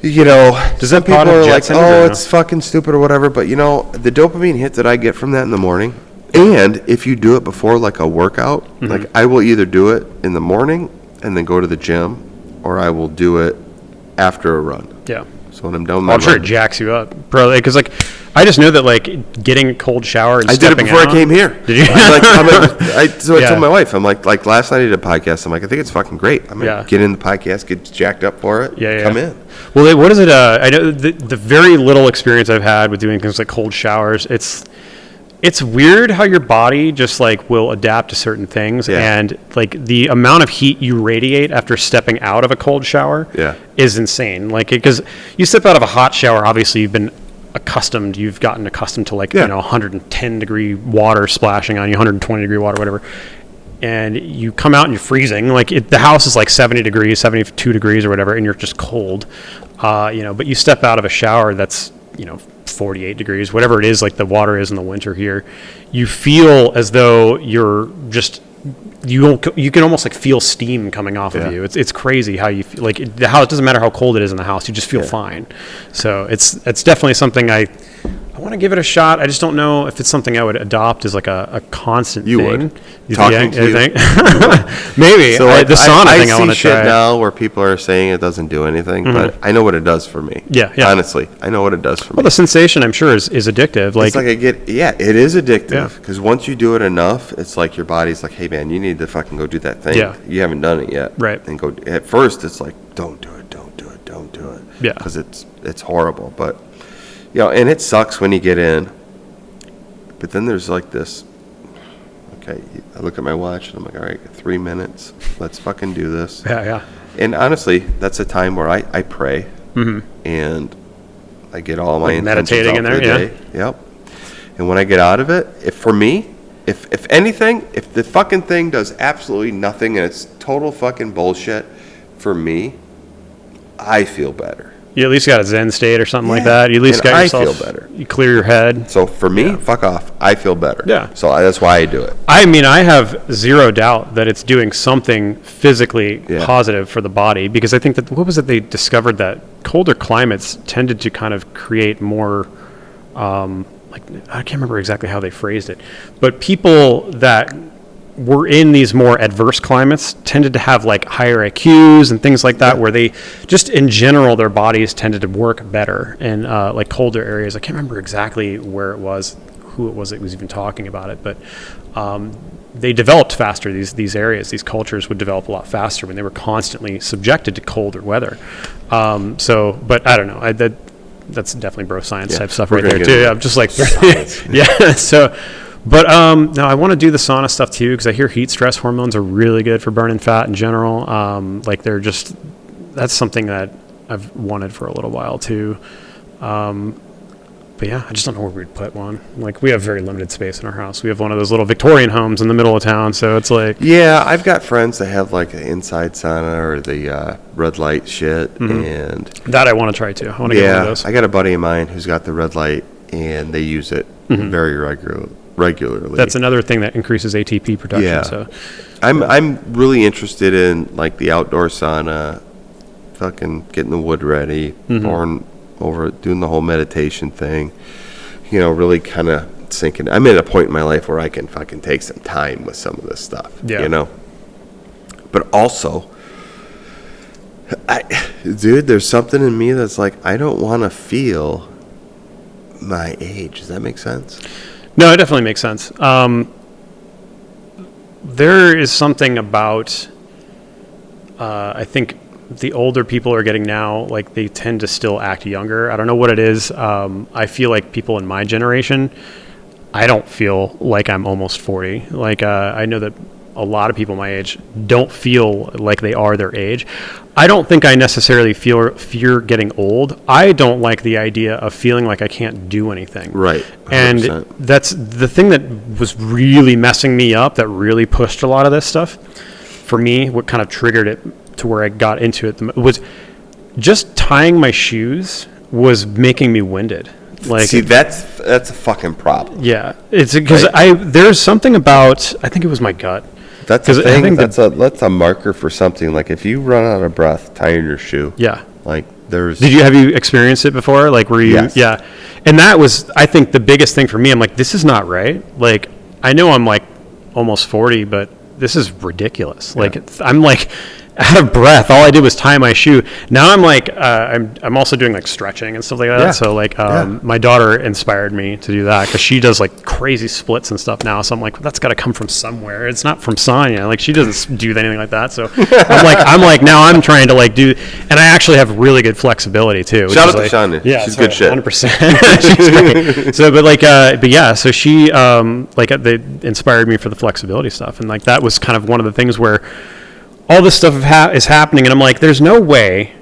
does that people are like, oh, it's fucking stupid or whatever, but the dopamine hit that I get from that in the morning. And if you do it before like a workout, like I will either do it in the morning and then go to the gym, or I will do it after a run. Yeah. So when I'm done my I'm sure it jacks you up, bro. Because I just know that like getting a cold shower and I did it before I came here. Did you? I told my wife, I'm like last night I did a podcast. I'm like, I think it's fucking great. I'm gonna get in the podcast, get jacked up for it. Come in. Well, what is it? I know the very little experience I've had with doing things like cold showers. It's weird how your body just like will adapt to certain things, and like the amount of heat you radiate after stepping out of a cold shower is insane. Like, because you step out of a hot shower, obviously you've gotten accustomed to like 110 degree water splashing on you, 120 degree water, whatever, and you come out and you're freezing. Like the house is like 70 degrees, 72 degrees or whatever, and you're just cold. But you step out of a shower that's 48 degrees, whatever it is, like the water is in the winter here, you feel as though you're just, you can almost like feel steam coming off of you. It's crazy how you feel. Like the house, it doesn't matter how cold it is in the house, you just feel fine. So it's definitely something I want to give it a shot. I just don't know if it's something I would adopt as like a constant thing. Would. Talking to you. Maybe. So the sauna thing I want to try. I see shit now where people are saying it doesn't do anything, but I know what it does for me. Yeah. Honestly, I know what it does for me. Well, the sensation, I'm sure, is addictive. Like, it's like it is addictive because once you do it enough, it's like your body's like, hey man, you need to fucking go do that thing. Yeah. You haven't done it yet. Right. And go. At first, it's like, don't do it. Yeah. Because it's horrible, but. And it sucks when you get in, but then there's like this, okay, I look at my watch and I'm like, all right, 3 minutes, let's fucking do this. Yeah. And honestly, that's a time where I pray and I get all my intentions meditating in there, for the day. Yep. And when I get out of it, if anything, if the fucking thing does absolutely nothing and it's total fucking bullshit, for me, I feel better. You at least got a Zen state or something like that. You at least got yourself. I feel better. You clear your head. So for me, fuck off. I feel better. Yeah. So that's why I do it. I mean, I have zero doubt that it's doing something physically positive for the body, because I think that, what was it they discovered, that colder climates tended to kind of create more, I can't remember exactly how they phrased it, but people that were in these more adverse climates tended to have like higher IQs and things like that, where they just in general their bodies tended to work better in like colder areas. I can't remember exactly where it was, who it was that was even talking about it, but they developed faster. These areas, these cultures would develop a lot faster when they were constantly subjected to colder weather. But I don't know. That's definitely bro science type stuff right there too. I'm just like, yeah. So. But no, I want to do the sauna stuff too, because I hear heat stress hormones are really good for burning fat in general. Like that's something that I've wanted for a little while too. But yeah, I just don't know where we'd put one. Like, we have very limited space in our house. We have one of those little Victorian homes in the middle of town, so it's like... Yeah, I've got friends that have, like, the inside sauna or the red light shit, and... That I want to try, too. I want to get one of those. I got a buddy of mine who's got the red light, and they use it very regularly. That's another thing that increases ATP production, yeah. So... I'm really interested in, like, the outdoor sauna, fucking getting the wood ready, pouring... over doing the whole meditation thing, really kind of sinking. I'm at a point in my life where I can fucking take some time with some of this stuff, But also, there's something in me that's like, I don't want to feel my age. Does that make sense? No, it definitely makes sense. There is something about, I think, the older people are getting now, like, they tend to still act younger. I don't know what it is. I feel like people in my generation, I don't feel like I'm almost 40. Like, I know that a lot of people my age don't feel like they are their age. I don't think I necessarily fear getting old. I don't like the idea of feeling like I can't do anything. Right. 100%. And that's the thing that was really messing me up, that really pushed a lot of this stuff. For me, what kind of triggered it to where I got into it was just tying my shoes was making me winded. Like, see, that's a fucking problem. Yeah, it's because there's something about, I think it was my gut. That's a thing. That's a marker for something. Like, if you run out of breath tying your shoe. Yeah. Like, there's. Have you experienced it before? Like, were you? Yes. Yeah. And that was, I think, the biggest thing for me. I'm like, this is not right. Like, I know I'm like almost 40, but this is ridiculous. Yeah. Like, I'm like out of breath. All I did was tie my shoe. Now I'm like, I'm also doing like stretching and stuff like that. Yeah. So like, my daughter inspired me to do that, because she does like crazy splits and stuff now. So I'm like, well, that's got to come from somewhere. It's not from Sonya. Like, she doesn't do anything like that. So I'm like now I'm trying to like do, and I actually have really good flexibility too. Shout out to Sonya. Yeah, she's good shit. 100%. She's great. So, but yeah, so she they inspired me for the flexibility stuff, and like that was kind of one of the things where all this stuff is happening, and I'm like, there's no way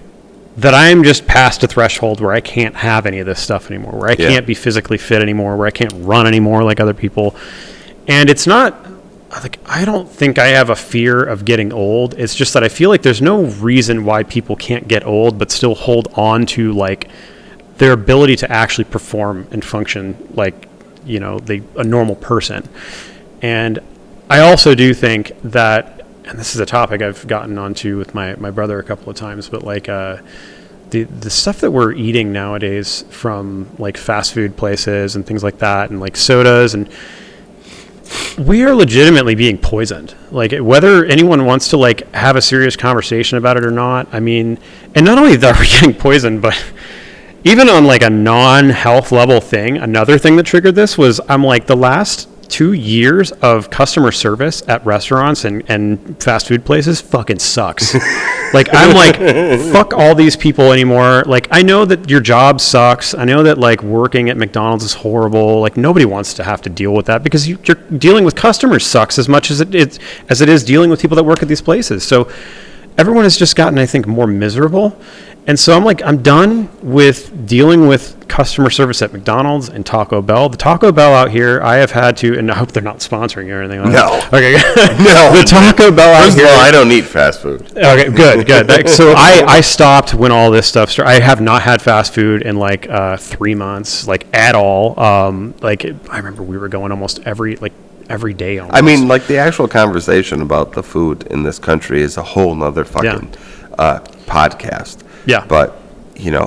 that I'm just past a threshold where I can't have any of this stuff anymore, where I can't be physically fit anymore, where I can't run anymore like other people. And it's not, like, I don't think I have a fear of getting old. It's just that I feel like there's no reason why people can't get old but still hold on to, like, their ability to actually perform and function like, a normal person. And I also do think that, and this is a topic I've gotten onto with my brother a couple of times, but like the stuff that we're eating nowadays from like fast food places and things like that, and like sodas, and we are legitimately being poisoned. Like, whether anyone wants to like have a serious conversation about it or not, I mean, and not only that we're getting poisoned, but even on like a non-health level thing, another thing that triggered this was, I'm like, the last 2 years of customer service at restaurants and fast food places fucking sucks. Like, I'm like, fuck all these people anymore. Like, I know that your job sucks. I know that like working at McDonald's is horrible. Like, nobody wants to have to deal with that, because you're dealing with customers sucks as much as it is dealing with people that work at these places. So everyone has just gotten, I think, more miserable. And so I'm like, I'm done with dealing with customer service at McDonald's and Taco Bell. The Taco Bell out here, I have had to, and I hope they're not sponsoring you or anything like that. Okay, no. The Taco Bell out here. I don't eat fast food. Okay, good. So I stopped when all this stuff started. I have not had fast food in like 3 months, like at all. Like, I remember we were going almost every day almost. I mean, like, the actual conversation about the food in this country is a whole nother fucking podcast. Yeah. But,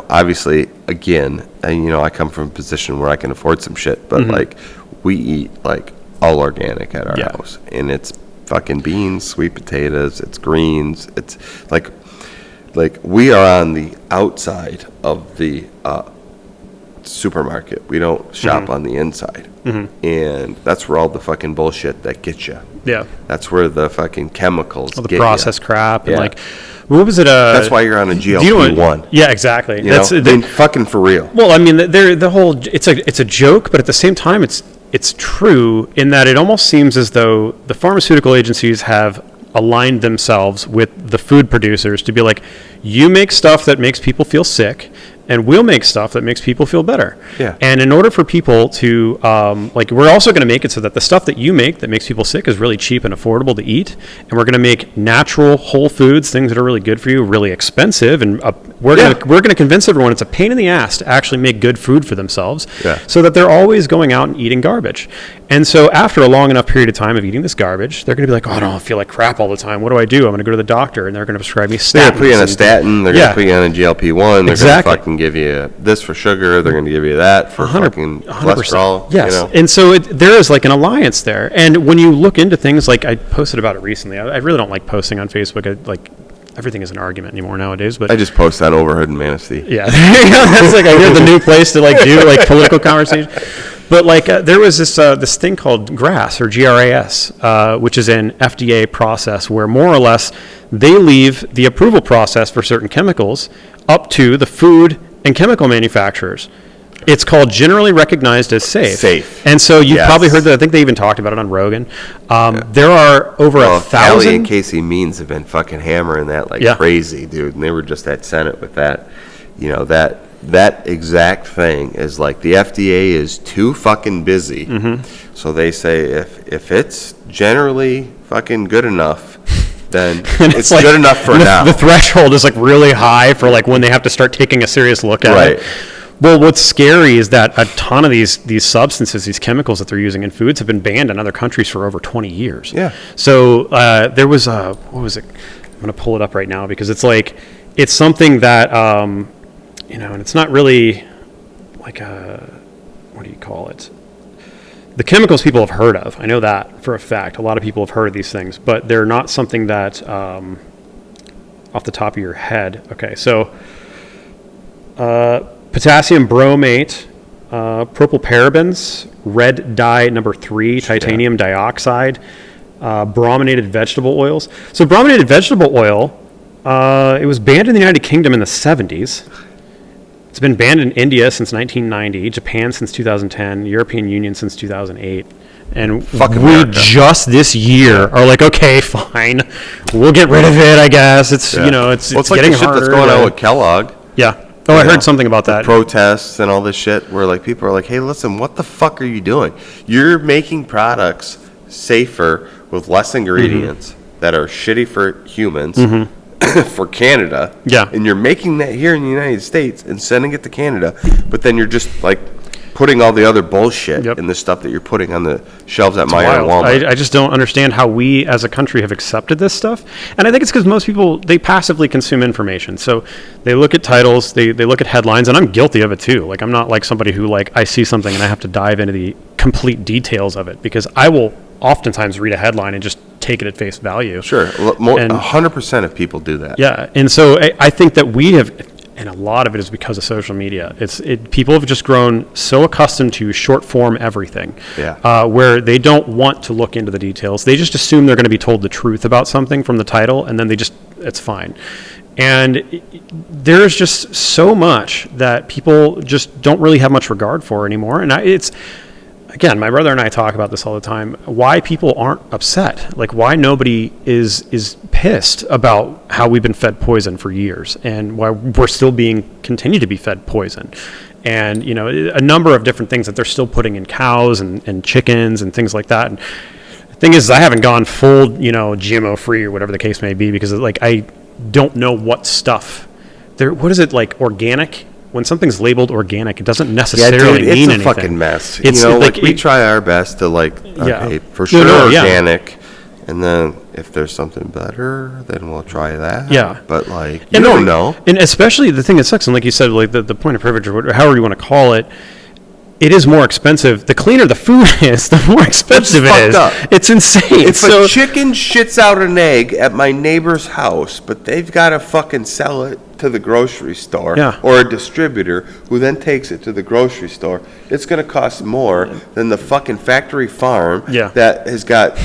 obviously, again, and, I come from a position where I can afford some shit, but, like, we eat, like, all organic at our house, and it's fucking beans, sweet potatoes, it's greens. It's like we are on the outside of the supermarket. We don't shop on the inside. And that's where all the fucking bullshit that gets you. Yeah. That's where the fucking chemicals all the get processed ya. crap and Yeah. like, what was it? That's why you're on a GLP-1. Yeah, exactly. You know? I mean, fucking for real. Well, I mean, the whole it's a joke, but at the same time, it's true in that it almost seems as though the pharmaceutical agencies have aligned themselves with the food producers to be like, you make stuff that makes people feel sick, and we'll make stuff that makes people feel better. Yeah. And in order for people to, we're also going to make it so that the stuff that you make that makes people sick is really cheap and affordable to eat. And we're going to make natural whole foods, things that are really good for you, really expensive. And we're going to convince everyone it's a pain in the ass to actually make good food for themselves, so that they're always going out and eating garbage. And so after a long enough period of time of eating this garbage, they're going to be like, oh, I don't feel like crap all the time. What do I do? I'm going to go to the doctor, and they're going to prescribe me statins. They're going to put you on a statin. They're going to put you on a GLP-1. They're Exactly. going to fucking give you this for sugar. They're going to give you that for fucking cholesterol. Yes. You know? And so there is like an alliance there. And when you look into things, like I posted about it recently. I really don't like posting on Facebook. Everything is an argument anymore nowadays. But I just post on Overhood and Manistee. Yeah. That's like, I hear the new place to like do like political conversation. But like there was this thing called GRAS, or GRAS, which is an FDA process where more or less they leave the approval process for certain chemicals up to the food and chemical manufacturers. It's called generally recognized as safe. And so you've probably heard that. I think they even talked about it on Rogan. There are over 1,000. Callie and Casey Means have been fucking hammering that like crazy, dude. And they were just at Senate with that. You know, that exact thing is like the FDA is too fucking busy. So they say if it's generally fucking good enough, then it's like, good enough for now. The threshold is like really high for like when they have to start taking a serious look at it. Well, what's scary is that a ton of these substances, these chemicals that they're using in foods have been banned in other countries for over 20 years. Yeah. So there was what was it? I'm going to pull it up right now because it's like, it's something that, and it's not really like what do you call it? The chemicals people have heard of. I know that for a fact. A lot of people have heard of these things, but they're not something that off the top of your head. Okay, so potassium bromate, propylparabens, red dye number 3, titanium dioxide, brominated vegetable oils. So brominated vegetable oil, it was banned in the United Kingdom in the 70s. It's been banned in India since 1990, Japan since 2010, European Union since 2008. And we just this year are like, okay, fine, we'll get rid of it, I guess. It's, it's like getting the shit harder. That's going on with Kellogg. Yeah. Oh, I heard something about that. Protests and all this shit where like people are like, hey, listen, what the fuck are you doing? You're making products safer with less ingredients that are shitty for humans. For Canada, and you're making that here in the United States and sending it to Canada, but then you're just like putting all the other bullshit in the stuff that you're putting on the shelves at Meijer and Walmart. I just don't understand how we as a country have accepted this stuff, and I think it's because most people, they passively consume information. So they look at titles, they look at headlines, and I'm guilty of it too. Like I'm not like somebody who like I see something and I have to dive into the complete details of it, because I will oftentimes read a headline and just take it at face value. Sure. 100% of people do that. Yeah. And so I think that we have, and a lot of it is because of social media. People have just grown so accustomed to short form everything, where they don't want to look into the details. They just assume they're going to be told the truth about something from the title, and then it's fine. And there's just so much that people just don't really have much regard for anymore. And again, my brother and I talk about this all the time, why people aren't upset, like why nobody is pissed about how we've been fed poison for years and why we're still continue to be fed poison. And, a number of different things that they're still putting in cows and chickens and things like that. And the thing is, I haven't gone full, GMO free or whatever the case may be, because like I don't know what stuff what is it, like organic? When something's labeled organic, it doesn't necessarily mean anything. It's a fucking mess. We try our best to for sure organic, and then if there's something better, then we'll try that. Yeah. But you don't know. And especially the thing that sucks, and like you said, like the point of privilege or however you want to call it, it is more expensive. The cleaner the food is, the more expensive it is. Up. It's insane. If a chicken shits out an egg at my neighbor's house, but they've got to fucking sell it to the grocery store or a distributor who then takes it to the grocery store, it's going to cost more than the fucking factory farm that has got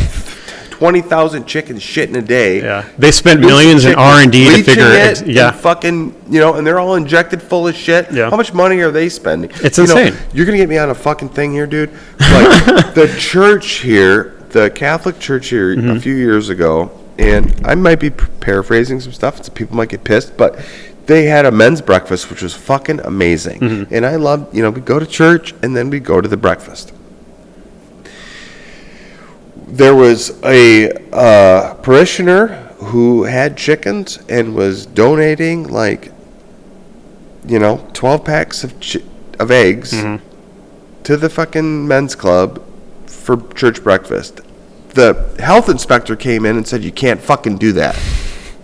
20,000 chickens shitting a day. Yeah, they spent millions in R&D to figure it. And fucking, and they're all injected full of shit. Yeah. How much money are they spending? It's insane. You're gonna get me on a fucking thing here, dude. Like the church here, the Catholic church here, a few years ago, and I might be paraphrasing some stuff, so people might get pissed, but they had a men's breakfast, which was fucking amazing. And I loved, we go to church and then we go to the breakfast. There was a parishioner who had chickens and was donating 12 packs of eggs to the fucking men's club for church breakfast. The health inspector came in and said, you can't fucking do that.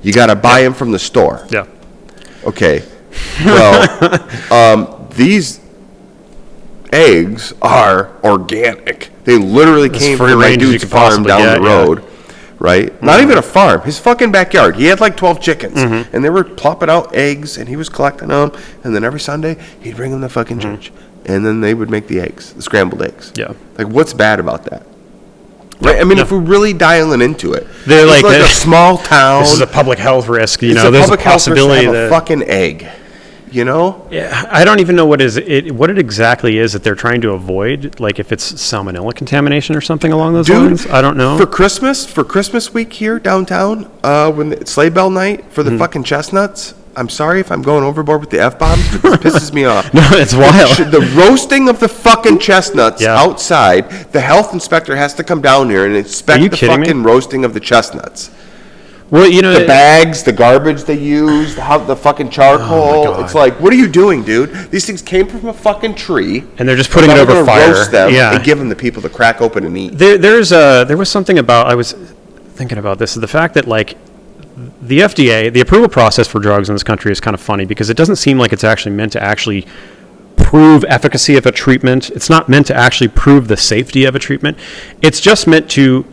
You got to buy them from the store. Yeah. Okay. Well, these eggs are organic. They literally came from my dude's farm down the road, right? Not even a farm. His fucking backyard. He had 12 chickens, and they were plopping out eggs, and he was collecting them, and then every Sunday, he'd bring them to fucking church, and then they would make the eggs, the scrambled eggs. Yeah. What's bad about that? Right? I mean, if we're really dialing into it, they're like a small town. This is a public health risk. There's a possibility to have a fucking egg. Yeah, I don't even know what it exactly is that they're trying to avoid. Like if it's salmonella contamination or something along those lines. I don't know. For Christmas week here downtown, when it's sleigh bell night for the fucking chestnuts. I'm sorry if I'm going overboard with the F-bombs, but this pisses me off. No, it's wild. The roasting of the fucking chestnuts outside, the health inspector has to come down here and inspect the fucking roasting of the chestnuts. Well, the bags, the garbage they use, the fucking charcoal. Oh, it's like, what are you doing, dude? These things came from a fucking tree, and they're just putting it over fire. Roast them and give them to people to crack open and eat. There was something about, I was thinking about this, the fact that the FDA, the approval process for drugs in this country is kind of funny because it doesn't seem like it's actually meant to actually prove efficacy of a treatment. It's not meant to actually prove the safety of a treatment. It's just meant to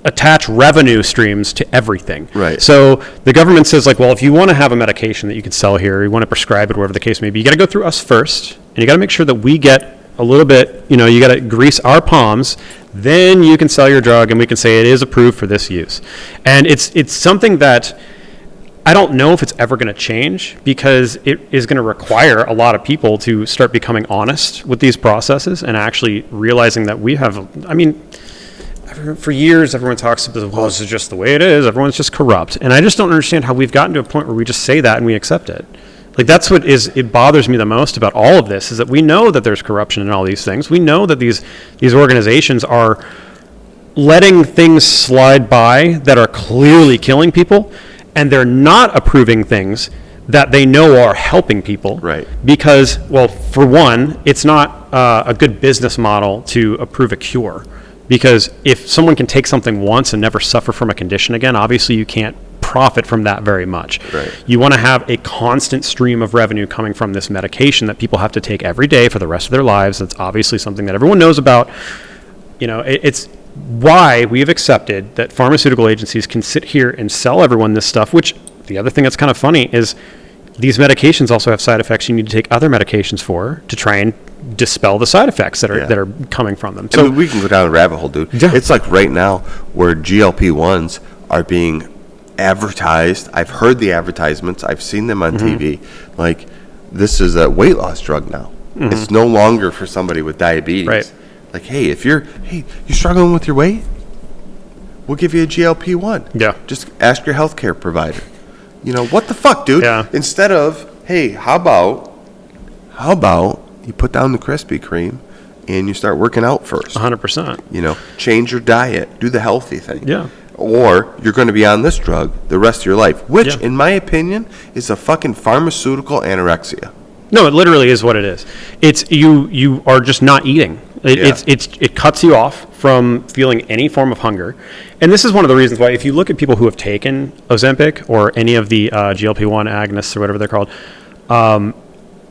attach revenue streams to everything. Right. So the government says well, if you want to have a medication that you can sell here, you want to prescribe it, whatever the case may be, you got to go through us first, and you got to make sure that we get a little bit, you got to grease our palms, then you can sell your drug and we can say it is approved for this use. And it's something that I don't know if it's ever going to change because it is going to require a lot of people to start becoming honest with these processes and actually realizing that we have, for years, everyone talks about, this is just the way it is. Everyone's just corrupt. And I just don't understand how we've gotten to a point where we just say that and we accept it. That's what it bothers me the most about all of this is that we know that there's corruption in all these things. We know that these organizations are letting things slide by that are clearly killing people, and they're not approving things that they know are helping people. Right. Because, for one, it's not a good business model to approve a cure. Because if someone can take something once and never suffer from a condition again, obviously you can't profit from that very much. Right. You want to have a constant stream of revenue coming from this medication that people have to take every day for the rest of their lives. That's obviously something that everyone knows about. It's why we have accepted that pharmaceutical agencies can sit here and sell everyone this stuff, which the other thing that's kind of funny is these medications also have side effects you need to take other medications for to try and dispel the side effects that are coming from them. So we can go down a rabbit hole, dude. Yeah. It's like right now where GLP-1s are being advertised. I've heard the advertisements. I've seen them on TV. This is a weight loss drug now. It's no longer for somebody with diabetes. Right. Hey, you're struggling with your weight, we'll give you a GLP-1. Yeah. Just ask your healthcare provider. What the fuck, dude? Yeah. Instead of, hey, how about you put down the Krispy Kreme and you start working out first. 100%. Change your diet, do the healthy thing. Yeah. Or you're going to be on this drug the rest of your life, which, in my opinion, is a fucking pharmaceutical anorexia. No, it literally is what it is. It's you are just not eating. It cuts you off from feeling any form of hunger. And this is one of the reasons why if you look at people who have taken Ozempic or any of the GLP-1 agonists or whatever they're called,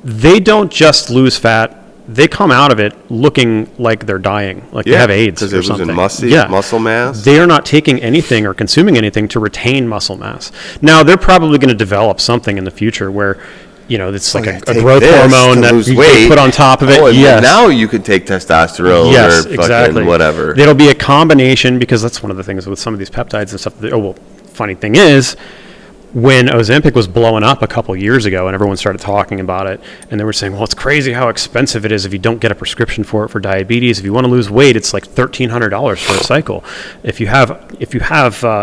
they don't just lose fat. they come out of it looking like they're dying, like they have AIDS or something. Because they're losing muscle mass. They are not taking anything or consuming anything to retain muscle mass. Now, they're probably going to develop something in the future where, it's like a growth hormone that you put on top of it. Yes. Now you could take testosterone or fucking whatever. It'll be a combination, because that's one of the things with some of these peptides and stuff. Funny thing is, when Ozempic was blowing up a couple years ago and everyone started talking about it, and they were saying, well, it's crazy how expensive it is if you don't get a prescription for it for diabetes. If you want to lose weight, it's like $1,300 for a cycle. If you have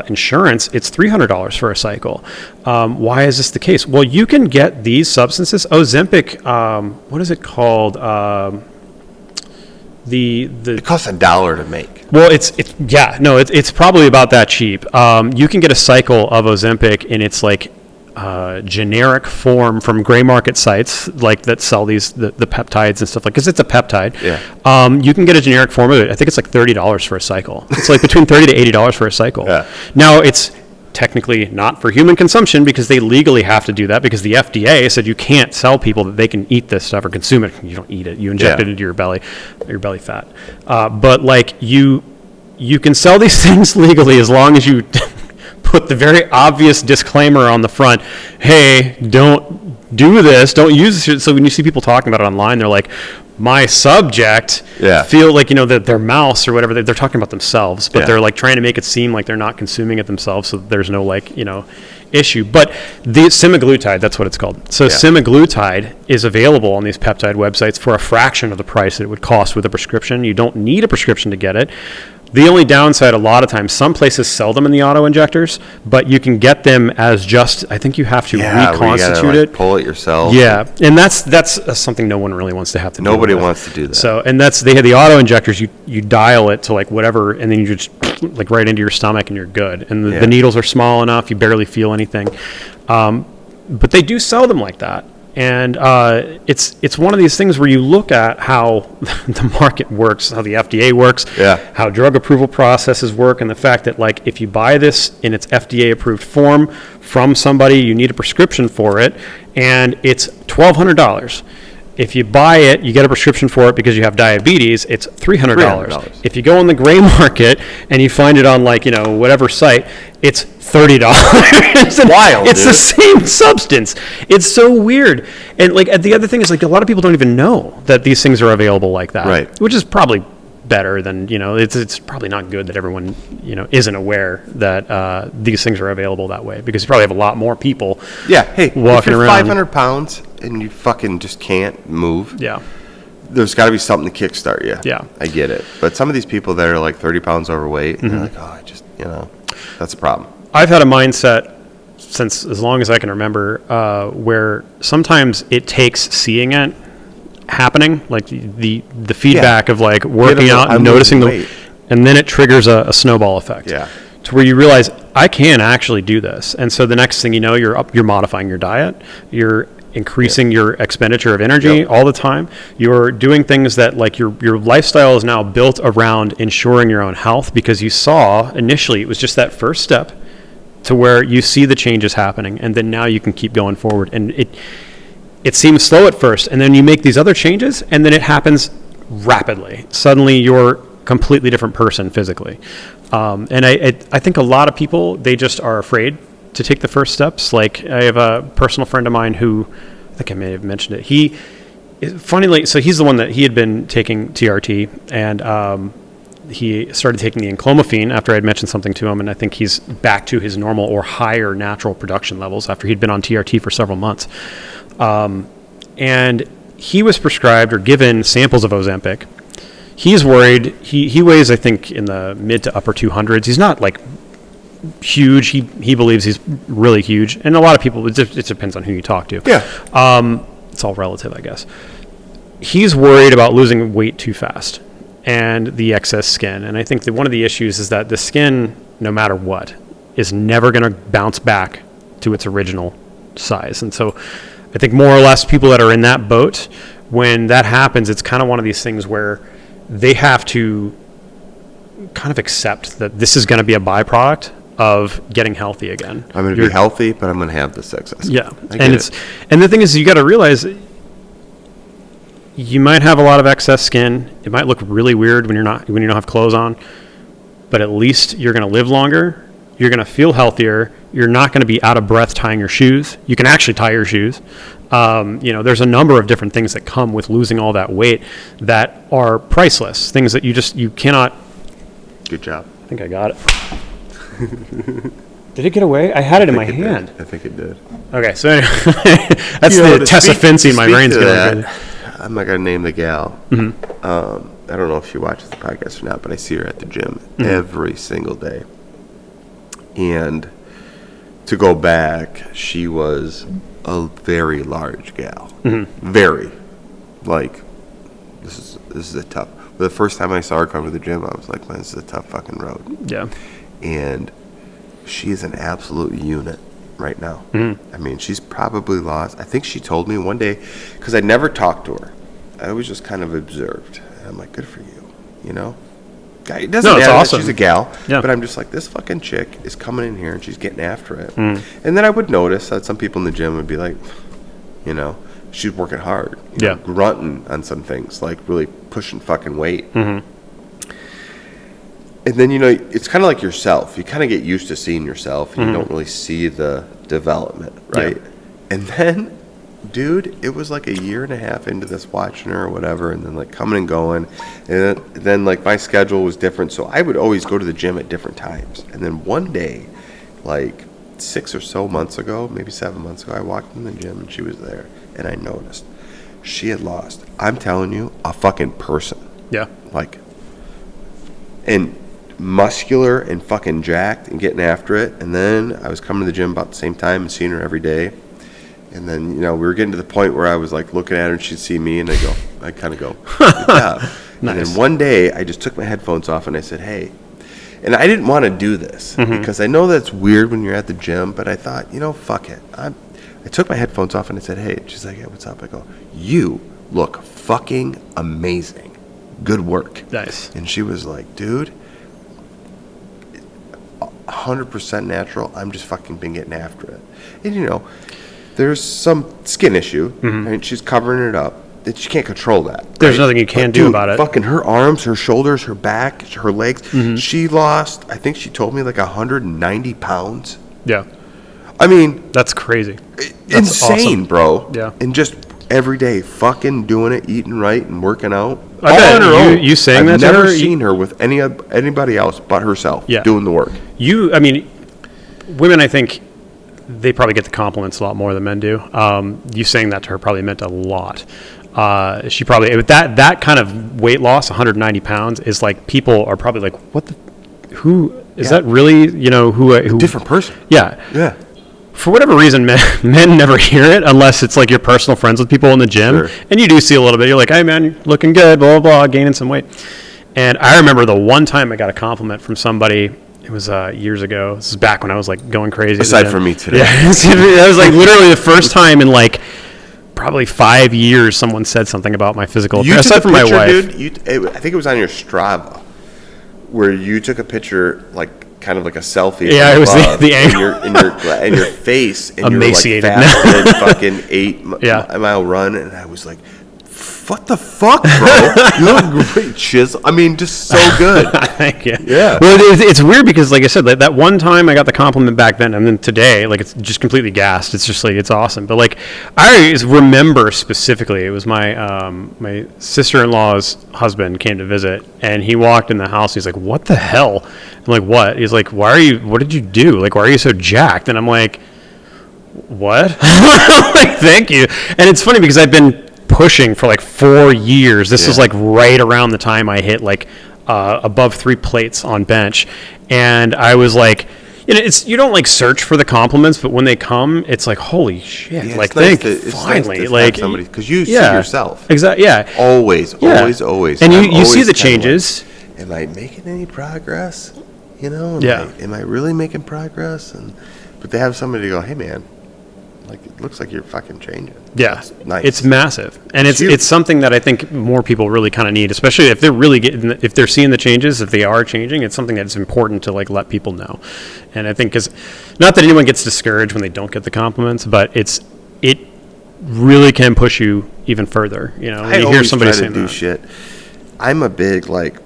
insurance, it's $300 for a cycle. Why is this the case? Well, you can get these substances. Ozempic, what is it called? It costs $1 to make. Well, it's probably about that cheap. You can get a cycle of Ozempic in its like generic form from gray market sites like that sell the peptides and stuff, like, because it's a peptide. Yeah. You can get a generic form of it. I think it's like $30 for a cycle. It's like between $30 to $80 for a cycle. Yeah. Now it's technically not for human consumption, because they legally have to do that, because the FDA said you can't sell people that they can eat this stuff or consume it. You don't eat it. You inject it into your belly fat. But like you can sell these things legally as long as you put the very obvious disclaimer on the front. Hey, don't do this. Don't use this. So when you see people talking about it online, they're like, my subject feel like, that their mouse or whatever, they're talking about themselves, but they're like trying to make it seem like they're not consuming it themselves, so there's no issue. But the semaglutide, that's what it's called. So semaglutide is available on these peptide websites for a fraction of the price that it would cost with a prescription. You don't need a prescription to get it. The only downside, a lot of times, some places sell them in the auto injectors, but you can get them as I think you have to reconstitute it. Pull it yourself. Yeah, and that's something no one really wants to have to do. Nobody wants to do that. So, and they have the auto injectors, you dial it to like whatever, and then you just like right into your stomach and you're good. And the needles are small enough, you barely feel anything. But they do sell them like that. And it's one of these things where you look at how the market works, how the FDA works, how drug approval processes work, and the fact that like if you buy this in its FDA approved form from somebody, you need a prescription for it, and it's $1,200. If you buy it, you get a prescription for it because you have diabetes, it's $300. If you go on the gray market and you find it on like, whatever site, it's $30. Wild, it's the same substance. It's so weird. And like the other thing is like a lot of people don't even know that these things are available like that. Right. Which is probably better than, it's probably not good that everyone, isn't aware that these things are available that way, because you probably have a lot more people walking around. 500 pounds and you fucking just can't move. Yeah. There's got to be something to kickstart you. Yeah. I get it. But some of these people that are like 30 pounds overweight, they're like, I just, that's a problem. I've had a mindset since as long as I can remember, where sometimes it takes seeing it happening, like the feedback of like working out and noticing and then it triggers a snowball effect. Yeah. To where you realize I can actually do this, and so the next thing you know, you're modifying your diet, you're increasing your expenditure of energy all the time. You're doing things that like your lifestyle is now built around ensuring your own health, because you saw initially it was just that first step to where you see the changes happening, and then now you can keep going forward. And it seems slow at first, and then you make these other changes, and then it happens rapidly. Suddenly you're a completely different person physically. And I think a lot of people, they just are afraid to take the first steps. Like I have a personal friend of mine who, I think I may have mentioned it. So he's the one that he had been taking TRT, and he started taking the Enclomiphene after I had mentioned something to him, and I think he's back to his normal or higher natural production levels after he'd been on TRT for several months. And he was prescribed or given samples of Ozempic. He's worried. He weighs, I think, in the mid to upper 200s. He's not like huge. He believes he's really huge, and a lot of people. It depends on who you talk to. Yeah. It's all relative, I guess. He's worried about losing weight too fast and the excess skin. And I think that one of the issues is that the skin, no matter what, is never going to bounce back to its original size. And so I think more or less people that are in that boat, when that happens, it's kind of one of these things where they have to kind of accept that this is going to be a byproduct of getting healthy again. I'm going to be healthy, but I'm going to have this excess. Yeah. And the thing is, you got to realize you might have a lot of excess skin. It might look really weird when you don't have clothes on, but at least you're going to live longer. You're going to feel healthier. You're not going to be out of breath tying your shoes. You can actually tie your shoes. There's a number of different things that come with losing all that weight that are priceless. Things that you cannot. Good job. I think I got it. Did it get away? I had it in my hand. I think it did. Okay, so anyway, that's the Tesofensine. My brain's going crazy. I'm not going to name the gal. Mm-hmm. I don't know if she watches the podcast or not, but I see her at the gym every single day. And to go back, she was a very large gal. Mm-hmm. Very. Like, this is a tough. The first time I saw her come to the gym, I was like, man, this is a tough fucking road. Yeah. And she is an absolute unit right now. Mm-hmm. I mean, she's probably lost. I think she told me one day, because I never talked to her. I was just kind of observed. And I'm like, good for you, you know? It doesn't matter that she's a gal, but I'm just like, this fucking chick is coming in here and she's getting after it. And then I would notice that some people in the gym would be like, you know, she's working hard, you know, grunting on some things, like really pushing fucking weight. Mm-hmm. And then, you know, it's kind of like yourself. You kind of get used to seeing yourself, and you don't really see the development, right? Yeah. And then, dude, it was like a year and a half into this watching her or whatever, and then like coming and going, and then like my schedule was different, so I would always go to the gym at different times. And then one day, like 6 or so months ago, maybe 7 months ago, I walked in the gym and she was there, and I noticed she had lost, I'm telling you, a fucking person. Yeah. Like, and muscular and fucking jacked and getting after it. And then I was coming to the gym about the same time and seeing her every day. And then, you know, we were getting to the point where I was like looking at her and she'd see me and I kind of go, good job. Nice. And then one day I just took my headphones off and I said, hey, and I didn't want to do this because I know that's weird when you're at the gym, but I thought, you know, fuck it. I took my headphones off and I said, hey, she's like, yeah, what's up? I go, you look fucking amazing. Good work. Nice. And she was like, dude, 100% natural. I'm just fucking been getting after it. And, you know, there's some skin issue. Mm-hmm. And she's covering it up. She can't control that. There's nothing you can do about it. Fucking her arms, her shoulders, her back, her legs. Mm-hmm. She lost, I think she told me, like 190 pounds. Yeah. I mean, that's crazy. That's insane, awesome. Bro. Yeah. And just every day fucking doing it, eating right and working out. I bet you saying that to her? I've never seen her with anybody else but herself doing the work. I mean, women, I think, they probably get the compliments a lot more than men do. You saying that to her probably meant a lot. She probably, with that kind of weight loss, 190 pounds, is like, people are probably like, what the, who, is that really, you know, who? Different person. Yeah. Yeah. For whatever reason, men never hear it unless it's like you're personal friends with people in the gym. Sure. And you do see a little bit. You're like, hey, man, you're looking good, blah, blah, blah, gaining some weight. And I remember the one time I got a compliment from somebody, it was years ago. This is back when I was like going crazy. Aside from me today. Yeah, that was like literally the first time in like probably 5 years someone said something about my physical appearance. Aside from my wife. Dude, I think it was on your Strava where you took a picture like, kind of like a selfie. Yeah, it was the angle. And your face. And emaciated. You're like fucking 8-mile run. And I was like, what the fuck, bro? You look great, chisel. I mean, just so good. Thank you. Yeah. Well, it's weird because, like I said, that one time I got the compliment back then, and then today, like, it's just completely gassed. It's just like, it's awesome. But like, I remember specifically, it was my my sister-in-law's husband came to visit, and he walked in the house. He's like, "What the hell?" I'm like, "What?" He's like, what did you do? Like, why are you so jacked? And I'm like, what? Like, thank you. And it's funny because I've been pushing for like 4 years. This is like right around the time I hit like above 3 plates on bench, and I was like, you know, it's, you don't like search for the compliments, but when they come, it's like, holy shit! Yeah, like, nice finally, nice like somebody, because you see yourself exactly. Yeah, always, and you see the changes. Like, am I making any progress? You know, am I really making progress? But they have somebody to go, hey man, like, it looks like you're fucking changing. Yeah, it's nice. It's massive, and it's something that I think more people really kind of need, especially if they're really if they're seeing the changes, if they are changing. It's something that's important to like let people know. And I think, because not that anyone gets discouraged when they don't get the compliments, but really can push you even further. You know, I you hear always somebody try to saying do that. shit. I'm a big like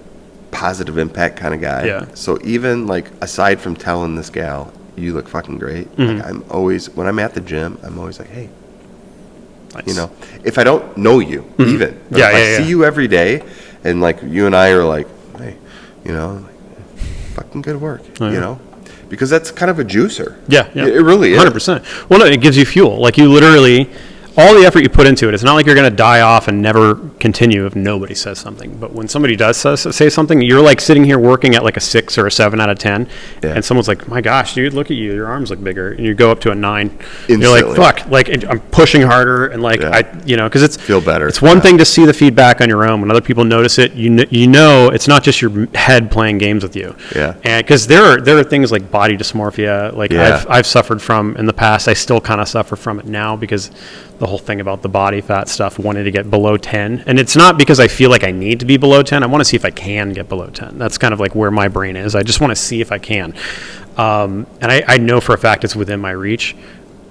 positive impact kind of guy. Yeah. So even like aside from telling this gal, you look fucking great. Like I'm always, when I'm at the gym, I'm always like, hey, Nice. you know, if I don't know you, even but if I see you every day, and like you and I are like, hey, you know, like, fucking good work, you know, because that's kind of a juicer. Yeah. It really is. 100%. Well, no, it gives you fuel. Like you literally, all the effort you put into it, it's not like you're going to die off and never continue if nobody says something. But when somebody does say something, you're like sitting here working at like a 6 or a 7 out of 10, and someone's like, my gosh, dude, look at you. Your arms look bigger. And you go up to a 9. Instantly. You're like, fuck, like I'm pushing harder. And like, because it's, feel better. It's one thing to see the feedback on your own. When other people notice it, you know, it's not just your head playing games with you. Yeah. And because there are things like body dysmorphia, like I've suffered from in the past. I still kind of suffer from it now because the whole thing about the body fat stuff, wanting to get below 10. And it's not because I feel like I need to be below 10. I want to see if I can get below 10. That's kind of like where my brain is. I just want to see if I can. And I know for a fact it's within my reach,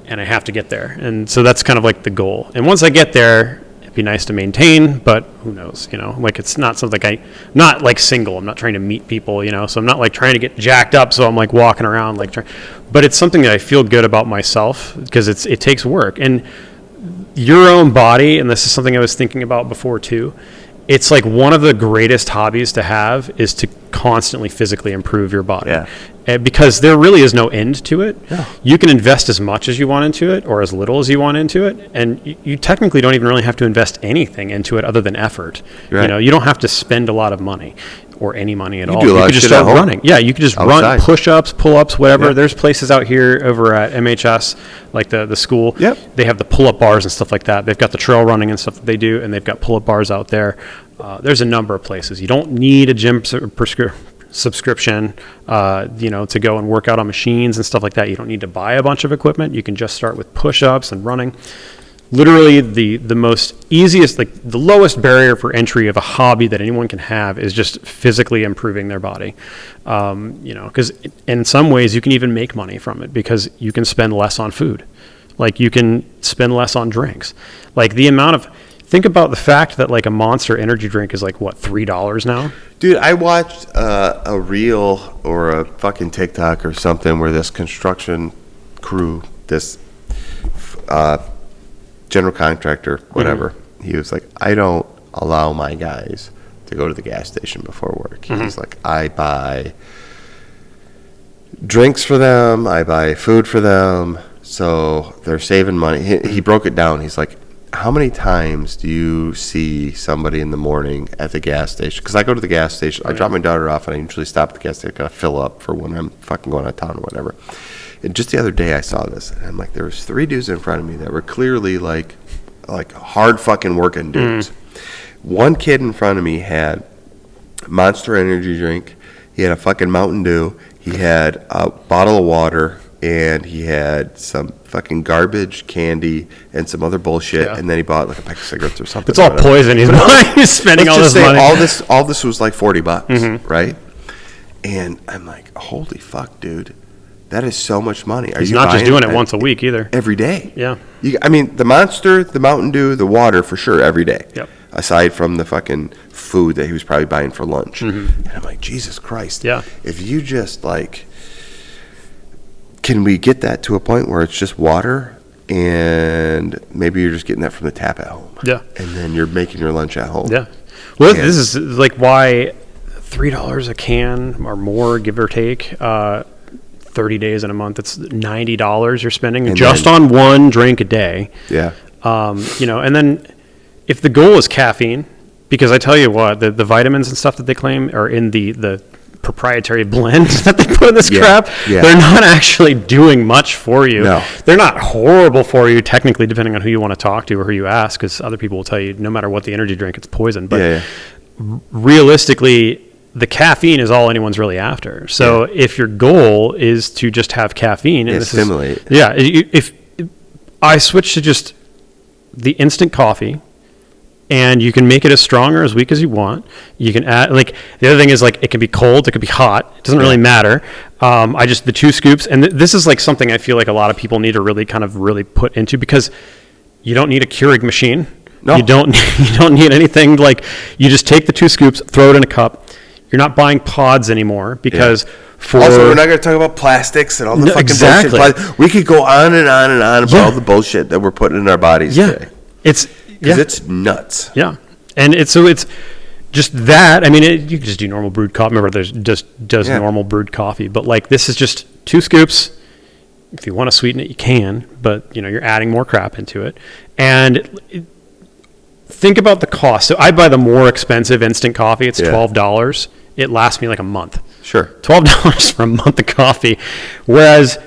and I have to get there. And so that's kind of like the goal. And once I get there, it'd be nice to maintain, but who knows, you know, like it's not something not like single. I'm not trying to meet people, you know, so I'm not like trying to get jacked up. So I'm like walking around like but it's something that I feel good about myself because it takes work. And your own body, and this is something I was thinking about before too, it's like one of the greatest hobbies to have is to constantly physically improve your body. Because there really is no end to it. You can invest as much as you want into it or as little as you want into it, and you technically don't even really have to invest anything into it other than effort. You know, you don't have to spend a lot of money or any money at all. You could just start running. Yeah, you could just run push-ups, pull-ups, whatever. There's places out here over at MHS, like the school. They have the pull-up bars and stuff like that. They've got the trail running and stuff that they do, and they've got pull-up bars out there. There's a number of places. You don't need a gym subscription, to go and work out on machines and stuff like that. You don't need to buy a bunch of equipment. You can just start with push-ups and running. Literally the most easiest, like the lowest barrier for entry of a hobby that anyone can have is just physically improving their body. Because in some ways you can even make money from it because you can spend less on food. Like you can spend less on drinks. Like think about the fact that like a Monster energy drink is like what, $3 now? Dude, I watched a reel or a fucking TikTok or something where this construction crew, this general contractor, whatever, he was like, I don't allow my guys to go to the gas station before work. He's like, I buy drinks for them, I buy food for them, so they're saving money. He broke it down. He's like, how many times do you see somebody in the morning at the gas station? Because I go to the gas station, I drop my daughter off, and I usually stop at the gas station, kind of fill up for when I'm fucking going out of town or whatever. And just the other day I saw this, and I'm like, there was 3 dudes in front of me that were clearly like hard fucking working dudes. One kid in front of me had Monster energy drink, he had a fucking Mountain Dew, he had a bottle of water, and he had some fucking garbage candy and some other bullshit, and then he bought like a pack of cigarettes or something. It's all poison. He's spending all this money. All this was like $40, right? And I'm like, holy fuck, dude. That is so much money. He's not just doing it once a week either. Every day. Yeah. I mean, the Monster, the Mountain Dew, the water for sure every day. Yep. Aside from the fucking food that he was probably buying for lunch. And I'm like, Jesus Christ. Yeah. If you just like, can we get that to a point where it's just water and maybe you're just getting that from the tap at home? Yeah. And then you're making your lunch at home. Yeah. Well, this is like why $3 a can or more, give or take, 30 days in a month, it's $90 you're spending on one drink a day. Yeah. And then if the goal is caffeine, because I tell you what, the vitamins and stuff that they claim are in the proprietary blend that they put in this crap, they're not actually doing much for you. No. They're not horrible for you, technically, depending on who you want to talk to or who you ask, because other people will tell you no matter what the energy drink, it's poison. But realistically, the caffeine is all anyone's really after. So if your goal is to just have caffeine and stimulate. If I switch to just the instant coffee, and you can make it as strong or as weak as you want. You can add, like, the other thing is, like, it can be cold, it could be hot. It doesn't really matter. The 2 scoops, and this is like something I feel like a lot of people need to really kind of really put into, because You don't need a Keurig machine. No. You don't need anything. Like, you just take the 2 scoops, throw it in a cup. You're not buying pods anymore because also, we're not going to talk about plastics and all the fucking bullshit. We could go on and on and on about all the bullshit that we're putting in our bodies today. It's nuts. Yeah. And it's just that. I mean, you can just do normal brewed coffee. Remember, there's does normal brewed coffee. But, like, this is just 2 scoops. If you want to sweeten it, you can. But, you're adding more crap into it. And think about the cost. So I buy the more expensive instant coffee. It's $12. It lasts me like a month. Sure. $12 for a month of coffee. Whereas,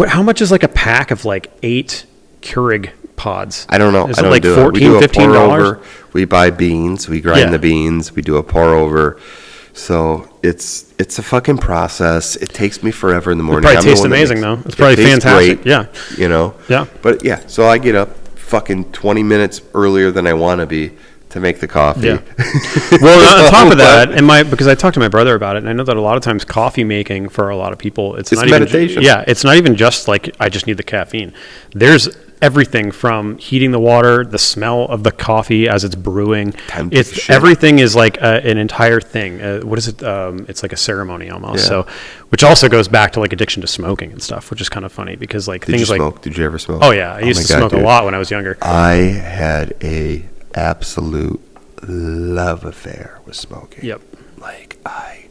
how much is like a pack of like 8 Keurig pods? I don't know. Is it like $14, $15? We buy beans. We grind the beans. We do a pour over. So it's a fucking process. It takes me forever in the morning. It probably tastes amazing though. It's probably fantastic. Great, Yeah. But yeah, so I get up fucking 20 minutes earlier than I want to be to make the coffee. Yeah. Well, on top of that, because I talked to my brother about it, and I know that a lot of times coffee making for a lot of people, it's not meditation. It's not even just like I just need the caffeine. There's everything from heating the water, the smell of the coffee as it's brewing. Everything is like an entire thing. What is it? It's like a ceremony almost. Yeah. So, which also goes back to like addiction to smoking and stuff, which is kind of funny because like Did you ever smoke? Oh yeah, I used to smoke a lot when I was younger. I had a absolute love affair with smoking. Yep. Like, I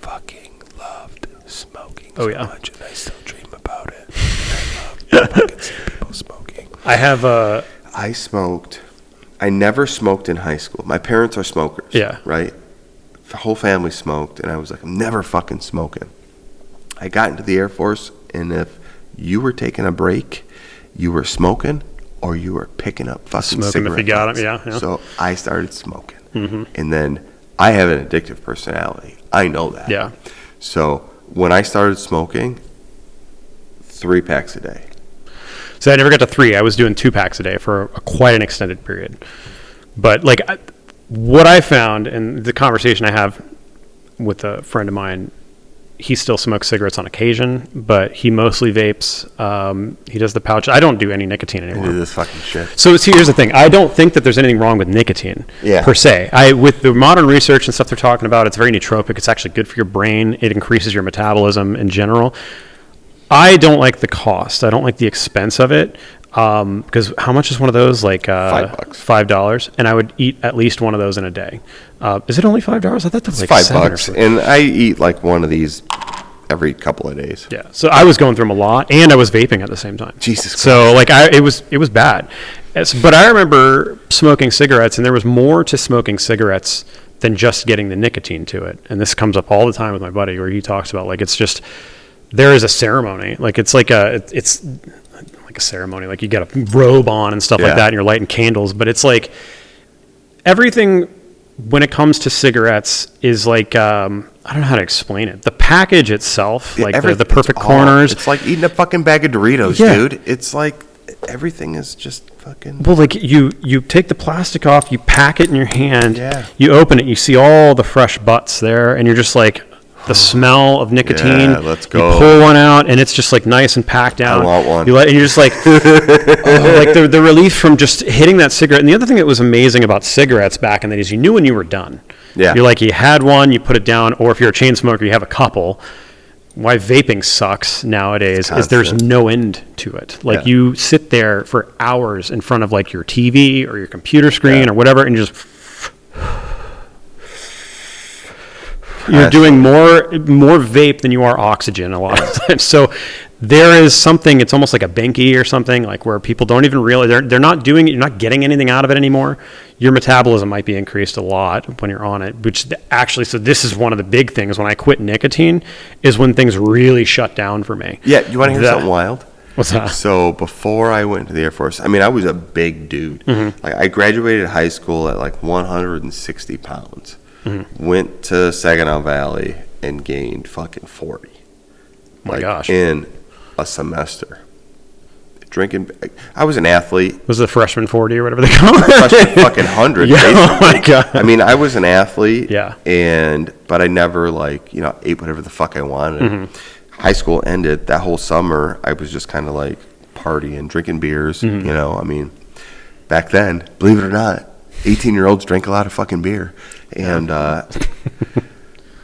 fucking loved smoking so much, and I still dream about it. I love fucking seeing people smoking. I smoked. I never smoked in high school. My parents are smokers. Yeah. Right? The whole family smoked, and I was like, I'm never fucking smoking. I got into the Air Force, and if you were taking a break, you were smoking, or you were picking up fucking cigarettes. If you got them, yeah. So I started smoking. Mm-hmm. And then I have an addictive personality. I know that. Yeah. So when I started smoking, 3 packs a day. So I never got to 3. I was doing 2 packs a day for quite an extended period. But like what I found in the conversation I have with a friend of mine, he still smokes cigarettes on occasion, but he mostly vapes. He does the pouch. I don't do any nicotine anymore. I do this fucking shit. So see, here's the thing. I don't think that there's anything wrong with nicotine per se. With the modern research and stuff they're talking about, it's very nootropic. It's actually good for your brain. It increases your metabolism in general. I don't like the cost. I don't like the expense of it. Because how much is one of those? Like $5. $5, and I would eat at least one of those in a day. Is it only $5? I thought that was like $5, and I eat like one of these every couple of days. Yeah, so I was going through them a lot, and I was vaping at the same time. Jesus Christ. So like it was bad. But I remember smoking cigarettes, and there was more to smoking cigarettes than just getting the nicotine to it. And this comes up all the time with my buddy, where he talks about like it's just there is a ceremony. Like it's like it's like a ceremony. Like you get a robe on and stuff like that, and you're lighting candles. But it's like everything when it comes to cigarettes is like I don't know how to explain it. The package itself, like the perfect corners. It's like eating a fucking bag of Doritos, dude. It's like everything is just fucking. Well, like you take the plastic off, you pack it in your hand, you open it, you see all the fresh butts there, and you're just like the smell of nicotine. Yeah, let's go. You pull one out, and it's just like nice and packed down. I want one. And you're just like, like the relief from just hitting that cigarette. And the other thing that was amazing about cigarettes back in the days, you knew when you were done. Yeah. You're like, you had one, you put it down, or if you're a chain smoker, you have a couple. Why vaping sucks nowadays is there's no end to it. Like you sit there for hours in front of like your TV or your computer screen or whatever, and you just you're doing more vape than you are oxygen a lot of times. So there is something, it's almost like a binky or something, like where people don't even realize they're not doing it, you're not getting anything out of it anymore. Your metabolism might be increased a lot when you're on it, which actually, so this is one of the big things when I quit nicotine, is when things really shut down for me. Yeah, you want to hear something wild? What's that? So before I went to the Air Force, I mean, I was a big dude. Mm-hmm. Like I graduated high school at like 160 pounds. Mm-hmm. Went to Saginaw Valley and gained fucking 40. My gosh. In a semester. Drinking. I was an athlete. Was the freshman 40 or whatever they call it? Freshman fucking 100. Yeah, oh my God. I mean, I was an athlete. Yeah. But I never ate whatever the fuck I wanted. Mm-hmm. High school ended. That whole summer, I was just kind of like partying, drinking beers. You know, I mean, back then, believe it or not, 18-year-olds drank a lot of fucking beer. And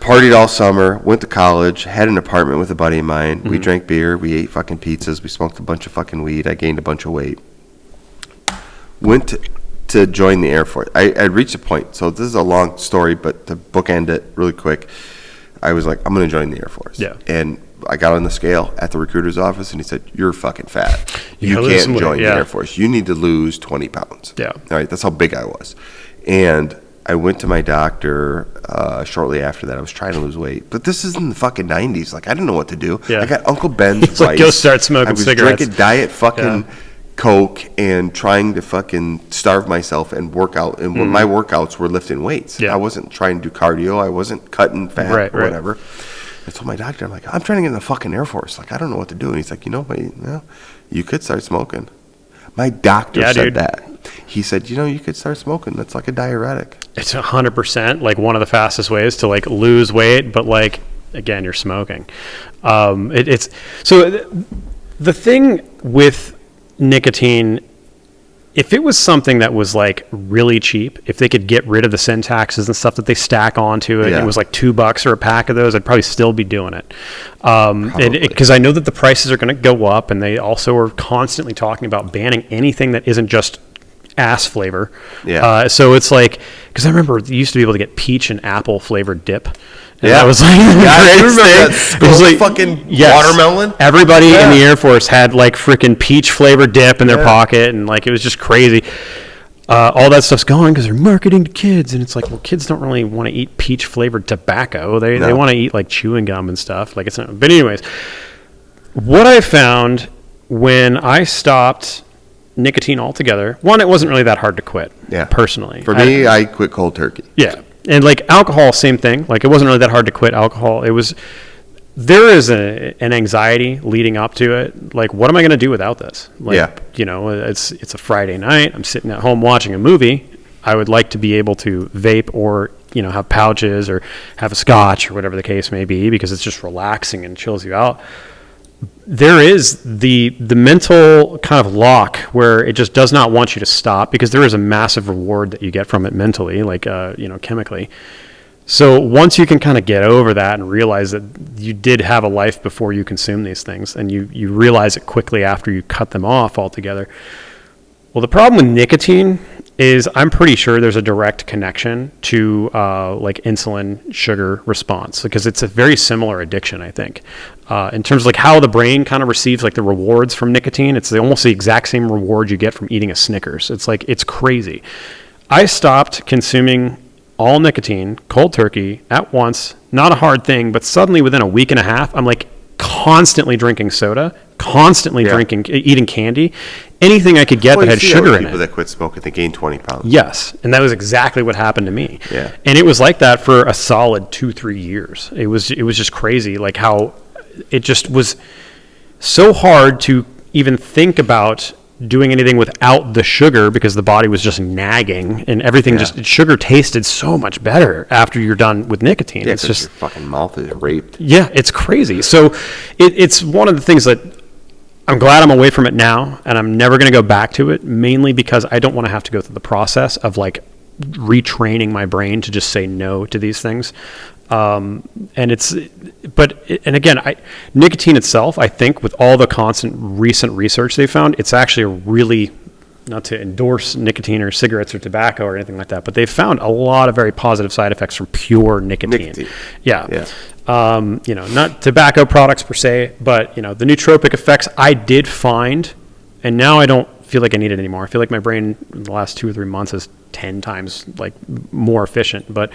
partied all summer, went to college, had an apartment with a buddy of mine. We drank beer, we ate fucking pizzas, we smoked a bunch of fucking weed. I gained a bunch of weight. Went to join the Air Force. I reached a point, so this is a long story, but to bookend it really quick, I was like, I'm going to join the Air Force. Yeah. And I got on the scale at the recruiter's office, and he said, you're fucking fat. You can't join the Air Force. You need to lose 20 pounds. Yeah. All right, that's how big I was. And I went to my doctor shortly after that. I was trying to lose weight. But this is in the fucking 90s. Like, I didn't know what to do. Yeah. I got Uncle Ben's It's like, go start smoking cigarettes. I was drinking diet fucking Coke and trying to fucking starve myself and work out. And my workouts were lifting weights. Yeah. I wasn't trying to do cardio. I wasn't cutting fat or whatever. I told my doctor, I'm like, I'm trying to get in the fucking Air Force. Like, I don't know what to do. And he's like, you could start smoking. My doctor said that. He said, you could start smoking. That's like a diuretic. It's 100% like one of the fastest ways to like lose weight, but like, again, you're smoking. It's so the thing with nicotine, if it was something that was like really cheap, if they could get rid of the syntaxes and stuff that they stack onto it, it was like $2 or a pack of those, I'd probably still be doing it. Because I know that the prices are going to go up, and they also are constantly talking about banning anything that isn't just ass flavor. So it's like, because I remember you used to be able to get peach and apple flavored dip. And that was like I remember that. It was like fucking watermelon. Everybody in the Air Force had like freaking peach flavored dip in their pocket, and like it was just crazy. All that stuff's going because they're marketing to kids, and it's like, well, kids don't really want to eat peach flavored tobacco. They want to eat like chewing gum and stuff. Like it's not. But anyways, what I found when I stopped nicotine altogether, one, it wasn't really that hard to quit. Personally, for me, I quit cold turkey. And like alcohol, same thing. Like it wasn't really that hard to quit alcohol. There is an anxiety leading up to it. Like, what am I going to do without this? Like, it's a Friday night. I'm sitting at home watching a movie. I would like to be able to vape or, have pouches or have a scotch or whatever the case may be, because it's just relaxing and chills you out. There is the mental kind of lock where it just does not want you to stop, because there is a massive reward that you get from it mentally, like, chemically. So once you can kind of get over that and realize that you did have a life before you consume these things, and you realize it quickly after you cut them off altogether. Well, the problem with nicotine is I'm pretty sure there's a direct connection to like insulin sugar response, because it's a very similar addiction, I think. In terms of like how the brain kind of receives like the rewards from nicotine, it's almost the exact same reward you get from eating a Snickers. It's like, it's crazy. I stopped consuming all nicotine, cold turkey, at once. Not a hard thing, but suddenly within a week and a half, I'm like constantly drinking soda, constantly eating candy, anything I could get that had sugar in it. People that quit smoking, they gained 20 pounds. Yes, and that was exactly what happened to me. Yeah. And it was like that for a solid 2-3 years. It was just crazy, like how it just was so hard to even think about doing anything without the sugar, because the body was just nagging, and everything sugar tasted so much better after you're done with nicotine. Yeah, it's just your fucking mouth is raped. Yeah, it's crazy. So it's one of the things that I'm glad I'm away from it now, and I'm never going to go back to it, mainly because I don't want to have to go through the process of like retraining my brain to just say no to these things. And again, nicotine itself, I think with all the constant recent research they found, it's actually a really, not to endorse nicotine or cigarettes or tobacco or anything like that, but they've found a lot of very positive side effects from pure nicotine. Yeah. Not tobacco products per se, but the nootropic effects I did find, and now I don't feel like I need it anymore. I feel like my brain in the last 2 or 3 months is 10 times like more efficient. But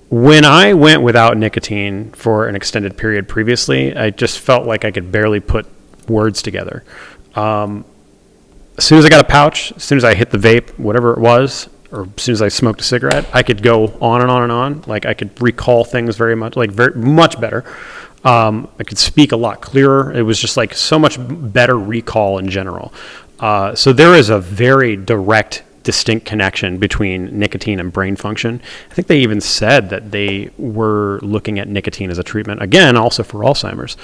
when I went without nicotine for an extended period previously, I just felt like I could barely put words together. As soon as I got a pouch, as soon as I hit the vape, whatever it was, or as soon as I smoked a cigarette, I could go on and on and on. Like I could recall things very much better. I could speak a lot clearer. It was just like so much better recall in general. So there is a very direct distinct connection between nicotine and brain function. I think they even said that they were looking at nicotine as a treatment, again, also for Alzheimer's.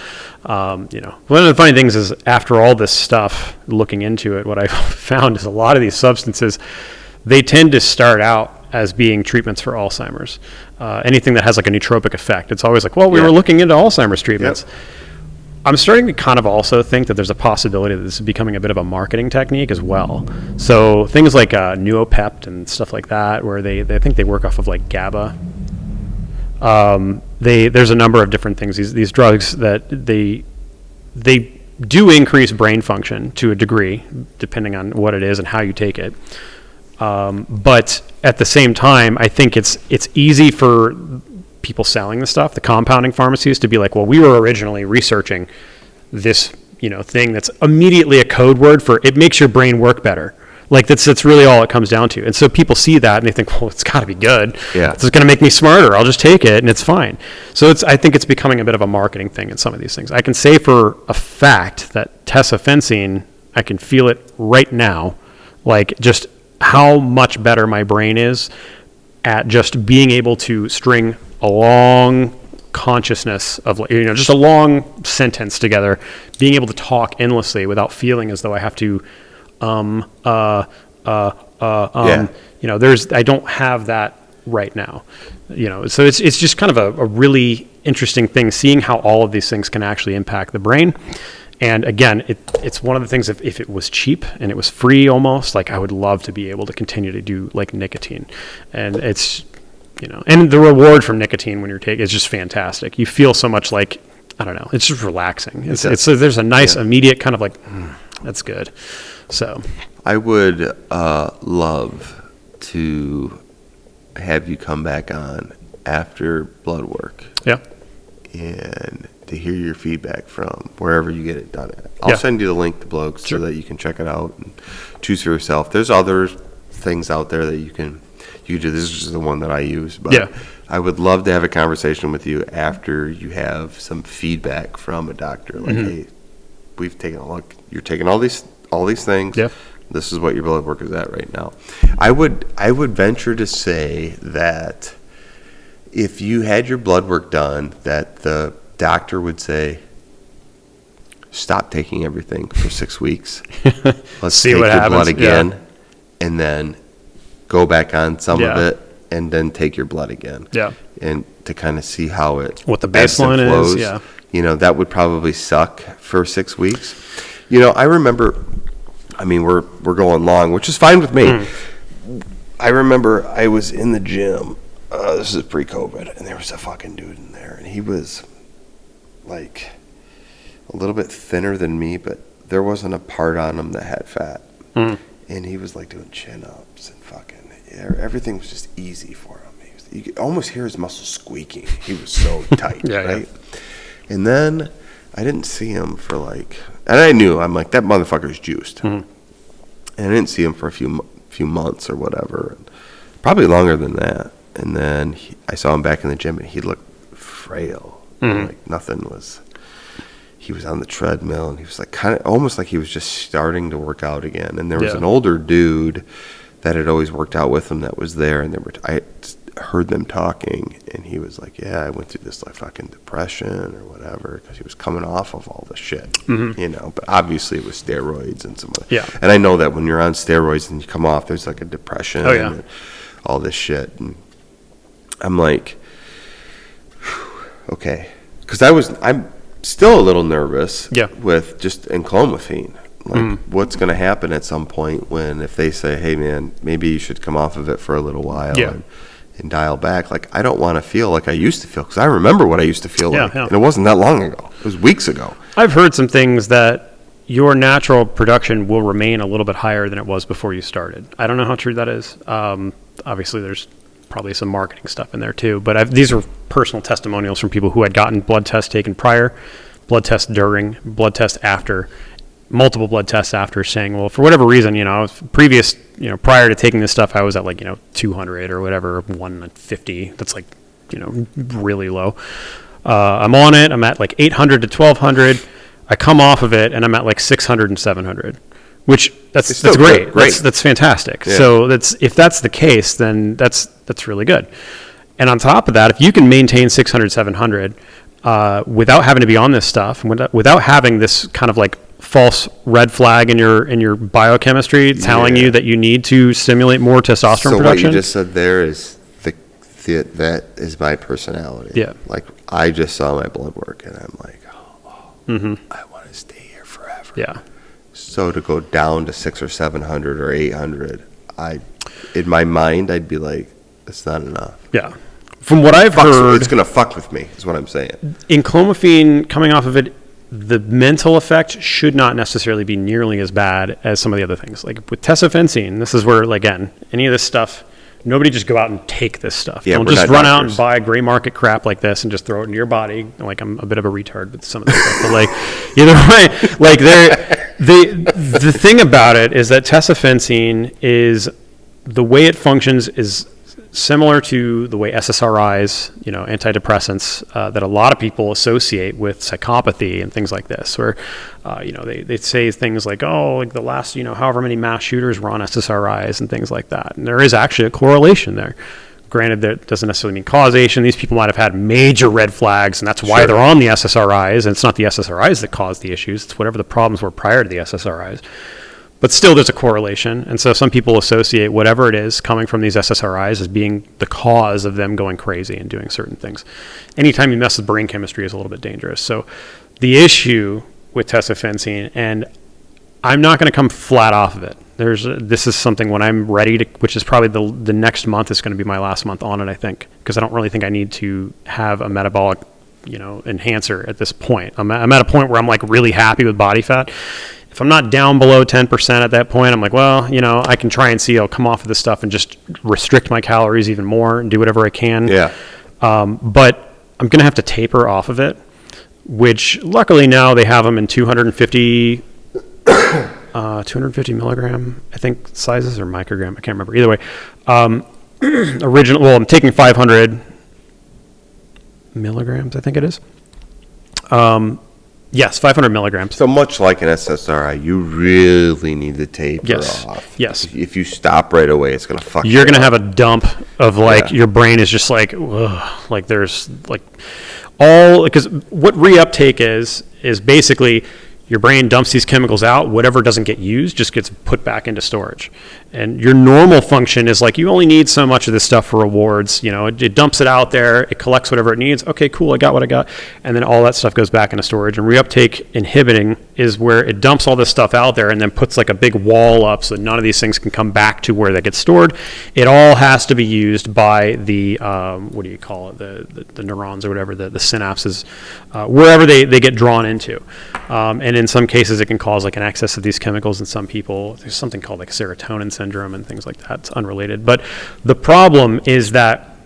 One of the funny things is, after all this stuff, looking into it, what I found is a lot of these substances, they tend to start out as being treatments for Alzheimer's. Anything that has like a nootropic effect, it's always like, well, we were looking into Alzheimer's treatments. Yep. I'm starting to kind of also think that there's a possibility that this is becoming a bit of a marketing technique as well. So things like Nuopept and stuff like that, where they think they work off of like GABA. There's a number of different things. These drugs that they do increase brain function to a degree, depending on what it is and how you take it. But at the same time, I think it's easy for people selling the stuff, the compounding pharmacies, to be like, well, we were originally researching this, thing that's immediately a code word for it makes your brain work better. Like that's really all it comes down to. And so people see that and they think, well, it's got to be good. Yeah. It's going to make me smarter. I'll just take it and it's fine. So I think it's becoming a bit of a marketing thing in some of these things. I can say for a fact that Tesofensine, I can feel it right now, like just how much better my brain is at just being able to string a long consciousness of, just a long sentence together, being able to talk endlessly without feeling as though I have to, I don't have that right now, so it's just kind of a really interesting thing, seeing how all of these things can actually impact the brain. And again, it's one of the things, if it was cheap and it was free almost, like I would love to be able to continue to do like nicotine. And it's, and the reward from nicotine when you're taking is just fantastic. You feel so much like, I don't know, it's just relaxing. There's a nice immediate kind of like, that's good. So I would love to have you come back on after blood work. Yeah. And to hear your feedback from wherever you get it done at. I'll send you the link to Blogs so that you can check it out and choose for yourself. There's other things out there that you can do. This is just the one that I use. But I would love to have a conversation with you after you have some feedback from a doctor. Like, hey, we've taken a look. You're taking all these things. Yeah. This is what your blood work is at right now. I would venture to say that if you had your blood work done, that the doctor would say, stop taking everything for 6 weeks. Let's see take what your happens. blood again, and then go back on some of it, and then take your blood again. Yeah. And to kind of see how what the baseline is. Yeah. That would probably suck for 6 weeks. I remember. I mean, we're going long, which is fine with me. I remember I was in the gym. This is pre-COVID, and there was a fucking dude in there, and he was like a little bit thinner than me, but there wasn't a part on him that had fat. And he was like doing chin-ups and fucking everything was just easy for him. You could almost hear his muscles squeaking. He was so tight, right? And then I didn't see him for and I knew, I'm like, that motherfucker's juiced. And I didn't see him for a few months or whatever, probably longer than that. And then I saw him back in the gym, and he looked frail. Like nothing was. He was on the treadmill, and he was like kind of almost like he was just starting to work out again. And there was an older dude that had always worked out with him that was there, and I heard them talking, and he was like, "Yeah, I went through this fucking depression or whatever because he was coming off of all the shit, But obviously it was steroids and some other. Yeah. And I know that when you're on steroids and you come off, there's like a depression. And all this shit, and I'm like, okay, because I'm still a little nervous with just Enclomiphene. What's going to happen at some point if they say, hey man, maybe you should come off of it for a little while and dial back. I don't want to feel like I used to feel, because I remember what I used to feel like, and it wasn't that long ago. It was weeks ago. I've heard some things that your natural production will remain a little bit higher than it was before you started. I don't know how true that is. Obviously, there's probably some marketing stuff in there too, but these are personal testimonials from people who had gotten blood tests taken prior, blood tests during, blood tests after, multiple blood tests after, saying, well, for whatever reason, prior to taking this stuff, I was at 200 or whatever, 150. That's really low. I'm on it. I'm at 800 to 1200. I come off of it and I'm at 600 and 700. which that's great. That's fantastic. Yeah. So if that's the case, then that's really good. And on top of that, if you can maintain 600, 700 without having to be on this stuff, without having this kind of like false red flag in your biochemistry telling you that you need to stimulate more testosterone production. So what you just said there is that is my personality. Yeah. Like I just saw my blood work and I'm like, I want to stay here forever. Yeah. So to go down to 600 or 700 or 800, in my mind I'd be like, it's not enough. Yeah. From what I've heard, it's going to fuck with me, is what I'm saying. Enclomiphene, coming off of it, the mental effect should not necessarily be nearly as bad as some of the other things. Like with Tesofensine, this is where, again, any of this stuff, nobody just go out and take this stuff. Yeah, don't just run out and buy gray market crap like this and just throw it into your body. Like, I'm a bit of a retard with some of this stuff. But, either way, the thing about it is that Tesofensine is, the way it functions is similar to the way SSRIs, antidepressants, that a lot of people associate with psychopathy and things like this, where, they say things like, the last, however many mass shooters were on SSRIs and things like that. And there is actually a correlation there. Granted, that doesn't necessarily mean causation. These people might have had major red flags, and that's why they're on the SSRIs. And it's not the SSRIs that caused the issues. It's whatever the problems were prior to the SSRIs. But still, there's a correlation. And so some people associate whatever it is coming from these SSRIs as being the cause of them going crazy and doing certain things. Anytime you mess with brain chemistry is a little bit dangerous. So the issue with Tesofensine, and I'm not going to come flat off of it. This is something when I'm ready to, which is probably the next month is going to be my last month on it, I think, because I don't really think I need to have a metabolic, enhancer at this point. I'm at a point where I'm really happy with body fat. If I'm not down below 10% at that point, I'm like, well, I can try and see I'll come off of this stuff and just restrict my calories even more and do whatever I can. Yeah. But I'm going to have to taper off of it, which luckily now they have them in 250 milligram, I think, sizes, or microgram. I can't remember. Either way, I'm taking 500 milligrams, I think it is. Yes, 500 milligrams. So much like an SSRI, you really need to taper off. Yes. If you stop right away, it's going to fuck you up. You're going to have a dump of your brain is just ugh, there's because what reuptake is basically your brain dumps these chemicals out. Whatever doesn't get used just gets put back into storage. And your normal function is you only need so much of this stuff for rewards. It dumps it out there. It collects whatever it needs. Okay, cool. I got what I got. And then all that stuff goes back into storage. And reuptake inhibiting is where it dumps all this stuff out there and then puts a big wall up so that none of these things can come back to where they get stored. It all has to be used by the, what do you call it? The neurons or whatever, the synapses, wherever they get drawn into. And in some cases, it can cause an excess of these chemicals in some people. There's something called serotonin syndrome and things like that. It's unrelated. But the problem is that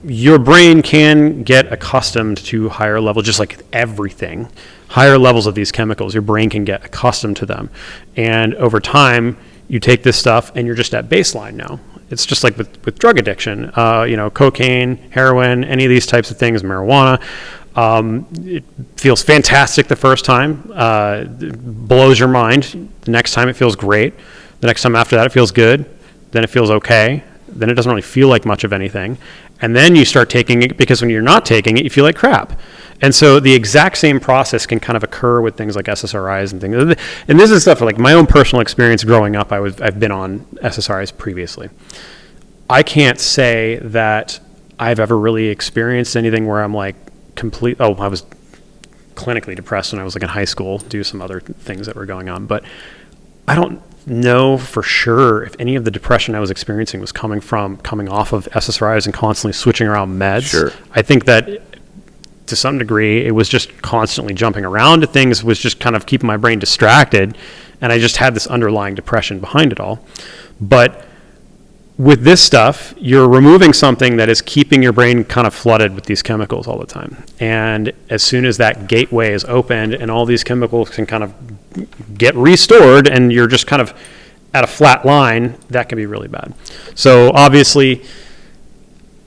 your brain can get accustomed to higher levels, just like everything. Higher levels of these chemicals, your brain can get accustomed to them. And over time, you take this stuff and you're just at baseline now. It's just like with drug addiction, cocaine, heroin, any of these types of things, marijuana. It feels fantastic the first time, blows your mind. The next time it feels great. The next time after that it feels good. Then it feels okay. Then it doesn't really feel like much of anything. And then you start taking it, because when you're not taking it, you feel like crap. And so the exact same process can kind of occur with things like SSRIs and things. And this is stuff my own personal experience growing up. I've been on SSRIs previously. I can't say that I've ever really experienced anything where I'm I was clinically depressed when I was in high school due to some other things that were going on. But I don't know for sure if any of the depression I was experiencing was coming off of SSRIs and constantly switching around meds. Sure. I think that to some degree it was just constantly jumping around to things, was just kind of keeping my brain distracted, and I just had this underlying depression behind it all. But with this stuff, you're removing something that is keeping your brain kind of flooded with these chemicals all the time. And as soon as that gateway is opened and all these chemicals can kind of get restored and you're just kind of at a flat line, that can be really bad. So obviously,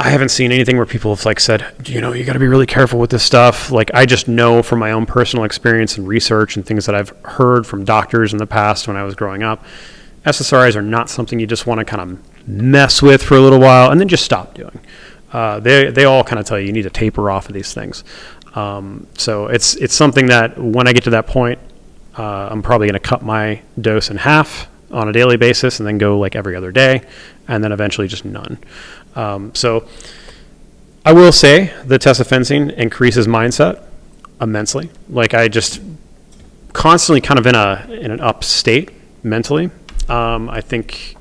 I haven't seen anything where people have like said, you know, you got to be really careful with this stuff. Like, I just know from my own personal experience and research and things that I've heard from doctors in the past when I was growing up, SSRIs are not something you just want to kind of mess with for a little while and then just stop doing. They all kind of tell you need to taper off of these things. So it's something that when I get to that point, I'm probably going to cut my dose in half on a daily basis and then go like every other day and then eventually just none. So I will say the Tesofensine increases mindset immensely. Like, I just constantly kind of in an up state mentally. I think,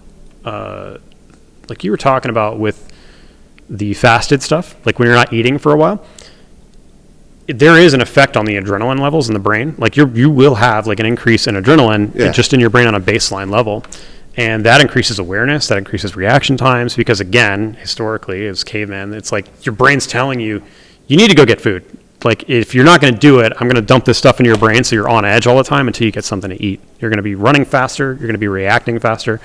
like you were talking about with the fasted stuff, like when you're not eating for a while, there is an effect on the adrenaline levels in the brain. Like, you will have like an increase in adrenaline just in your brain on a baseline level. And that increases awareness, that increases reaction times, because again, historically, as cavemen, it's like your brain's telling you, you need to go get food. Like, if you're not going to do it, I'm going to dump this stuff into your brain so you're on edge all the time until you get something to eat. You're going to be running faster, you're going to be reacting faster.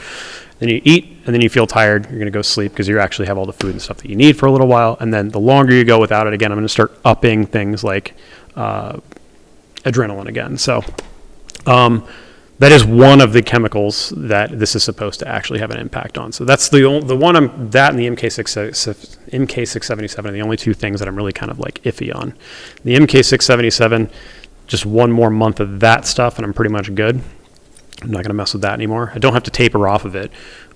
Then you eat, and then you feel tired, you're going to go sleep because you actually have all the food and stuff that you need for a little while. And then the longer you go without it, again, I'm going to start upping things like adrenaline again. So that is one of the chemicals that this is supposed to actually have an impact on. So that's the one that and the mk677 are the only two things that I'm really kind of like iffy on. The mk677, just one more month of that stuff, and I'm pretty much good. I'm not going to mess with that anymore. I don't have to taper off of it.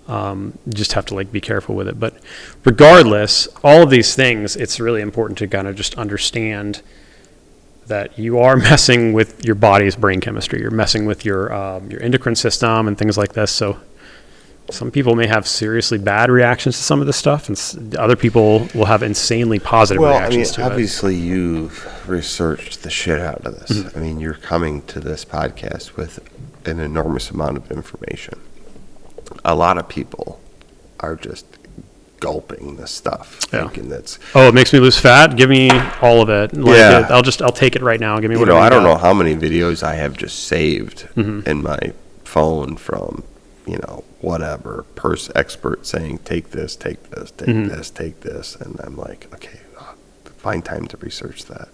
You just have to like be careful with it. But regardless, all of these things, it's really important to kind of just understand that you are messing with your body's brain chemistry. You're messing with your endocrine system and things like this. So some people may have seriously bad reactions to some of this stuff, and other people will have insanely positive reactions to it. Obviously, you've researched the shit out of this. Mm-hmm. I mean, you're coming to this podcast with an enormous amount of information. A lot of people are just gulping this stuff, thinking that's... Oh, it makes me lose fat? Give me all of it. Like, I'll take it right now. Give me whatever. I don't know how many videos I have just saved in my phone from, whatever expert saying, take this, take this, take this, take this. And I'm like, okay, find time to research that.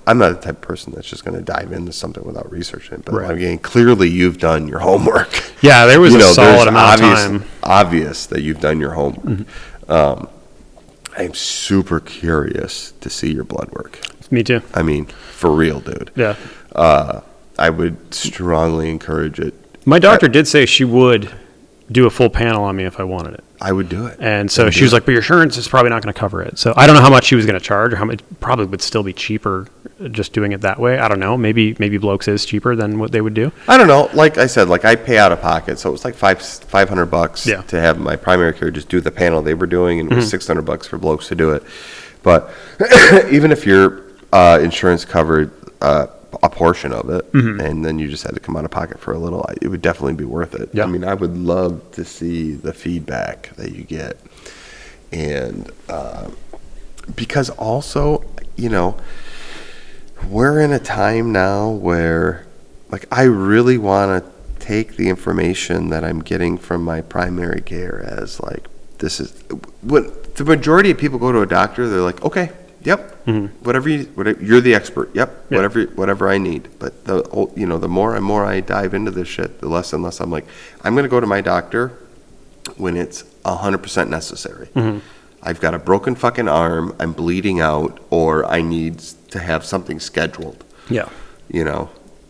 I'm not the type of person that's just going to dive into something without researching it. But I mean, clearly you've done your homework. Yeah, there was a solid amount of time. Obvious that you've done your homework. I'm super curious to see your blood work. Me too. I mean, for real, dude. Yeah. I would strongly encourage it. My doctor did say she would do a full panel on me if I wanted it. I would do it. And so she was like, but your insurance is probably not going to cover it. So I don't know how much she was going to charge, or how much. Probably would still be cheaper just doing it that way. I don't know. Maybe Blokes is cheaper than what they would do. I don't know. Like I said, I pay out of pocket. So it was like $500 to have my primary care just do the panel they were doing, and it was $600 for Blokes to do it. But even if your insurance covered a portion of it, and then you just had to come out of pocket for a little, it would definitely be worth it. Yeah. I mean, I would love to see the feedback that you get. And because also, we're in a time now where, I really want to take the information that I'm getting from my primary care as, this is, when the majority of people go to a doctor, they're like, okay, yep. Whatever you're the expert. Yep. Yeah. Whatever I need. But the more and more I dive into this shit, the less and less I'm like, I'm going to go to my doctor when it's 100% necessary. I've got a broken fucking arm, I'm bleeding out, or I need to have something scheduled. Yeah.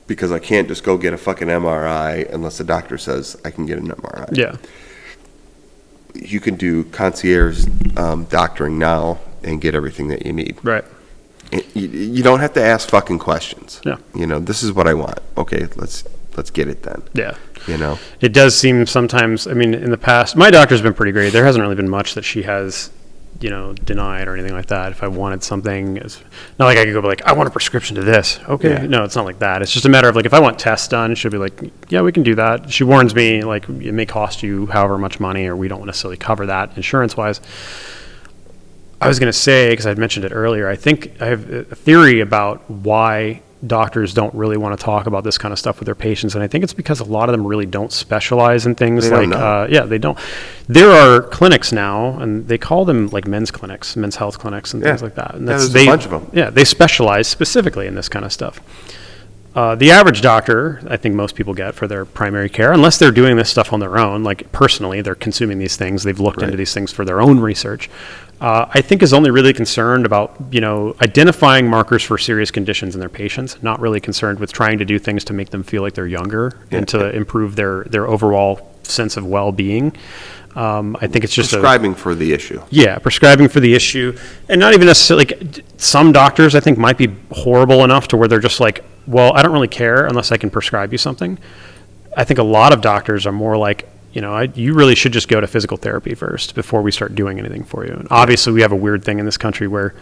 Because I can't just go get a fucking MRI unless the doctor says I can get an MRI. Yeah. You can do concierge doctoring now and get everything that you need. Right. You don't have to ask fucking questions. Yeah. This is what I want. Okay, let's get it then. Yeah. It does seem sometimes, I mean, in the past, my doctor's been pretty great. There hasn't really been much that she has, denied or anything like that. If I wanted something, it's not like I could go I want a prescription to this. Okay. Yeah. No, it's not like that. It's just a matter of if I want tests done, she'll be like, yeah, we can do that. She warns me, it may cost you however much money, or we don't necessarily cover that insurance-wise. I was going to say, because I mentioned it earlier, I think I have a theory about why doctors don't really want to talk about this kind of stuff with their patients, and I think it's because a lot of them really don't specialize in things they don't. There are clinics now, and they call them like men's clinics, men's health clinics, and things like that. And there's a bunch of them. Yeah, they specialize specifically in this kind of stuff. The average doctor, I think most people get for their primary care, unless they're doing this stuff on their own, like personally, they're consuming these things, they've looked into these things for their own research, I think is only really concerned about, identifying markers for serious conditions in their patients, not really concerned with trying to do things to make them feel like they're younger and to improve their overall sense of well-being. I think it's just prescribing for the issue. Yeah, prescribing for the issue. And not even necessarily, like, some doctors I think might be horrible enough to where they're just like, well, I don't really care unless I can prescribe you something. I think a lot of doctors are more like, you really should just go to physical therapy first before we start doing anything for you. And obviously we have a weird thing in this country where,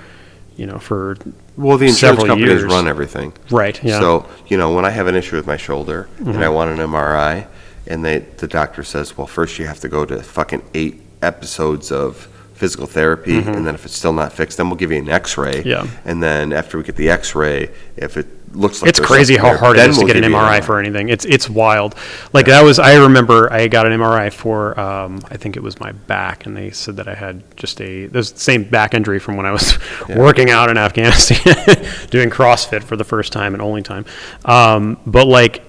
for the insurance companies run everything. Right, yeah. So, when I have an issue with my shoulder and I want an MRI, and the doctor says, well, first you have to go to fucking 8 episodes of physical therapy, and then if it's still not fixed, then we'll give you an X-ray. Yeah. And then after we get the X-ray, if it looks like it's crazy how hard it is to get an MRI for anything. It's wild. Like I remember I got an MRI for I think it was my back, and they said that I had just the same back injury from when I was working out in Afghanistan, doing CrossFit for the first time and only time. But like,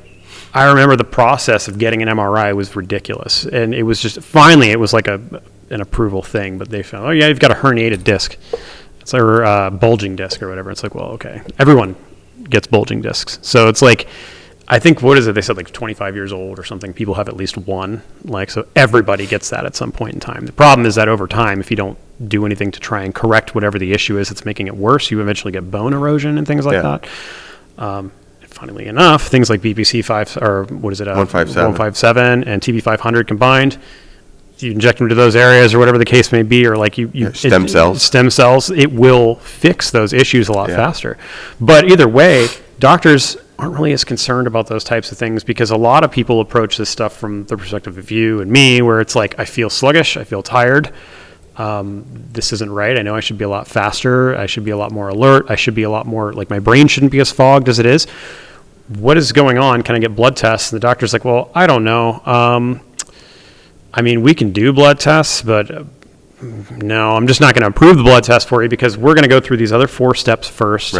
I remember the process of getting an MRI was ridiculous, and it was just finally it was like an approval thing. But they found, oh yeah, you've got a herniated disc, it's a bulging disc or whatever. It's like, well, okay, everyone gets bulging discs, so it's like, I think, what is it? They said like 25 years old or something. People have at least one, like, so everybody gets that at some point in time. The problem is that over time, if you don't do anything to try and correct whatever the issue is that's making it worse, you eventually get bone erosion and things like that. Funnily enough, things like BPC 157 and TB 500 combined, you inject them to those areas or whatever the case may be, or like stem cells, it will fix those issues a lot faster. But either way, doctors aren't really as concerned about those types of things, because a lot of people approach this stuff from the perspective of you and me, where it's like, I feel sluggish, I feel tired. This isn't right. I know I should be a lot faster. I should be a lot more alert. I should be a lot more, like, my brain shouldn't be as fogged as it is. What is going on? Can I get blood tests? And the doctor's like, well, I don't know. I mean, we can do blood tests, but no, I'm just not going to approve the blood test for you, because we're going to go through these other 4 steps first,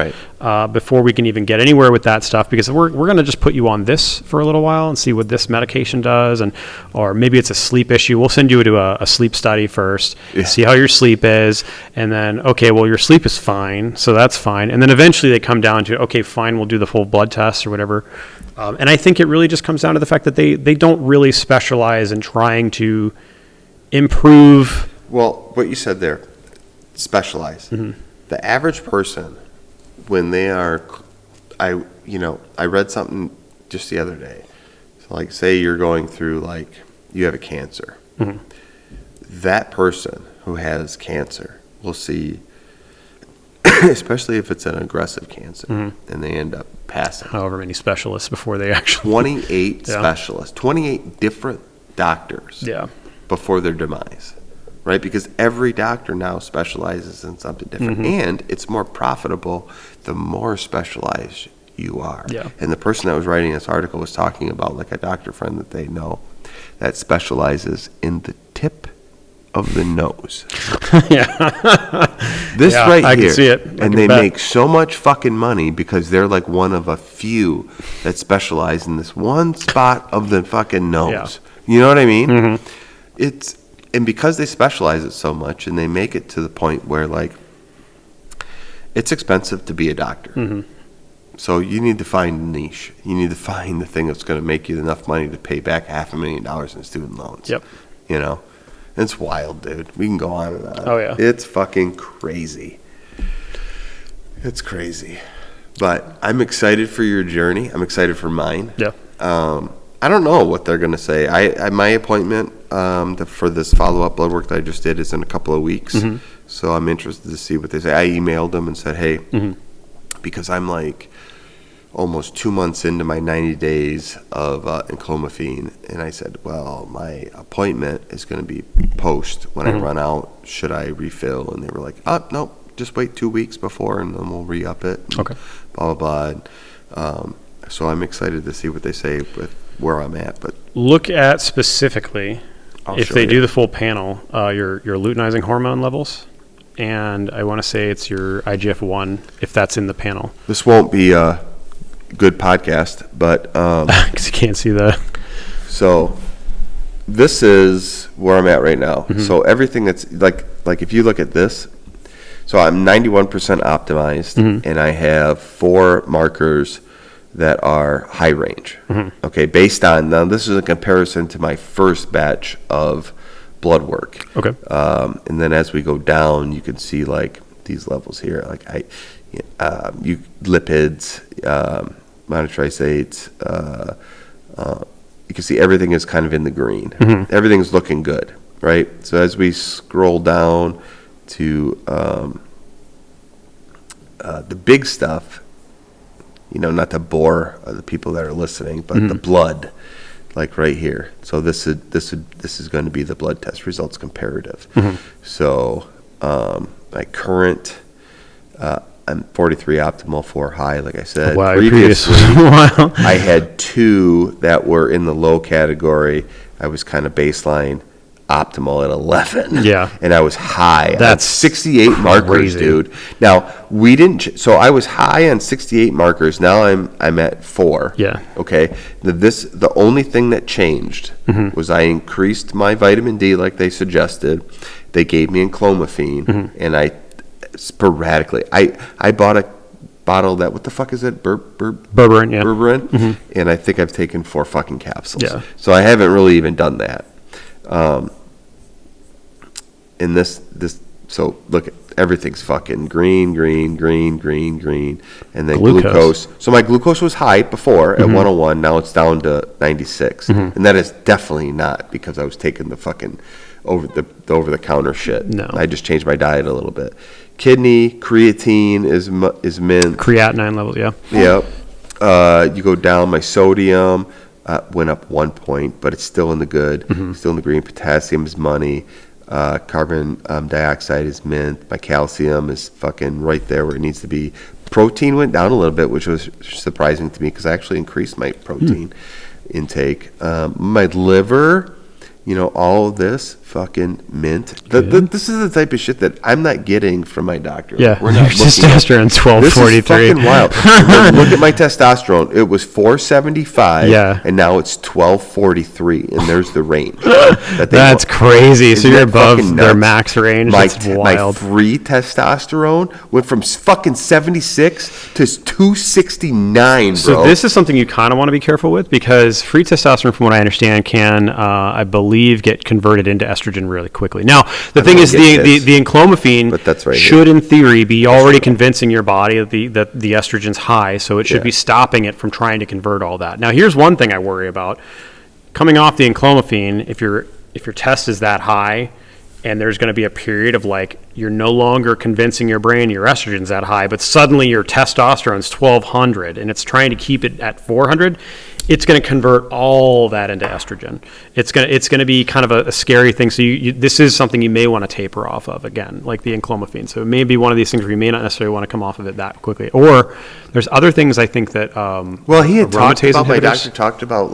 before we can even get anywhere with that stuff, because we're going to just put you on this for a little while and see what this medication does, or maybe it's a sleep issue. We'll send you to a sleep study first, see how your sleep is, and then, okay, well, your sleep is fine, so that's fine. And then eventually they come down to, okay, fine, we'll do the full blood test or whatever. And I think it really just comes down to the fact that they don't really specialize in trying to improve. Well, what you said there, specialize. The average person, when they are, I read something just the other day. So, like, say you're going through, like, you have a cancer. That person who has cancer will see, especially if it's an aggressive cancer, and they end up passing. However many specialists before they actually. 28 specialists, 28 different doctors before their demise. Right, because every doctor now specializes in something different, and it's more profitable the more specialized you are. And the person that was writing this article was talking about, like, a doctor friend that they know that specializes in the tip of the nose. This right here, I can see it. And they make so much fucking money because they're like one of a few that specialize in this one spot of the fucking nose. You know what I mean? And because they specialize it so much, and they make it to the point where, like, it's expensive to be a doctor. So you need to find a niche. You need to find the thing that's going to make you enough money to pay back $500,000 in student loans. It's wild, dude. We can go on and on. Oh, yeah. It's fucking crazy. It's crazy. But I'm excited for your journey. I'm excited for mine. I don't know what they're going to say. My appointment for this follow-up blood work that I just did is in a couple of weeks. So I'm interested to see what they say. I emailed them and said, hey, because I'm like almost 2 months into my 90 days of Enclomiphene, and I said, well, my appointment is going to be post when I run out. Should I refill? And they were like, oh, no, just wait 2 weeks before, and then we'll re-up it. Blah, blah, blah. So I'm excited to see what they say with where I'm at. But look at specifically, if they do the full panel, your luteinizing hormone levels. And I want to say it's your IGF-1, if that's in the panel. This won't be a good podcast, but... Because you can't see the... So this is where I'm at right now. Mm-hmm. So everything that's... Like if you look at this, so I'm 91% optimized, mm-hmm. and I have 4 markers that are high range. Mm-hmm. Okay, based on... Now, this is a comparison to my first batch of blood work. Okay. And then as we go down, you can see like these levels here, like lipids, monotriates. You can see everything is kind of in the green. Mm-hmm. Everything's looking good, right? So as we scroll down to the big stuff, not to bore the people that are listening, but mm-hmm. the blood. Like right here. So this is going to be the blood test results comparative. Mm-hmm. So my current, I'm 43 optimal, 4 high, like I said. Wow, previously, I had 2 that were in the low category. I was kind of baseline optimal at 11. Yeah. And I was high. That's 68 markers, dude. Now, we didn't... So I was high on 68 markers. Now I'm at 4. Yeah. Okay? The only thing that changed mm-hmm. was I increased my vitamin D like they suggested. They gave me Enclomiphene. Mm-hmm. And I sporadically... I bought a bottle that... What the fuck is it? Berberine, yeah. Berberine. Mm-hmm. And I think I've taken 4 fucking capsules. Yeah. So I haven't really even done that. In this, so look, everything's fucking green, and then glucose. So my glucose was high before at mm-hmm. 101. Now it's down to 96, mm-hmm. and that is definitely not because I was taking the fucking over the counter shit. No, I just changed my diet a little bit. Kidney, creatine is mint. Creatinine levels, yeah. Yep. You go down. My sodium went up 1 point, but it's still in the good. Mm-hmm. Still in the green. Potassium is money. Carbon dioxide is mint. My calcium is fucking right there where it needs to be. Protein went down a little bit, which was surprising to me because I actually increased my protein intake. My liver, all of this fucking mint. This is the type of shit that I'm not getting from my doctor. Yeah, we're not testosterone 1243. This is fucking wild. Look at my testosterone. It was 475, and now it's 1243, and there's the range. That's crazy. So you're above their max range. That's wild. My free testosterone went from fucking 76 to 269, bro. So this is something you kind of want to be careful with because free testosterone, from what I understand, can, I believe, get converted into estrogen really quickly. Now, the thing is, the Enclomiphene should, in theory, be already convincing your body that the estrogen's high, so it should be stopping it from trying to convert all that. Now, here's one thing I worry about. Coming off the Enclomiphene, if your test is that high, and there's going to be a period of you're no longer convincing your brain your estrogen's that high, but suddenly your testosterone's 1200 and it's trying to keep it at 400, it's going to convert all that into estrogen. It's going to be kind of a scary thing. So this is something you may want to taper off of again, like the Enclomiphene. So it may be one of these things where you may not necessarily want to come off of it that quickly. Or there's other things I think that he had talked about. My doctor talked about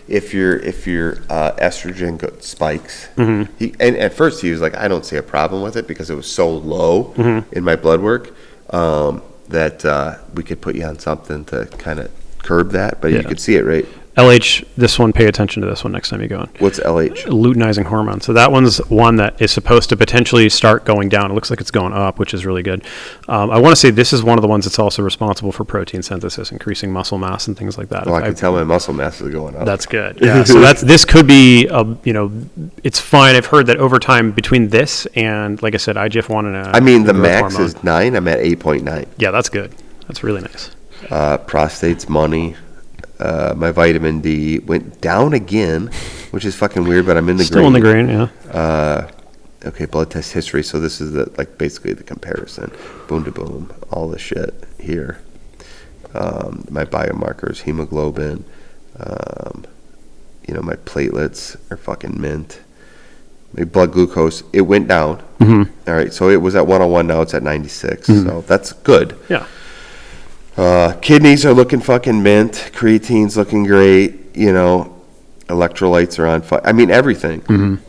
if your estrogen spikes, mm-hmm. And at first he was like, I don't see a problem with it because it was so low mm-hmm. in my blood work that we could put you on something to kind of curb that, but you could see it, right? LH, this one, pay attention to this one next time you go in. What's LH? Luteinizing hormone. So that one's one that is supposed to potentially start going down. It looks like it's going up, which is really good. I want to say this is one of the ones that's also responsible for protein synthesis, increasing muscle mass and things like that. Well, I can tell my muscle mass is going up. That's good. Yeah. So this could be, it's fine. I've heard that over time between this and, like I said, IGF-1 and the max hormone is 9. I'm at 8.9. Yeah, that's good. That's really nice. Prostate's money. My vitamin D went down again, which is fucking weird, but I'm in the green. Still in the green, yeah. Okay, blood test history. So this is basically the comparison. Boom to boom, all the shit here. My biomarkers, hemoglobin. My platelets are fucking mint. My blood glucose, it went down. Mm-hmm. All right, so it was at 101. Now it's at 96. Mm-hmm. So that's good. Yeah. Kidneys are looking fucking mint. Creatine's looking great. Electrolytes are on fire. I mean, everything.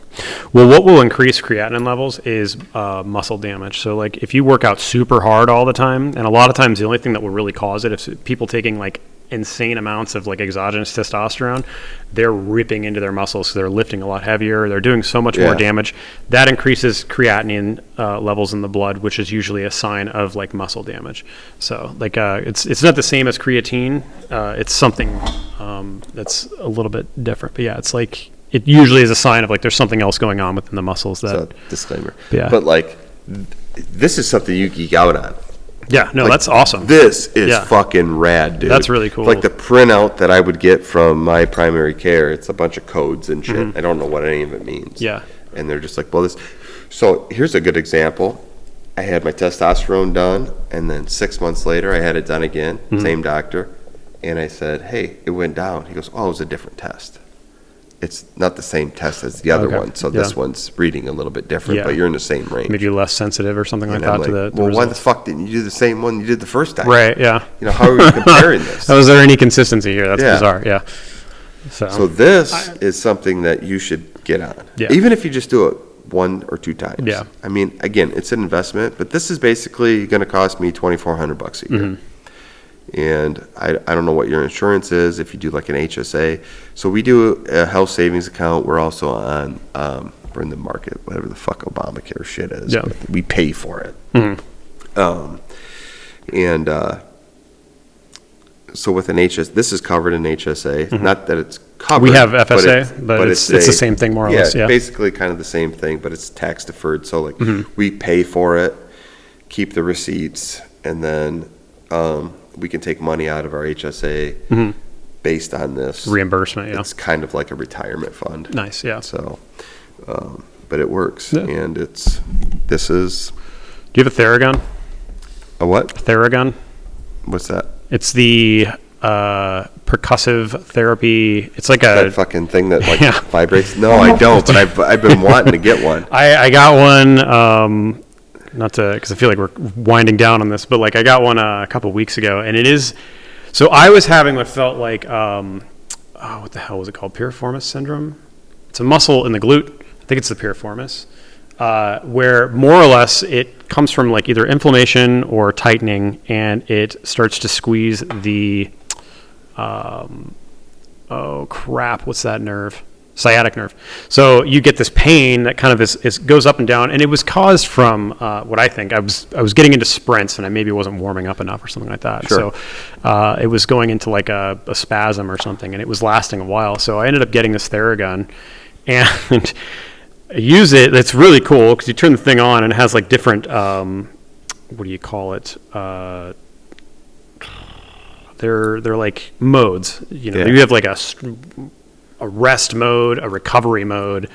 Well, what will increase creatinine levels is muscle damage. So, like, if you work out super hard all the time, and a lot of times the only thing that will really cause it is people taking, like, insane amounts of, like, exogenous testosterone, they're ripping into their muscles, so they're lifting a lot heavier. They're doing so much more damage. That increases creatinine levels in the blood, which is usually a sign of, like, muscle damage. So, like, it's not the same as creatine. It's something that's a little bit different. But, yeah, it's like... It usually is a sign of, like, there's something else going on within the muscles. So, disclaimer. Yeah. But, like, this is something you geek out on. Yeah, no, like, that's awesome. This is fucking rad, dude. That's really cool. Like, the printout that I would get from my primary care, it's a bunch of codes and shit. I don't know what any of it means. Yeah. And they're just like, well, this... So, here's a good example. I had my testosterone done, and then 6 months later, I had it done again. Same doctor. And I said, hey, it went down. He goes, oh, it was a different test. It's not the same test as the other one, so this one's reading a little bit different, but you're in the same range. Maybe you're less sensitive or something like that to the well, results. Why the fuck didn't you do the same one you did the first time? Right, yeah. How are we comparing this? Was there any consistency here? That's bizarre, yeah. So this is something that you should get on. Yeah. Even if you just do it 1 or 2 times. Yeah. I mean, again, it's an investment, but this is basically going to cost me $2,400 a year. And I don't know what your insurance is if you do like an HSA. So we do a health savings account. We're also on, we're in the market, whatever the fuck Obamacare shit is. Yeah. We pay for it. So with an HSA, this is covered in HSA. Not that it's covered. We have FSA, but it's the same thing more or less. Yeah, basically kind of the same thing, but it's tax deferred. So like we pay for it, keep the receipts, and then we can take money out of our HSA based on this reimbursement. Yeah, it's kind of like a retirement fund. Nice, yeah. So, but it works, and this is. Do you have a Theragun? A what? Theragun. What's that? It's the percussive therapy. It's like that fucking thing that like vibrates. No, I don't. But I've been wanting to get one. I got one. Not to, because I feel like we're winding down on this, but like I got one a couple of weeks ago, and it is. So I was having what felt like, what the hell was it called? Piriformis syndrome. It's a muscle in the glute. I think it's the piriformis, where more or less it comes from like either inflammation or tightening, and it starts to squeeze the. Oh crap! What's that nerve? Sciatic nerve. So you get this pain that kind of goes up and down, and it was caused from what I think I was getting into sprints, and I maybe wasn't warming up enough or something like that. Sure. So it was going into like a spasm or something, and it was lasting a while. So I ended up getting this Theragun, and I use it. It's really cool because you turn the thing on, and it has like different what do you call it? They're like modes. You have like a rest mode, a recovery mode,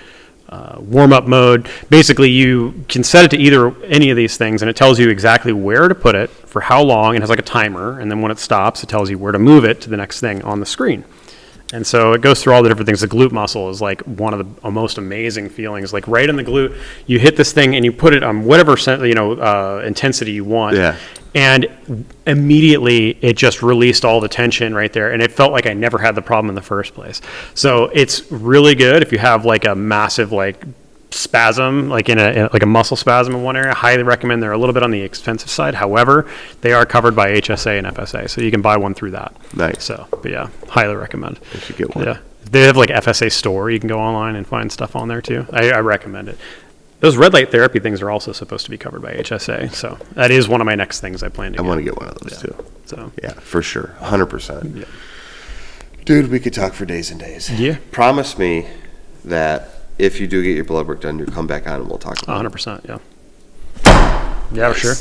warm-up mode. Basically, you can set it to any of these things, and it tells you exactly where to put it, for how long, and has like a timer, and then when it stops, it tells you where to move it to the next thing on the screen. And so it goes through all the different things. The glute muscle is like one of the most amazing feelings. Like right in the glute, you hit this thing and you put it on whatever intensity you want. Yeah. And immediately it just released all the tension right there. And it felt like I never had the problem in the first place. So it's really good if you have like a massive like spasm, like in a muscle spasm in one area. I highly recommend. They're a little bit on the expensive side. However, they are covered by HSA and FSA, so you can buy one through that. Nice. So, but yeah, highly recommend. You should get one. Yeah, they have like FSA store. You can go online and find stuff on there too. I recommend it. Those red light therapy things are also supposed to be covered by HSA, so that is one of my next things I plan to get. I want to get one of those too. So yeah, for sure, 100%. Yeah. Dude, we could talk for days and days. Yeah. Promise me that if you do get your blood work done, you'll come back on and we'll talk about it. 100%. Yeah. Yeah, Nice. sure.